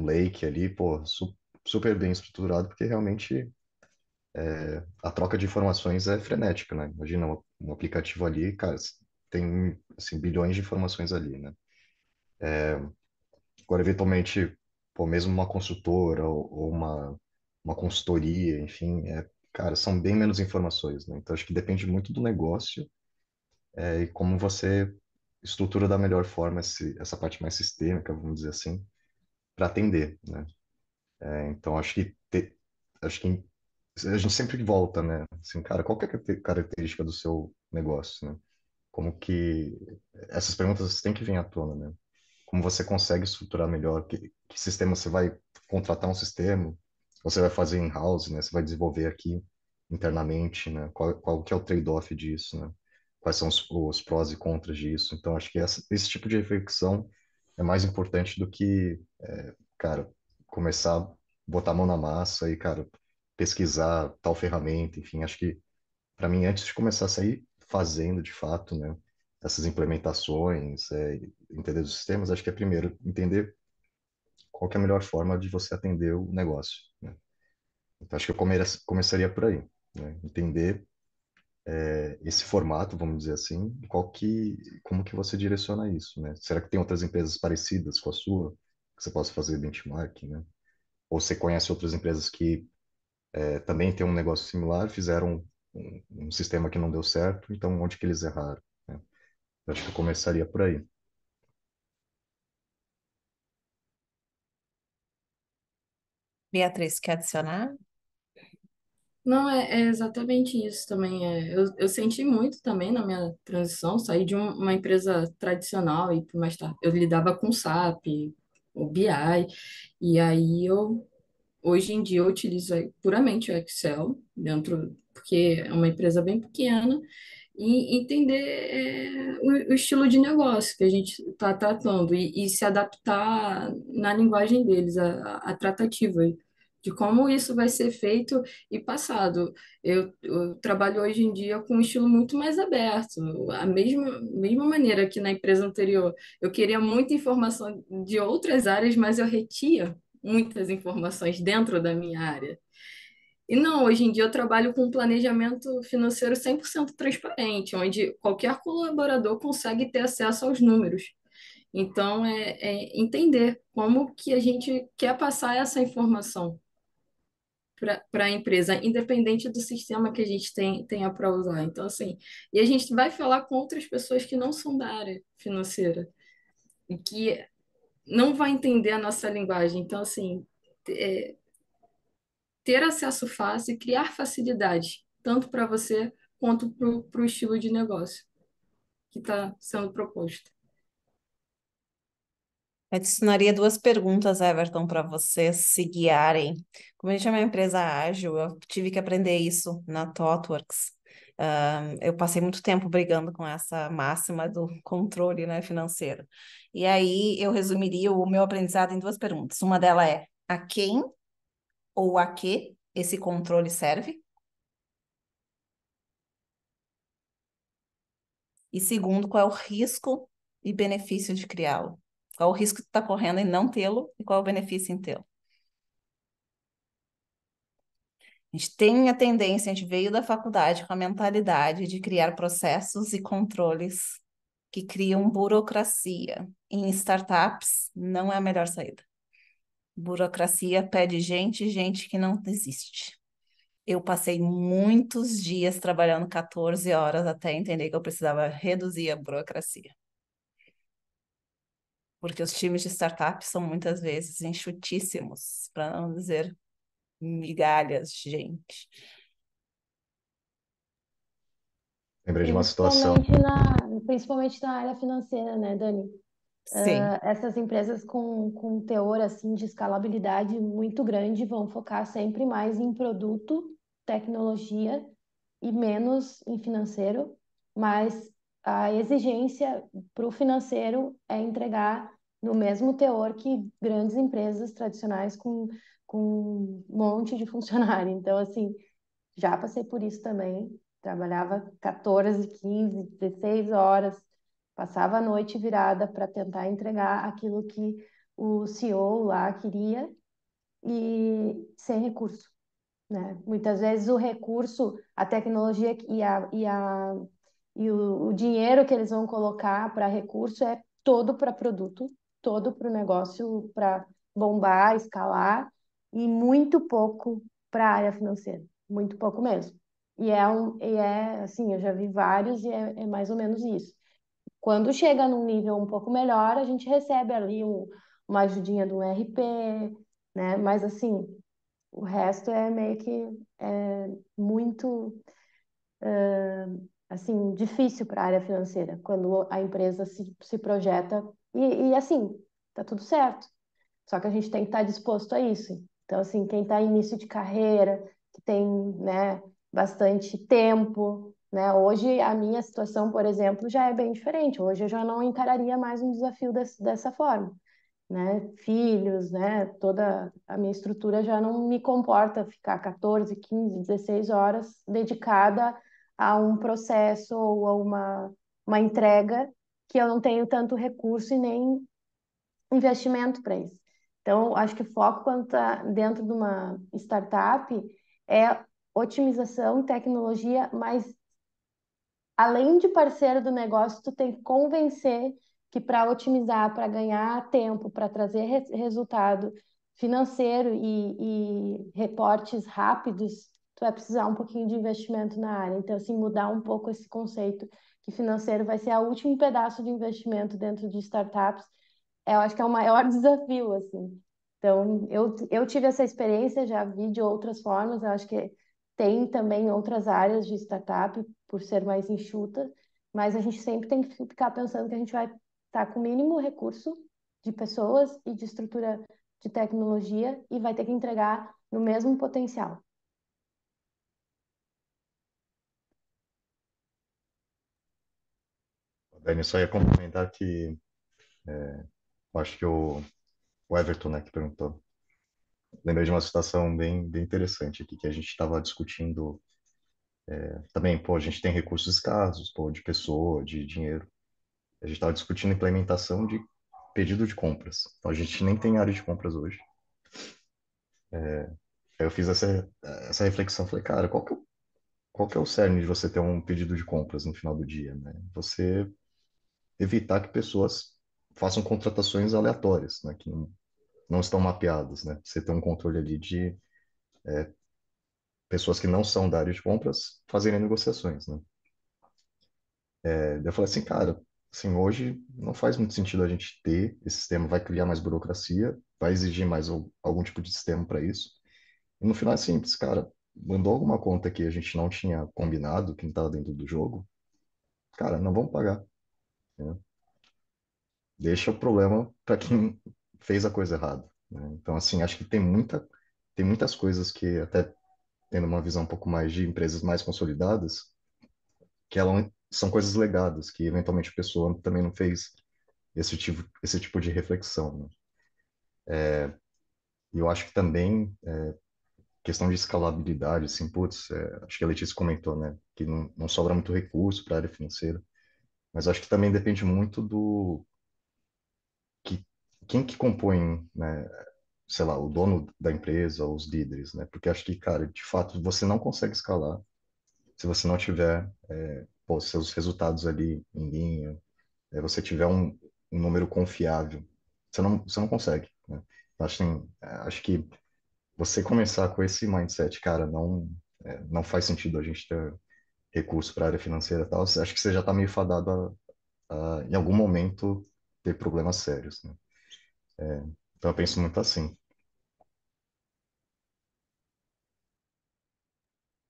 lake ali, pô, super bem estruturado, porque realmente a troca de informações é frenética, né? Imagina um aplicativo ali, cara, tem, assim, bilhões de informações ali, né? Agora, eventualmente, pô, mesmo uma consultora ou uma consultoria, enfim, cara, são bem menos informações, né? Então, acho que depende muito do negócio, e como você estrutura da melhor forma essa parte mais sistêmica, vamos dizer assim, para atender, né? Então, acho que a gente sempre volta, né? Assim, cara, qual que é a característica do seu negócio, né? Como que essas perguntas têm que vir à tona, né? Como você consegue estruturar melhor? Que sistema você vai contratar um sistema? Ou você vai fazer in-house, né? Você vai desenvolver aqui internamente, né? Qual que é o trade-off disso, né? Quais são os prós e contras disso? Então, acho que esse tipo de reflexão é mais importante do que, cara, começar a botar a mão na massa e, cara, pesquisar tal ferramenta, enfim, acho que para mim, antes de começar a sair fazendo de fato, né, essas implementações, entender os sistemas, acho que é primeiro entender qual que é a melhor forma de você atender o negócio, né? Então, acho que eu começaria por aí, né? Entender esse formato, vamos dizer assim, como que você direciona isso, né? Será que tem outras empresas parecidas com a sua, que você possa fazer benchmarking, né? Ou você conhece outras empresas que também têm um negócio similar, fizeram um sistema que não deu certo, então onde que eles erraram, né? Eu acho que eu começaria por aí. Beatriz, quer adicionar? Não, é exatamente isso também. Eu senti muito também na minha transição, saí de uma empresa tradicional e mais tarde eu lidava com SAP, o BI, e aí hoje em dia eu utilizo puramente o Excel dentro, porque é uma empresa bem pequena, e entender o estilo de negócio que a gente está tratando e se adaptar na linguagem deles, a tratativa de como isso vai ser feito e passado. Eu trabalho hoje em dia com um estilo muito mais aberto, a mesma maneira que na empresa anterior eu queria muita informação de outras áreas, mas eu retia muitas informações dentro da minha área. E não, hoje em dia eu trabalho com um planejamento financeiro 100% transparente, onde qualquer colaborador consegue ter acesso aos números. Então, entender como que a gente quer passar essa informação para a empresa, independente do sistema que a gente tenha para usar. Então, assim, e a gente vai falar com outras pessoas que não são da área financeira e que não vai entender a nossa linguagem. Então, assim, é, ter acesso fácil e criar facilidade, tanto para você quanto para o estilo de negócio que está sendo proposto. Adicionaria duas perguntas, Everton, para vocês se guiarem. Como a gente é uma empresa ágil, eu tive que aprender isso na ThoughtWorks. Eu passei muito tempo brigando com essa máxima do controle, né, financeiro. E aí eu resumiria o meu aprendizado em duas perguntas. Uma delas é: a quem ou a que esse controle serve? E segundo, qual é o risco e benefício de criá-lo? Qual o risco que tu está correndo em não tê-lo e qual é o benefício em tê-lo? A gente tem a tendência, a gente veio da faculdade com a mentalidade de criar processos e controles que criam burocracia. Em startups, não é a melhor saída. Burocracia pede gente, gente que não existe. Eu passei muitos dias trabalhando 14 horas até entender que eu precisava reduzir a burocracia. Porque os times de startup são muitas vezes enxutíssimos, para não dizer migalhas, gente. Lembrei de uma situação. Principalmente na área financeira, né, Dani? Sim, Essas empresas com teor assim de escalabilidade muito grande vão focar sempre mais em produto, tecnologia e menos em financeiro, mas a exigência para o financeiro é entregar no mesmo teor que grandes empresas tradicionais com um monte de funcionário. Então, assim, já passei por isso também. Trabalhava 14, 15, 16 horas, passava a noite virada para tentar entregar aquilo que o CEO lá queria e sem recurso, né? Muitas vezes o recurso, a tecnologia e o dinheiro que eles vão colocar para recurso é todo para produto, todo para o negócio, para bombar, escalar, e muito pouco para a área financeira, muito pouco mesmo. E é assim, eu já vi vários e é mais ou menos isso. Quando chega num nível um pouco melhor, a gente recebe ali uma ajudinha do RP, né? Mas assim, o resto é meio que muito assim difícil para a área financeira quando a empresa se projeta e assim tá tudo certo. Só que a gente tem que estar disposto a isso. Então assim, quem está em início de carreira, que tem, né, bastante tempo, né? Hoje a minha situação, por exemplo, já é bem diferente. Hoje eu já não encararia mais um desafio dessa forma, né? Filhos, né? Toda a minha estrutura já não me comporta ficar 14, 15, 16 horas dedicada a um processo ou a uma entrega que eu não tenho tanto recurso e nem investimento para isso. Então, acho que o foco quando está dentro de uma startup é otimização e tecnologia, mas além de parceiro do negócio, tu tem que convencer que para otimizar, para ganhar tempo, para trazer resultado financeiro e reportes rápidos, tu vai precisar um pouquinho de investimento na área. Então, assim, mudar um pouco esse conceito que financeiro vai ser o último pedaço de investimento dentro de startups. Eu acho que é o maior desafio, assim. Então, eu tive essa experiência, já vi de outras formas, eu acho que tem também outras áreas de startup, por ser mais enxuta, mas a gente sempre tem que ficar pensando que a gente vai estar com o mínimo recurso de pessoas e de estrutura de tecnologia e vai ter que entregar no mesmo potencial. Dani, só ia complementar que eu acho que o Everton, né, que perguntou. Lembrei de uma situação bem interessante aqui, que a gente estava discutindo também, pô, a gente tem recursos escassos, pô, de pessoa, de dinheiro. A gente estava discutindo implementação de pedido de compras. Então, a gente nem tem área de compras hoje. Aí eu fiz essa reflexão, falei, cara, qual que é o cerne de você ter um pedido de compras no final do dia, né? Você evitar que pessoas façam contratações aleatórias, né, que não estão mapeadas, né? Você tem um controle ali de pessoas que não são da área de compras fazerem negociações, né? Daí eu falei assim, cara, assim, hoje não faz muito sentido a gente ter esse sistema, vai criar mais burocracia, vai exigir mais algum tipo de sistema para isso. E no final é simples, cara, mandou alguma conta que a gente não tinha combinado, que não estava dentro do jogo, cara, não vamos pagar, né? Deixa o problema para quem fez a coisa errada, né? Então, assim, acho que tem muitas coisas que até tendo uma visão um pouco mais de empresas mais consolidadas, que são coisas legadas, que eventualmente a pessoa também não fez esse tipo de reflexão, né? E eu acho que também, questão de escalabilidade, assim, putz, acho que a Letícia comentou, né, que não sobra muito recurso para a área financeira, mas acho que também depende muito que, quem que compõe, né, sei lá, o dono da empresa, os líderes, né, porque acho que, cara, de fato, você não consegue escalar se você não tiver, pô, seus resultados ali em linha, você tiver um número confiável, você não consegue, né? Então, assim, acho que você começar com esse mindset, cara, não. não faz sentido a gente ter recurso para a área financeira e tal, acho que você já está meio fadado em algum momento, ter problemas sérios, né? Então eu penso muito assim.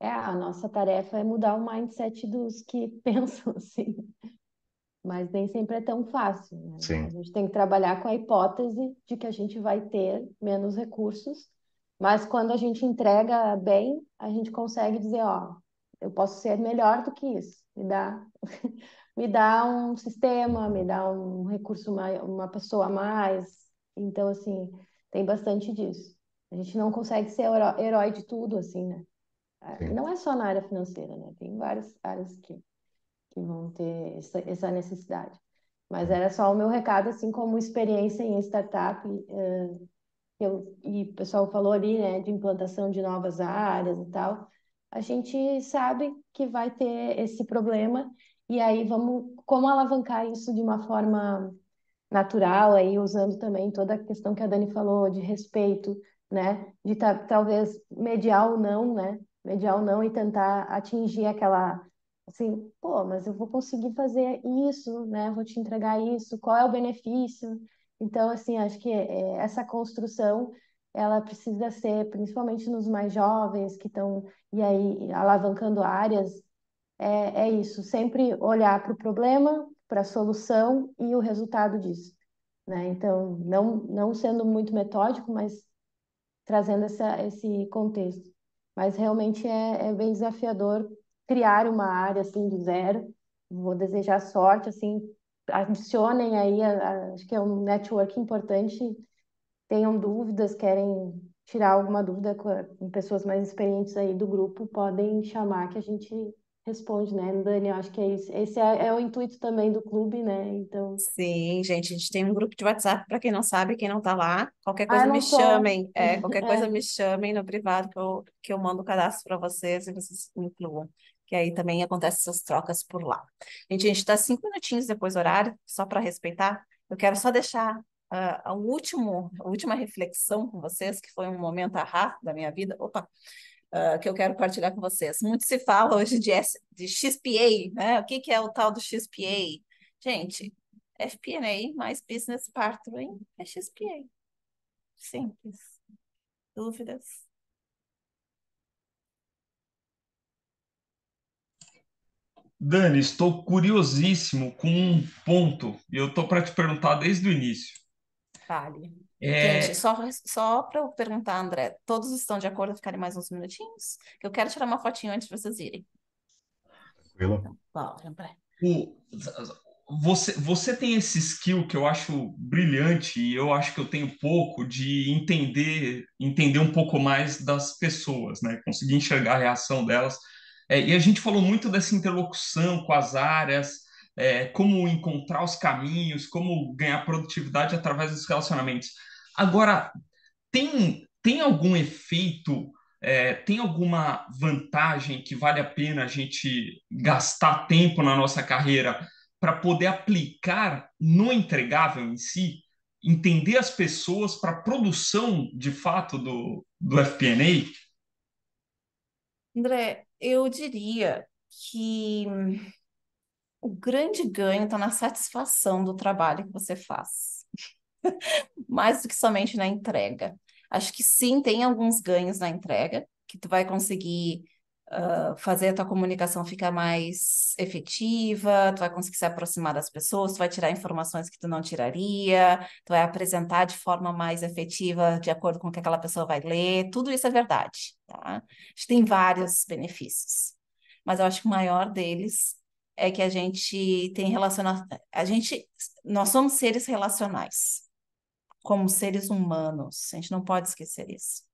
A nossa tarefa é mudar o mindset dos que pensam assim, mas nem sempre é tão fácil, né? A Sim, gente tem que trabalhar com a hipótese de que a gente vai ter menos recursos, mas quando a gente entrega bem, a gente consegue dizer, ó, eu posso ser melhor do que isso. Me dá um sistema, me dá um recurso, uma pessoa a mais. Então, assim, tem bastante disso. A gente não consegue ser herói de tudo, assim, né? E sim. não é só na área financeira, né? Tem várias áreas que vão ter essa necessidade. Mas era só o meu recado, assim, como experiência em startup, e o pessoal falou ali, né, de implantação de novas áreas e tal. A gente sabe que vai ter esse problema, e aí vamos, como alavancar isso de uma forma natural, aí usando também toda a questão que a Dani falou de respeito, né? De talvez mediar ou não, né? Mediar ou não e tentar atingir aquela, assim, pô, mas eu vou conseguir fazer isso, né? Vou te entregar isso, qual é o benefício? Então, assim, acho que essa construção, ela precisa ser, principalmente nos mais jovens que estão, e aí, alavancando áreas, é isso, sempre olhar para o problema, para a solução e o resultado disso, né? Então, não sendo muito metódico, mas trazendo esse contexto. Mas realmente é bem desafiador criar uma área assim do zero. Vou desejar sorte, assim, adicionem aí, acho que é um network importante, tenham dúvidas, querem tirar alguma dúvida com pessoas mais experientes aí do grupo, podem chamar que a gente responde, né, Dani? Eu acho que é isso. Esse é o intuito também do clube, né? Então, Sim, gente, a gente tem um grupo de WhatsApp, para quem não sabe, quem não tá lá, qualquer eu coisa me não tô. chamem, qualquer coisa me chamem no privado que eu mando o cadastro para vocês e vocês me incluam, que aí também acontecem essas trocas por lá. A gente está 5 minutinhos depois do horário, só para respeitar. Eu quero só deixar a última reflexão com vocês, que foi um momento da minha vida. Opa! Que eu quero partilhar com vocês. Muito se fala hoje de XPA, né? O que que é o tal do XPA? Gente, FP&A mais Business Partnering é XPA. Simples. Dúvidas? Dani, estou curiosíssimo com um ponto e eu estou para te perguntar desde o início. Vale. Gente, É, só para eu perguntar, André, todos estão de acordo em ficarem mais uns minutinhos? Que eu quero tirar uma fotinho antes de vocês irem. Tranquilo? Então, bora, André. o, você tem esse skill que eu acho brilhante e eu acho que eu tenho pouco de entender um pouco mais das pessoas, né? Conseguir enxergar a reação delas. E a gente falou muito dessa interlocução com as áreas, como encontrar os caminhos, como ganhar produtividade através dos relacionamentos. Agora, tem algum efeito, tem alguma vantagem que vale a pena a gente gastar tempo na nossa carreira para poder aplicar no entregável em si, entender as pessoas para a produção de fato do FP&A? André, eu diria que o grande ganho está na satisfação do trabalho que você faz, mais do que somente na entrega. Acho que sim, tem alguns ganhos na entrega, que tu vai conseguir fazer a tua comunicação ficar mais efetiva, tu vai conseguir se aproximar das pessoas, tu vai tirar informações que tu não tiraria, tu vai apresentar de forma mais efetiva, de acordo com o que aquela pessoa vai ler, tudo isso é verdade, tá? Acho que tem vários benefícios, mas eu acho que o maior deles é que a gente tem nós somos seres relacionais como seres humanos. A gente não pode esquecer isso.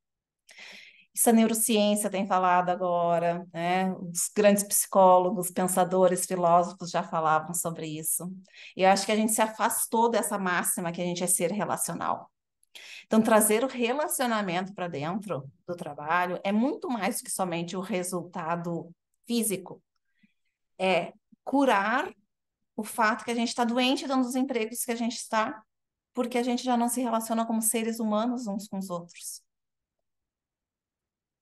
Isso a neurociência tem falado agora, né? Os grandes psicólogos, pensadores, filósofos já falavam sobre isso. E eu acho que a gente se afastou dessa máxima que a gente é ser relacional. Então, trazer o relacionamento para dentro do trabalho é muito mais do que somente o resultado físico. É curar o fato que a gente está doente dando os empregos que a gente está, porque a gente já não se relaciona como seres humanos uns com os outros.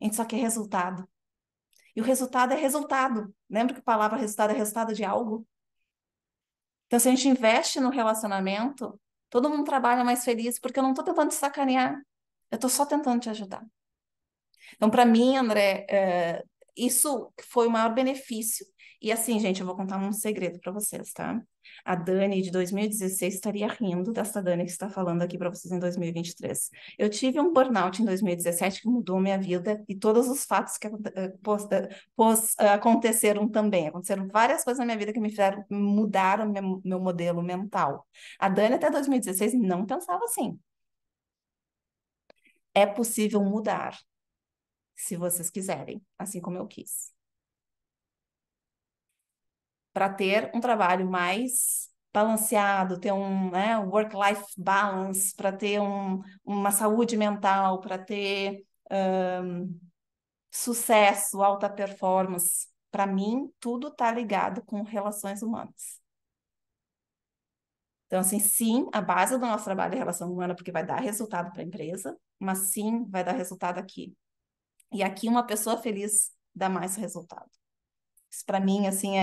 A gente só quer resultado. E o resultado é resultado. Lembra que a palavra resultado é resultado de algo? Então, se a gente investe no relacionamento, todo mundo trabalha mais feliz, porque eu não estou tentando te sacanear, eu estou só tentando te ajudar. Então, para mim, André, isso foi o maior benefício. E assim, gente, eu vou contar um segredo para vocês, tá? A Dani de 2016 estaria rindo dessa Dani que está falando aqui para vocês em 2023. Eu tive um burnout em 2017 que mudou minha vida e todos os fatos que aconteceram também. Aconteceram várias coisas na minha vida que me fizeram mudar o meu modelo mental. A Dani até 2016 não pensava assim. É possível mudar se vocês quiserem, assim como eu quis. Para ter um trabalho mais balanceado, ter um, né, work-life balance, para ter uma saúde mental, para ter sucesso, alta performance. Para mim, tudo está ligado com relações humanas. Então, assim, sim, a base do nosso trabalho é relação humana, porque vai dar resultado para a empresa, mas sim, vai dar resultado aqui. E aqui uma pessoa feliz dá mais resultado. Isso para mim, assim,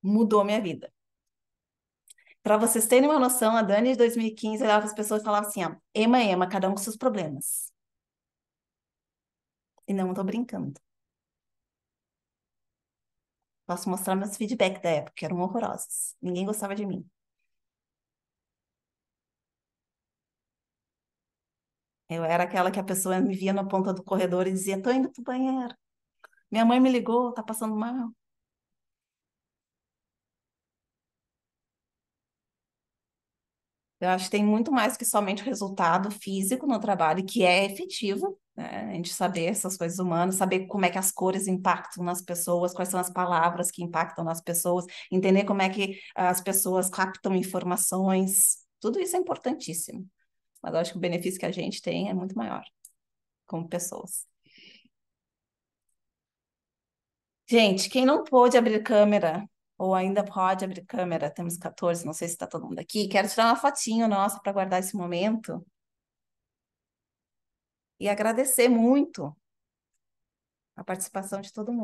mudou minha vida. Para vocês terem uma noção, a Dani de 2015 olhava as pessoas e falava assim, ó, ema, cada um com seus problemas. E não estou brincando. Posso mostrar meus feedbacks da época, que eram horrorosos. Ninguém gostava de mim. Eu era aquela que a pessoa me via na ponta do corredor e dizia, tô indo pro banheiro. Minha mãe me ligou, tá passando mal. Eu acho que tem muito mais que somente o resultado físico no trabalho, que é efetivo, né? A gente saber essas coisas humanas, saber como é que as cores impactam nas pessoas, quais são as palavras que impactam nas pessoas, entender como é que as pessoas captam informações. Tudo isso é importantíssimo. Mas eu acho que o benefício que a gente tem é muito maior como pessoas. Gente, quem não pôde abrir câmera, ou ainda pode abrir câmera, temos 14, não sei se está todo mundo aqui, quero tirar uma fotinho nossa para guardar esse momento e agradecer muito a participação de todo mundo.